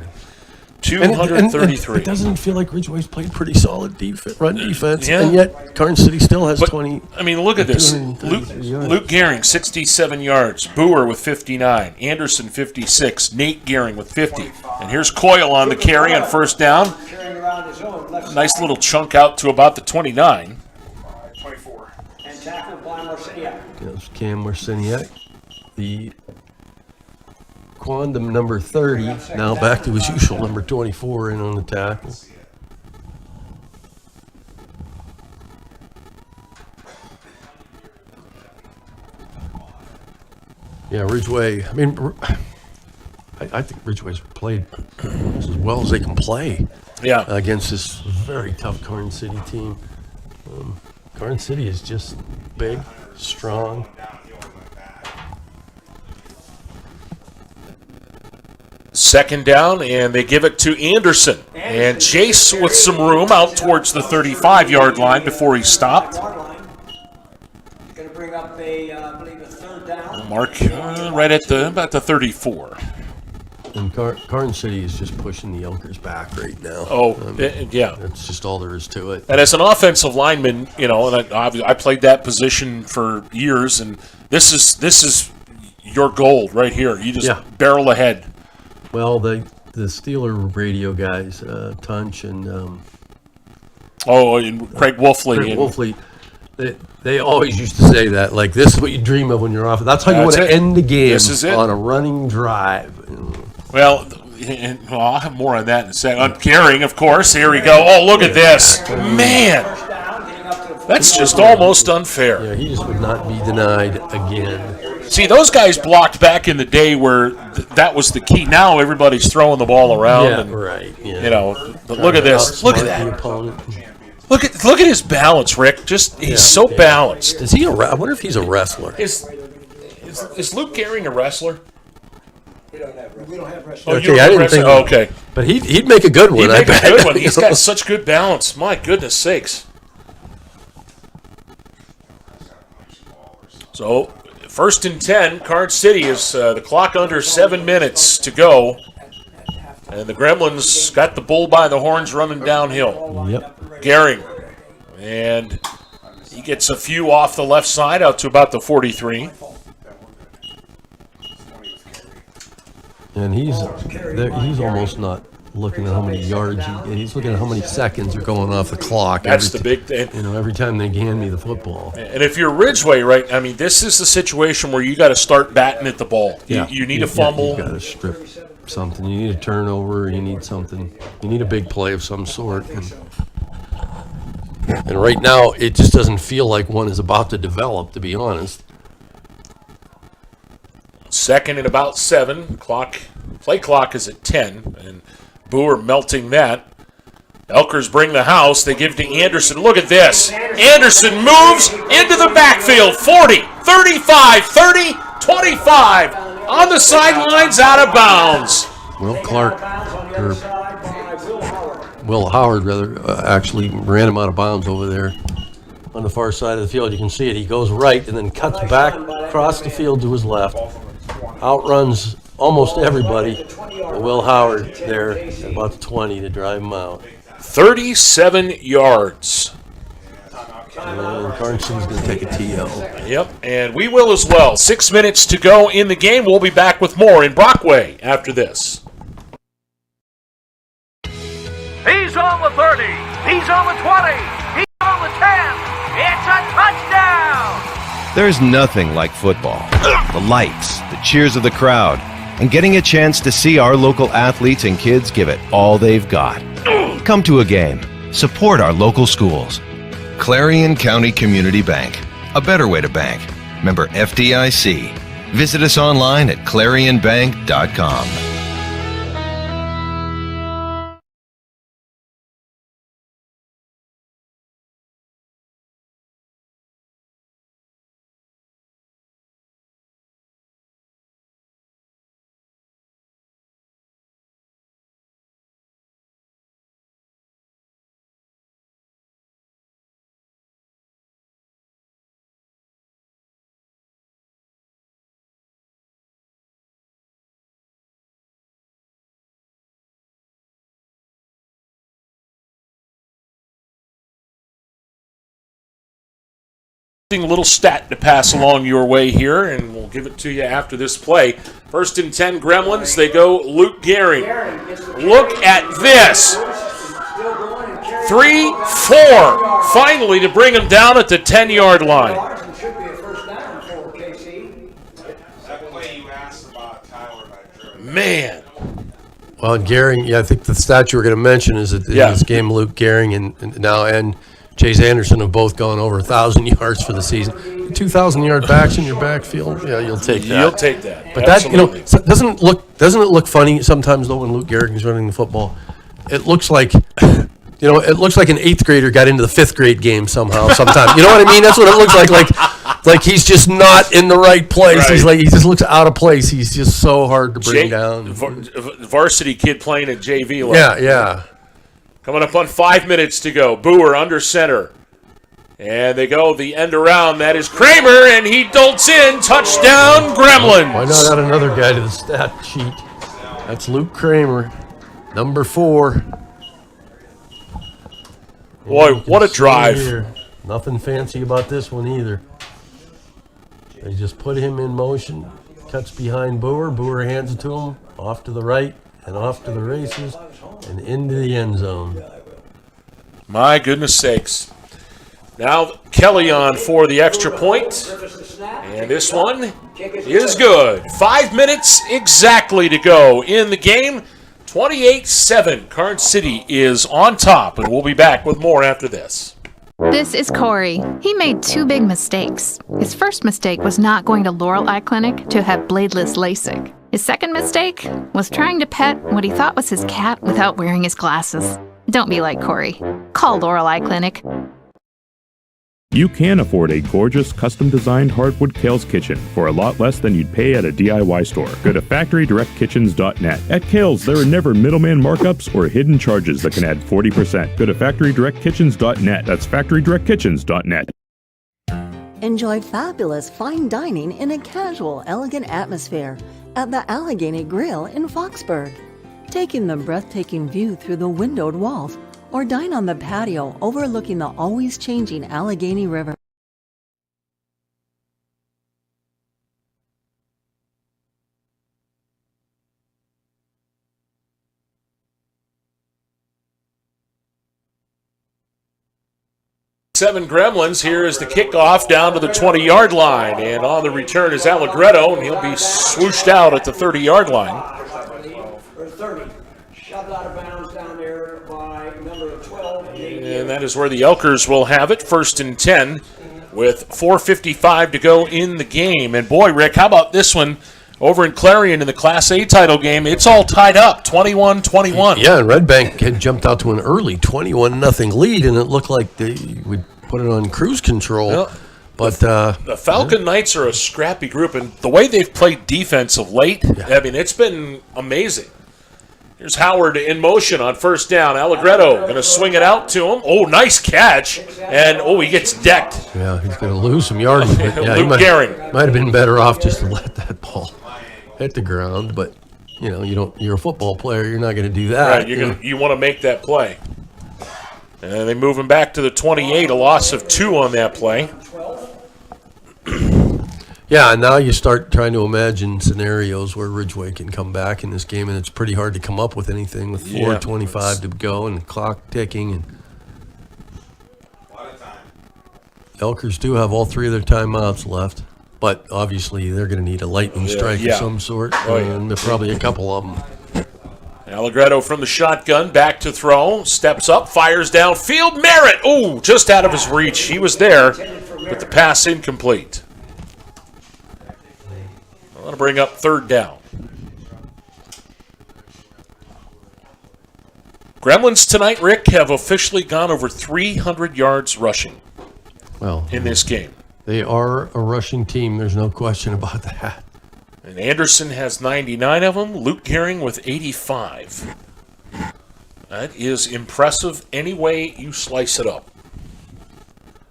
233. And it doesn't feel like Ridgway's played pretty solid run defense, and yet Karns City still has 20. I mean, look at this. Luke Gehring, 67 yards. Boer with 59. Anderson, 56. Nate Gehring with 50. And here's Coyle on the carry on 1st down. Nice little chunk out to about the 29. 24. And tackled by Marciniak. There's Cam Marciniak, the quondam number 30, now back to his usual number 24 in on the tackle. Yeah, Ridgway, I think Ridgway's played as well as they can play against this very tough Karns City team. Karns City is just big, strong. Second down, and they give it to Anderson. And Chase with some room out towards the 35-yard line before he stopped. Going to bring up I believe a 3rd down. Mark right at about the 34. And Karns City is just pushing the Elkers back right now. Yeah. That's just all there is to it. And as an offensive lineman, and I played that position for years, and this is your goal right here. You just barrel ahead. Well, the Steeler radio guys, Tunch and and Craig Wolfley. They always used to say that, like, this is what you dream of when you're off. That's how you want to end the game, on a running drive. Well, I'll have more on that in a second. On Gehring, of course. Here we go. Oh, look at this. Man. That's just almost unfair. Yeah, he just would not be denied again. See, those guys blocked back in the day where that was the key. Now everybody's throwing the ball around. Yeah, and, right. Yeah. You know, but look at this. Look at that. Look at his balance, Rick. He's so balanced. Is he I wonder if he's a wrestler. Is Luke Gehring a wrestler? We don't have wrestlers. Oh, Okay, I didn't think. Okay, but he'd make a good one. He'd make a good one. He's got such good balance. My goodness sakes. So, 1st and 10. Karns City is the clock under 7 minutes to go. And the Gremlins got the bull by the horns running downhill. Yep. Gehring. And he gets a few off the left side out to about the 43. And he's almost not looking at how many yards he's looking at how many seconds are going off the clock. That's the big thing. You know, every time they hand me the football. And if you're Ridgway, right, I mean, this is the situation where you got to start batting at the ball. Yeah. You need a fumble. You got to strip something. You need a turnover. You need something. You need a big play of some sort. And right now, it just doesn't feel like one is about to develop, to be honest. 2nd and about 7. Play clock is at 10, and Boer melting that. Elkers bring the house. They give to Anderson. Look at this. Anderson moves into the backfield. 40, 35, 30, 25. On the sidelines, out of bounds. Will Howard, actually ran him out of bounds over there on the far side of the field. You can see it. He goes right and then cuts back across the field to his left. Outruns almost everybody. Will Howard there at about the 20 to drive him out. 37 yards. And Karns City's going to take a TL. Yep, and we will as well. 6 minutes to go in the game. We'll be back with more in Brockway after this. He's on the 30. He's on the 20. He's on the 10. It's a touchdown. There's nothing like football. The lights, the cheers of the crowd, and getting a chance to see our local athletes and kids give it all they've got. Come to a game. Support our local schools. Clarion County Community Bank. A better way to bank. Member FDIC. Visit us online at clarionbank.com. A little stat to pass along your way here, and we'll give it to you after this play. 1st and 10 Gremlins. They go Luke Gehring. Look at this. 3-4. Finally to bring him down at the 10-yard line. Man. Well, Gehring, I think the stat you were going to mention is that in this game, Luke Gehring and Chase Anderson have both gone over 1,000 yards for the season. 2,000-yard backs in your backfield, yeah, you'll take that. You'll take that. But absolutely. That, doesn't it look funny sometimes though when Luke Gehring's running the football? It looks like, it looks like an 8th grader got into the 5th grade game somehow. Sometimes, you know what I mean? That's what it looks like. Like he's just not in the right place. Right. He just looks out of place. He's just so hard to bring down. Varsity kid playing at JV level. Yeah. Coming up on 5 minutes to go. Boer under center. And they go the end around. That is Kramer, and he dolts in. Touchdown, Gremlins. Why not add another guy to the stat sheet? That's Luke Kramer, number 4. Boy, what a drive. Nothing fancy about this one either. They just put him in motion. Cuts behind Boer. Boer hands it to him. Off to the right and off to the races. And into the end zone. My goodness sakes. Now Kelly on for the extra point. And this one is good. 5 minutes exactly to go in the game. 28-7. Karns City is on top. And we'll be back with more after this. This is Corey. He made 2 big mistakes. His first mistake was not going to Laurel Eye Clinic to have bladeless LASIK. His second mistake was trying to pet what he thought was his cat without wearing his glasses. Don't be like Corey. Call Laurel Eye Clinic. You can afford a gorgeous, custom-designed hardwood Kerle's kitchen for a lot less than you'd pay at a DIY store. Go to FactoryDirectKitchens.net. At Kerle's, there are never middleman markups or hidden charges that can add 40%. Go to FactoryDirectKitchens.net. That's FactoryDirectKitchens.net. Enjoy fabulous fine dining in a casual, elegant atmosphere at the Allegheny Grill in Foxburg. Take in the breathtaking view through the windowed walls or dine on the patio overlooking the always changing Allegheny River. Seven Gremlins. Here is the kickoff down to the 20-yard line. And on the return is Allegretto, and he'll be swooshed out at the 30-yard line. Or 30. Shoved out of bounds down there by number 12. And that is where the Elkers will have it, 1st and 10, with 4:55 to go in the game. And boy, Rick, how about this one over in Clarion in the Class A title game? It's all tied up, 21-21. Yeah, and Red Bank had jumped out to an early 21-0 lead, and it looked like they would put it on cruise control. Well, but the Falcon Knights are a scrappy group, and the way they've played defense of late, I mean, it's been amazing. Here's Howard in motion on 1st down. Allegretto going to swing it out to him. Oh, nice catch. And, he gets decked. Yeah, he's going to lose some yardage. But yeah, Luke Gehring. Might have been better off just to let that ball hit the ground. But, you're a football player. You're not going to do that. Right, you want to make that play. And they move him back to the 28, a loss of 2 on that play. Yeah, and now you start trying to imagine scenarios where Ridgway can come back in this game, and it's pretty hard to come up with anything with 4:25 to go and the clock ticking. And Elkers do have all 3 of their timeouts left, but obviously they're going to need a lightning strike of some sort, and there's probably a couple of them. Allegretto from the shotgun, back to throw, steps up, fires downfield. Merritt, just out of his reach. He was there, but the pass incomplete. I want to bring up 3rd down. Gremlins tonight, Rick, have officially gone over 300 yards rushing in this game. They are a rushing team. There's no question about that. And Anderson has 99 of them. Luke Gehring with 85. That is impressive any way you slice it up.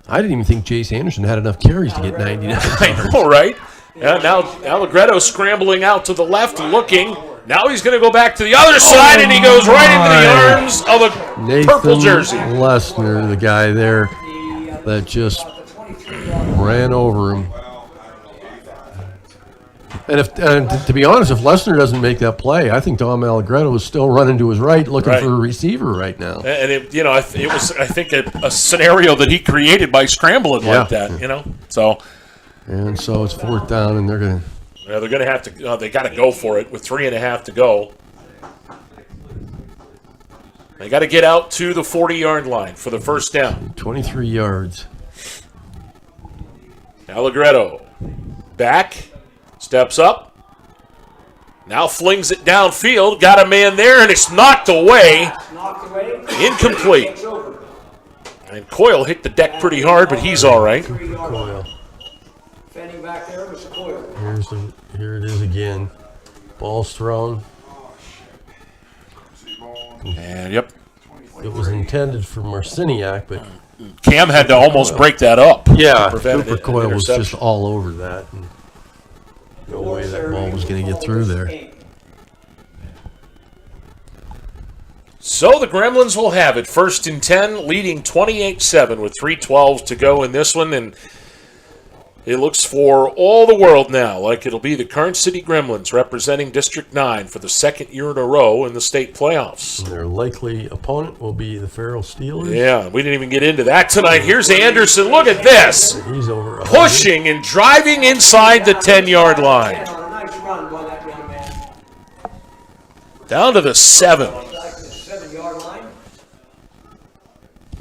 I didn't even think Jace Anderson had enough carries to get 99. I know, right? Now Allegretto scrambling out to the left, looking. Now he's going to go back to the other side, and he goes right into the arms of a purple jersey. Lesnar, the guy there that just ran over him. And to be honest, if Lesnar doesn't make that play, I think Dom Allegretto is still running to his right, looking for a receiver right now. And it was, I think, a scenario that he created by scrambling like that. So. And so it's 4th down, and they're going to. Yeah, they're going to have to. They got to go for it with 3.5 to go. They got to get out to the 40-yard line for the 1st down. 23 yards. Allegretto back, steps up, now flings it downfield. Got a man there, and it's knocked away. Incomplete. And Coyle hit the deck pretty hard, but he's all right. Coyle. Standing back there was Coyle. Here it is again. Ball's thrown. And yep. It was intended for Marciniak, but Cam had to almost break that up. Yeah, Cooper Coyle was just all over that. And no way that ball was going to get through there. So the Gremlins will have it. 1st and 10, leading 28-7 with 3:12 to go in this one. And it looks for all the world now like it'll be the Karns City Gremlins representing District 9 for the 2nd year in a row in the state playoffs. And their likely opponent will be the Farrell Steelers. Yeah, we didn't even get into that tonight. Here's Anderson. Look at this. He's over. Pushing and driving inside the 10-yard line. Nice run by that young man. Down to the 7. 7-yard line.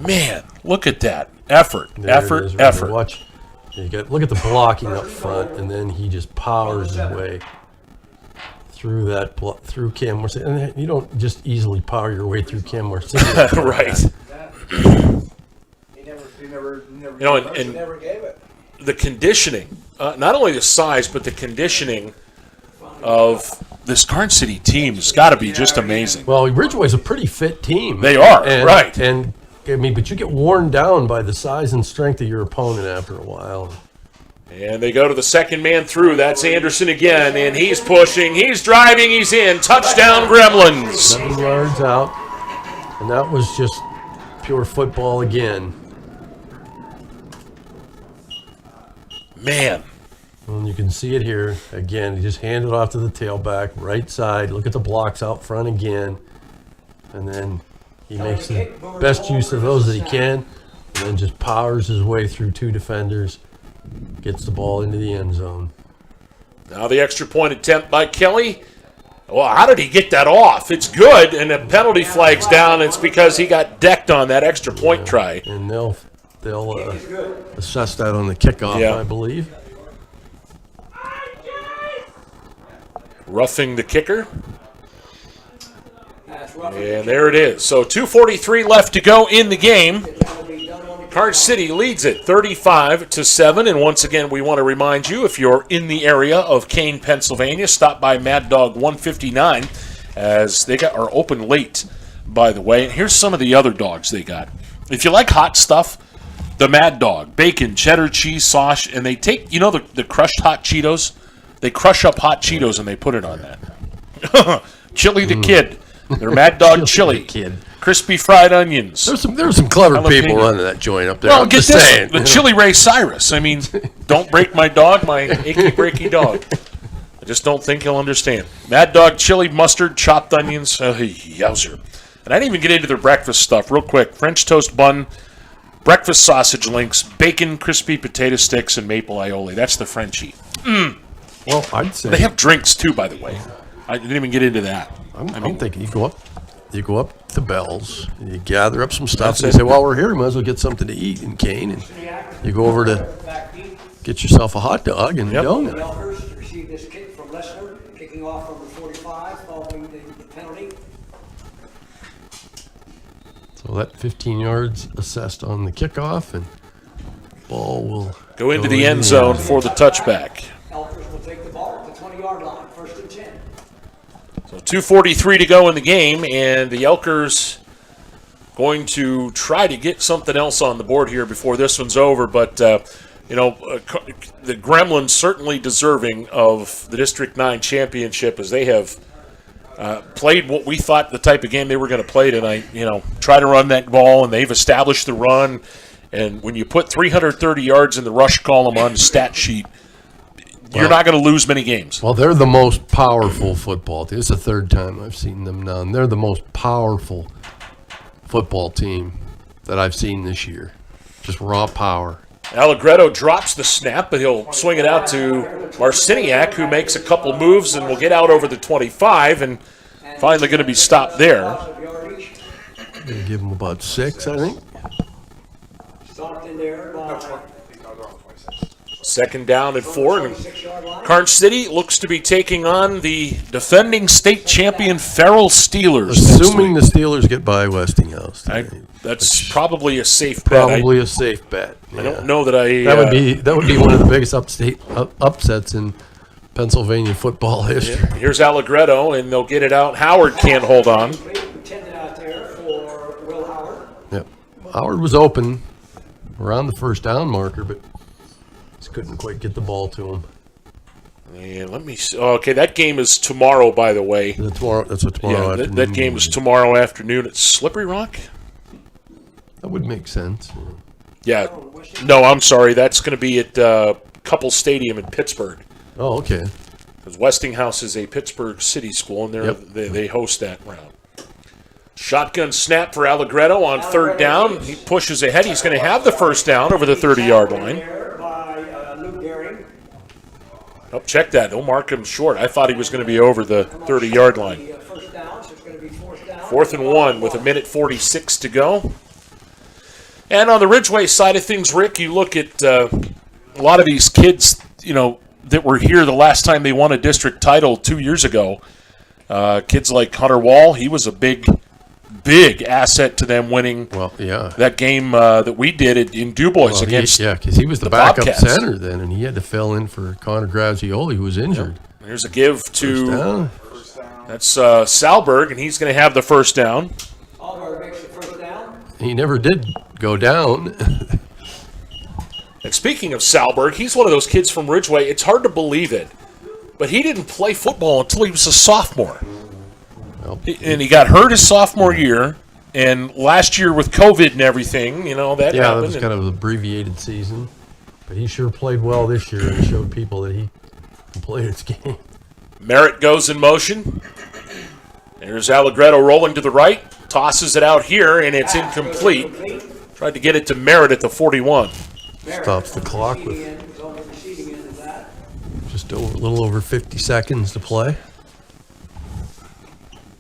Man, look at that. Effort. Watch. Look at the blocking up front, and then he just powers his way through that through Cam Marcini. And you don't just easily power your way through Cam Marcini. Right. And the conditioning, not only the size, but the conditioning of this Karns City team has got to be just amazing. Well, Ridgway's a pretty fit team. They are, right. And I mean, but you get worn down by the size and strength of your opponent after a while. And they go to the second man through. That's Anderson again, and he's pushing, he's driving, he's in. Touchdown, Gremlins. 7 yards out, and that was just pure football again. Man. And you can see it here. Again, he just handed it off to the tailback, right side. Look at the blocks out front again. And then he makes the best use of those that he can. And then just powers his way through 2 defenders. Gets the ball into the end zone. Now the extra point attempt by Kelly. Well, how did he get that off? It's good, and the penalty flag's down. It's because he got decked on that extra point try. And they'll assess that on the kickoff, I believe. Roughing the kicker. And there it is. So 2:43 left to go in the game. Karns City leads it 35-7. And once again, we want to remind you, if you're in the area of Kane, Pennsylvania, stop by Mad Dog 159, as they are open late, by the way. And here's some of the other dogs they got. If you like hot stuff, the Mad Dog, bacon, cheddar, cheese, sauce, and they take, the crushed hot Cheetos? They crush up hot Cheetos and they put it on that. Chili the Kid. Their Mad Dog chili. Crispy fried onions. There's some clever people running that joint up there. Well, get this. The Chili Ray Cyrus. I mean, don't break my dog, my achy breaky dog. I just don't think he'll understand. Mad Dog chili, mustard, chopped onions. Yowzer. And I didn't even get into their breakfast stuff. Real quick. French toast bun, breakfast sausage links, bacon, crispy potato sticks, and maple aioli. That's the Frenchie. Well, I'd say they have drinks too, by the way. I didn't even get into that. I'm thinking you go up to Bell's, and you gather up some stuff, and you say, "Well, we're here. We might as well get something to eat in Kane." And you go over to get yourself a hot dog and a donut. The Elkers received this kick from Lester, kicking off from the 45 following the penalty. So that 15 yards assessed on the kickoff, and ball will go into the end zone for the touchback. Elkers will take the ball at the 20-yard line, 1st and 10. So 2:43 to go in the game, and the Elkers going to try to get something else on the board here before this one's over. But, the Gremlins certainly deserving of the District 9 championship, as they have played what we thought the type of game they were going to play tonight. Try to run that ball, and they've established the run. And when you put 330 yards in the rush column on the stat sheet, you're not going to lose many games. Well, they're the most powerful football team. It's the 3rd time I've seen them now, and they're the most powerful football team that I've seen this year. Just raw power. Allegretto drops the snap, but he'll swing it out to Marciniak, who makes a couple moves and will get out over the 25, and finally going to be stopped there. Going to give him about 6, I think. Stopped in there by 2nd down and 4. And Karns City looks to be taking on the defending state champion Farrell Steelers. Assuming the Steelers get by Westinghouse. That's probably a safe bet. Probably a safe bet. Yeah. I don't know that I... That would be one of the biggest upsets in Pennsylvania football history. Yeah. Here's Allegretto, and they'll get it out. Howard can't hold on. Intended out there for Will Howard. Yep. Howard was open around the 1st down marker, but just couldn't quite get the ball to him. And let me see. Okay, that game is tomorrow, by the way. That's tomorrow afternoon. That game is tomorrow afternoon at Slippery Rock. That would make sense. Yeah. No, I'm sorry. That's going to be at Couple Stadium in Pittsburgh. Oh, okay. Because Westinghouse is a Pittsburgh City school, and they host that round. Shotgun snap for Allegretto on 3rd down. He pushes ahead. He's going to have the 1st down over the 30-yard line. Oh, check that. They'll mark him short. I thought he was going to be over the 30-yard line. 4th and 1 with 1:46 to go. And on the Ridgway side of things, Rick, you look at a lot of these kids, that were here the last time they won a district title 2 years ago. Kids like Hunter Wall, he was a big asset to them winning that game that we did in DuBois against because he was the backup center then, and he had to fill in for Connor Grazioli, who was injured. Yeah. Here's a give to that's Salberg, and he's going to have the first down. He never did go down. And speaking of Salberg, he's one of those kids from Ridgway. It's hard to believe it, but he didn't play football until he was a sophomore. And he got hurt his sophomore year, and last year with COVID and everything, that happened. Yeah, that was kind of an abbreviated season. But he sure played well this year and showed people that he can play its game. Merritt goes in motion. There's Allegretto rolling to the right, tosses it out here, and it's incomplete. Tried to get it to Merritt at the 41. Stops the clock with just a little over 50 seconds to play.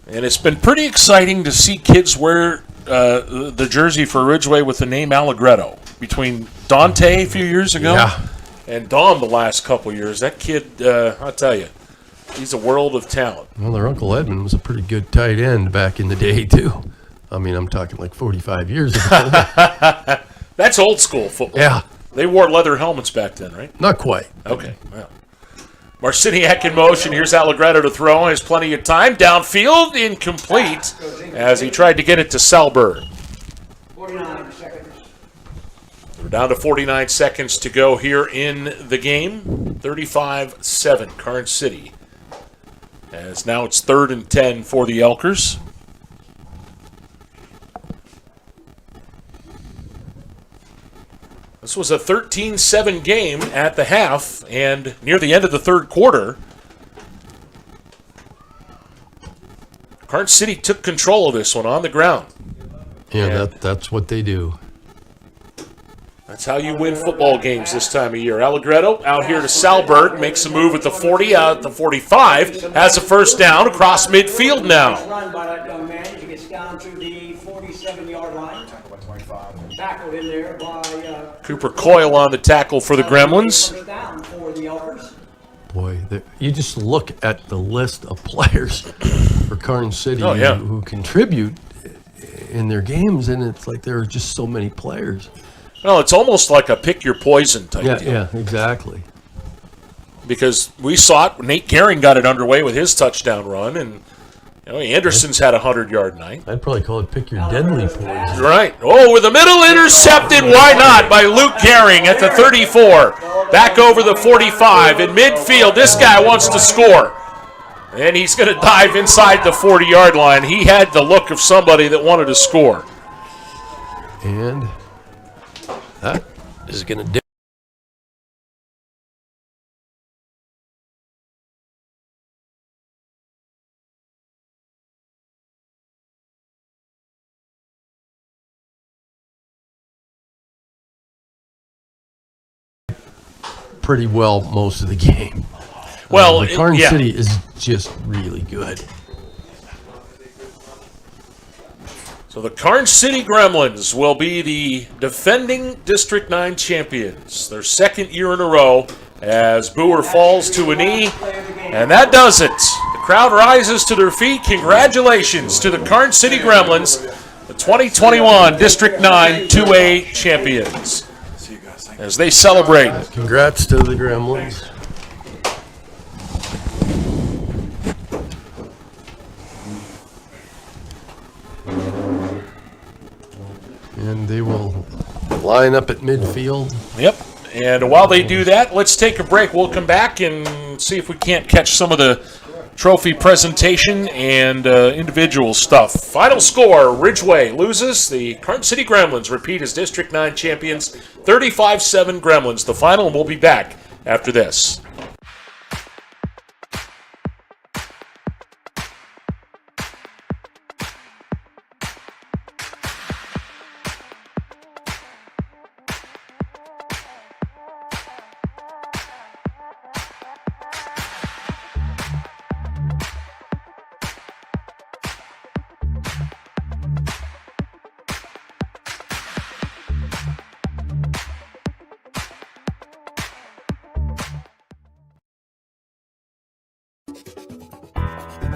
And it's been pretty exciting to see kids wear the jersey for Ridgway with the name Allegretto. Between Dante a few years ago and Dom the last couple years, that kid, I'll tell you, he's a world of talent. Well, their Uncle Edmund was a pretty good tight end back in the day, too. I mean, I'm talking like 45 years ago. That's old school football. Yeah. They wore leather helmets back then, right? Not quite. Okay, well. Marciniak in motion. Here's Allegretto to throw. Has plenty of time. Downfield, incomplete, as he tried to get it to Salberg. 49 seconds. We're down to 49 seconds to go here in the game. 35-7, Karns City. As now it's 3rd and 10 for the Elkers. This was a 13-7 game at the half, and near the end of the third quarter, Karns City took control of this one on the ground. Yeah, that's what they do. That's how you win football games this time of year. Allegretto out here to Salberg, makes a move at the 40, out at the 45, has a first down across midfield now. Run by that young man. He gets down to the 47-yard line. Tackled in there by Cooper Coyle on the tackle for the Gremlins. First down for the Elkers. Boy, you just look at the list of players for Karns City who contribute in their games, and it's like there are just so many players. Well, it's almost like a pick your poison type deal. Yeah, exactly. Because we saw it, Nate Gehring got it underway with his touchdown run, and Anderson's had a 100-yard night. I'd probably call it pick your deadly poison. Right. Oh, with the middle intercepted, why not, by Luke Gehring at the 34. Back over the 45 in midfield. This guy wants to score. And he's going to dive inside the 40-yard line. He had the look of somebody that wanted to score. And that is going to do. Pretty well most of the game. Well, the Karns City is just really good. So the Karns City Gremlins will be the defending District 9 champions. Their second year in a row as Boer falls to a knee. And that does it. The crowd rises to their feet. Congratulations to the Karns City Gremlins, the 2021 District 9 2A champions, as they celebrate. Congrats to the Gremlins. And they will line up at midfield. Yep. And while they do that, let's take a break. We'll come back and see if we can't catch some of the trophy presentation and individual stuff. Final score, Ridgway loses. The Karns City Gremlins repeat as District 9 champions, 35-7 Gremlins. The final, and we'll be back after this.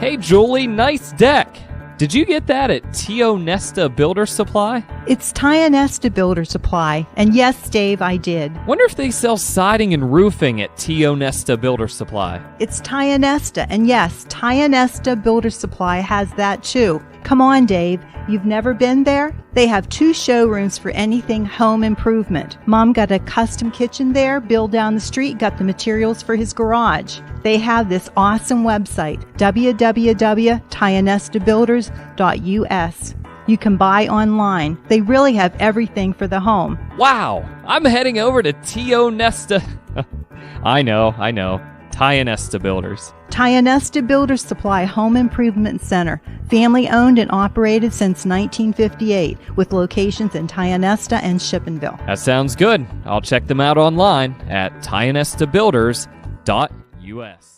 Hey, Julie, nice deck. Did you get that at Tio Nesta Builder Supply? It's Tio Nesta Builder Supply. And yes, Dave, I did. Wonder if they sell siding and roofing at Tio Nesta Builder Supply. It's Tio Nesta. And yes, Tio Nesta Builder Supply has that too. Come on, Dave. You've never been there? They have 2 showrooms for anything home improvement. Mom got a custom kitchen there. Bill down the street got the materials for his garage. They have this awesome website, www.tionestabuilders.us. You can buy online. They really have everything for the home. Wow, I'm heading over to Tio Nesta. I know. Tio Nesta Builders. Tio Nesta Builder Supply Home Improvement Center, family owned and operated since 1958, with locations in Tio Nesta and Shippenville. That sounds good. I'll check them out online at tionestabuilders.us.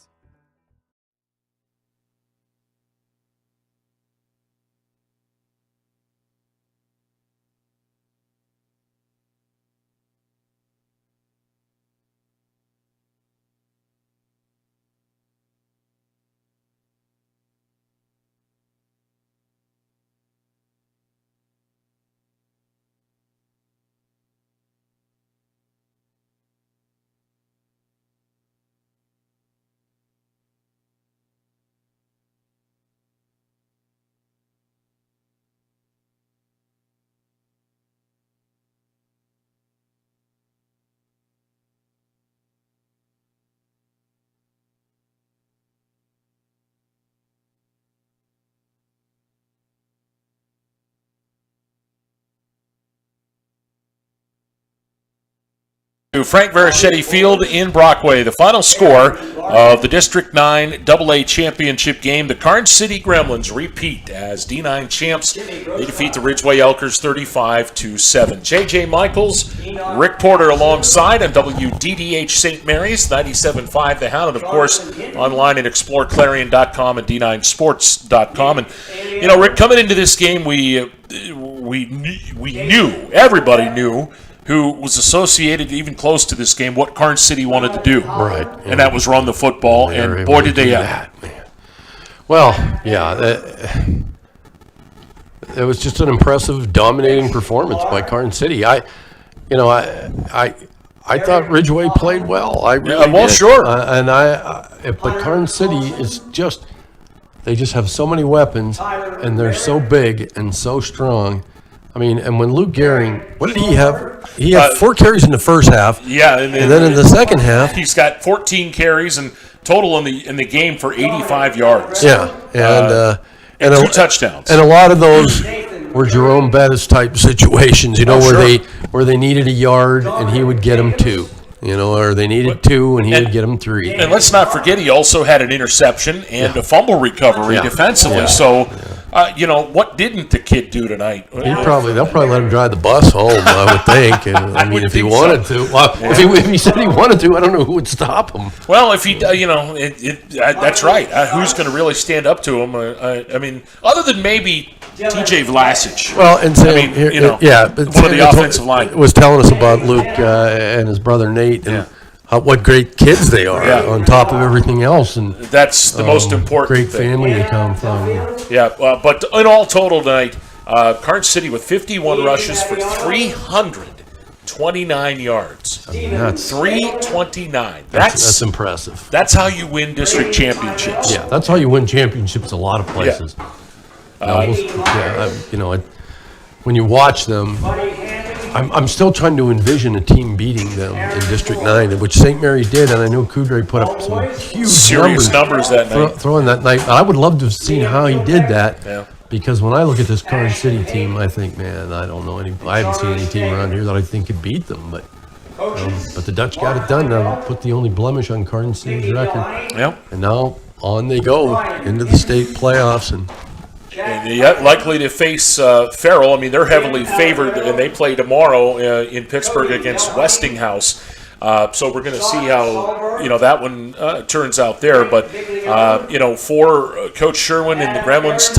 To Frank Verichetti Field in Brockway. The final score of the District 9 AA Championship game. The Karns City Gremlins repeat as D9 champs. They defeat the Ridgway Elkers 35-7. J.J. Michaels, Rick Porter alongside on WDDH St. Mary's 97.5 The Hound, and of course online at exploreClarion.com and D9Sports.com. And you know, Rick, coming into this game, we knew, everybody knew, who was associated even close to this game, what Karns City wanted to do. Right. And that was run the football, and boy, did they that. Well, yeah, it was just an impressive, dominating performance by Karns City. I thought Ridgway played well. I really did. Sure. But Karns City is just, they just have so many weapons, and they're so big and so strong. I mean, and when Luke Gehring, what did he have? He had 4 carries in the first half. Yeah, and then in the second half, he's got 14 carries and total in the game for 85 yards. Yeah, and 2 touchdowns. And a lot of those were Jerome Bettis type situations, you know, where they needed a yard and he would get them 2. You know, or they needed 2 and he would get them 3. And let's not forget, he also had an interception and a fumble recovery defensively. Yeah. So, you know, what didn't the kid do tonight? They'll probably let him drive the bus home, I would think. And, I mean, if he wanted to. Well, if he said he wanted to, I don't know who would stop him. Well, if he, you know, that's right. Who's going to really stand up to him? I mean, other than maybe TJ Vlasic. Well, and Sam, you know, one of the offensive line was telling us about Luke and his brother Nate and what great kids they are on top of everything else, and that's the most important. Great family they come from. Yeah, but in all total tonight, Karns City with 51 rushes for 329 yards. I mean, that's 329. That's impressive. That's how you win district championships. Yeah, that's how you win championships a lot of places. You know, when you watch them, I'm still trying to envision a team beating them in District 9, which St. Mary did, and I know Coudray put up some huge serious numbers that night. Throwing that night. I would love to have seen how he did that, because when I look at this Karns City team, I think, man, I haven't seen any team around here that I think could beat them, but the Dutch got it done. Now put the only blemish on Karns City's record. And now on they go into the state playoffs, and they're likely to face Farrell. I mean, they're heavily favored, and they play tomorrow in Pittsburgh against Westinghouse. So we're going to see how that one turns out there. But for Coach Sherwin and the Gremlins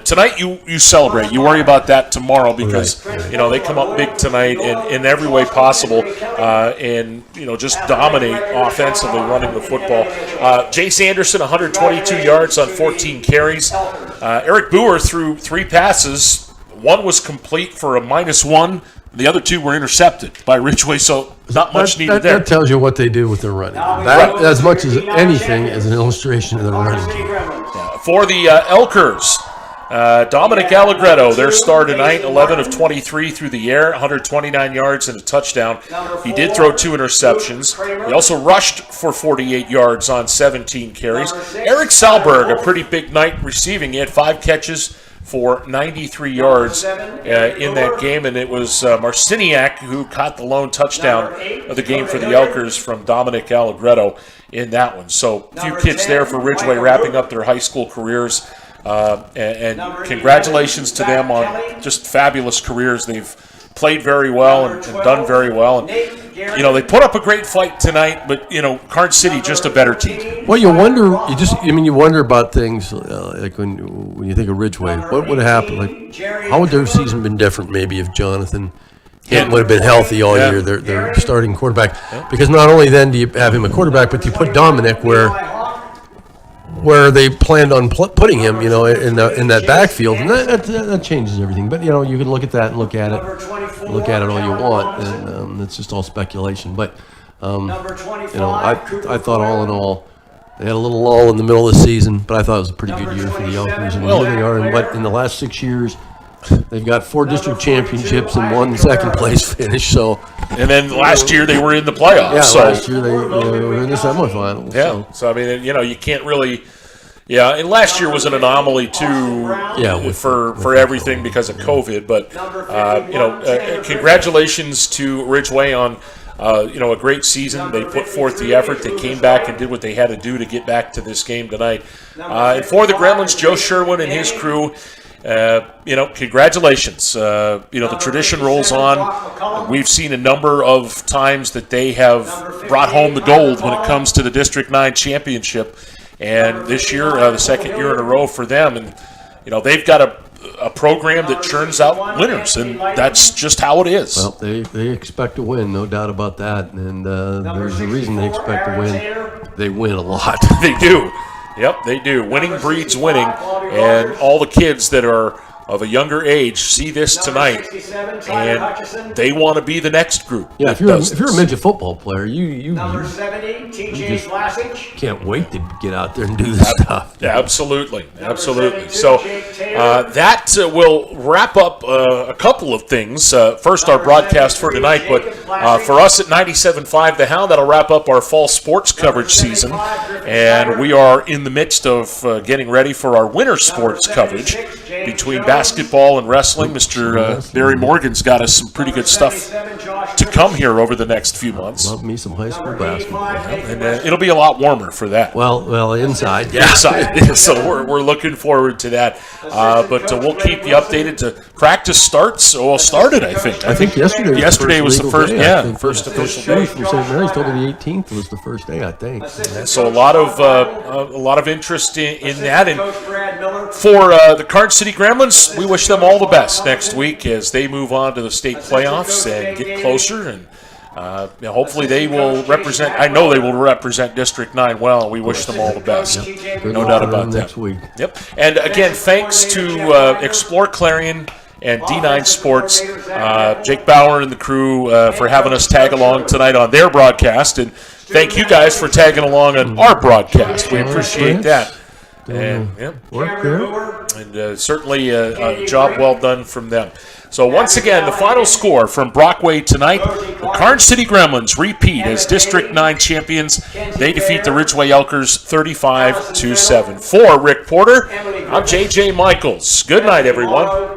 tonight you celebrate. You worry about that tomorrow, because they come up big tonight in every way possible, and just dominate offensively running the football. Jace Anderson, 122 yards on 14 carries. Eric Boer threw 3 passes. One was complete for a -1. The other 2 were intercepted by Ridgway, so not much needed there. That tells you what they do with their running. That, as much as anything, is an illustration of their running game. For the Elkers, Dominic Allegretto, their star tonight, 11 of 23 through the air, 129 yards and a touchdown. He did throw 2 interceptions. He also rushed for 48 yards on 17 carries. Eric Salberg, a pretty big night receiving. He had 5 catches for 93 yards in that game, and it was Marciniak who caught the lone touchdown of the game for the Elkers from Dominic Allegretto in that one. So a few kids there for Ridgway wrapping up their high school careers, and congratulations to them on just fabulous careers. They've played very well and done very well. And, you know, they put up a great fight tonight, but, you know, Karns City just a better team. Well, you wonder about things like when you think of Ridgway, what would have happened? Like, how would their season been different maybe if Jonathan Hinton would have been healthy all year, their starting quarterback? Because not only then do you have him a quarterback, but you put Dominic where they planned on putting him, you know, in that backfield, and that changes everything. But you know, you can look at that and look at it all you want, and it's just all speculation. But you know, I thought all in all, they had a little lull in the middle of the season, but I thought it was a pretty good year for the Elkers, and here they are. In the last 6 years, they've got 4 district championships and 1 second place finish. So, and then last year they were in the playoffs. Yeah, so. last year they were in the semifinals. Yeah. So I mean, you know, you can't really. Yeah, and last year was an anomaly too. For everything because of COVID. But you know, congratulations to Ridgway on you know, a great season. They put forth the effort. They came back and did what they had to do to get back to this game tonight. And for the Gremlins, Joe Sherwin and his crew. You know, congratulations. You know, the tradition rolls on. We've seen a number of times that they have brought home the gold when it comes to the District 9 championship. And this year, the second year in a row for them. And, you know, they've got a program that churns out winners, and that's just how it is. Well, they expect to win, no doubt about that. And there's a reason they expect to win. They win a lot. They do. Yep, they do. Winning breeds winning, and all the kids that are of a younger age see this tonight, and they want to be the next group. Yeah, if you're a midget football player, you just can't wait to get out there and do this stuff. Absolutely. So that will wrap up a couple of things. First, our broadcast for tonight, but for us at 97.5 The Hound, that'll wrap up our fall sports coverage season, and we are in the midst of getting ready for our winter sports coverage between basketball and wrestling. Mr. Barry Morgan's got us some pretty good stuff to come here over the next few months. Love me some high school basketball. And it'll be a lot warmer for that. Well, inside. Yeah. Inside. So we're looking forward to that. But we'll keep you updated. To practice starts. Well, started, I think. I think yesterday was the first. Day, yeah, first official day. From St. Mary's told me the 18th was the first day, I think. So a lot of interest in that. And for the Karns City Gremlins, we wish them all the best next week as they move on to the state playoffs and get closer. And hopefully they will represent. I know they will represent District 9 well. We wish them all the best. Yep. No doubt about that. Next week. Yep. And again, thanks to Explore Clarion and D9 Sports, Jake Bauer and the crew for having us tag along tonight on their broadcast. And thank you guys for tagging along on our broadcast. We appreciate that. And work there. And certainly a job well done from them. So once again, the final score from Brockway tonight, the Karns City Gremlins repeat as District 9 champions. They defeat the Ridgway Elkers 35-7. For Rick Porter, I'm J.J. Michaels. Good night, everyone.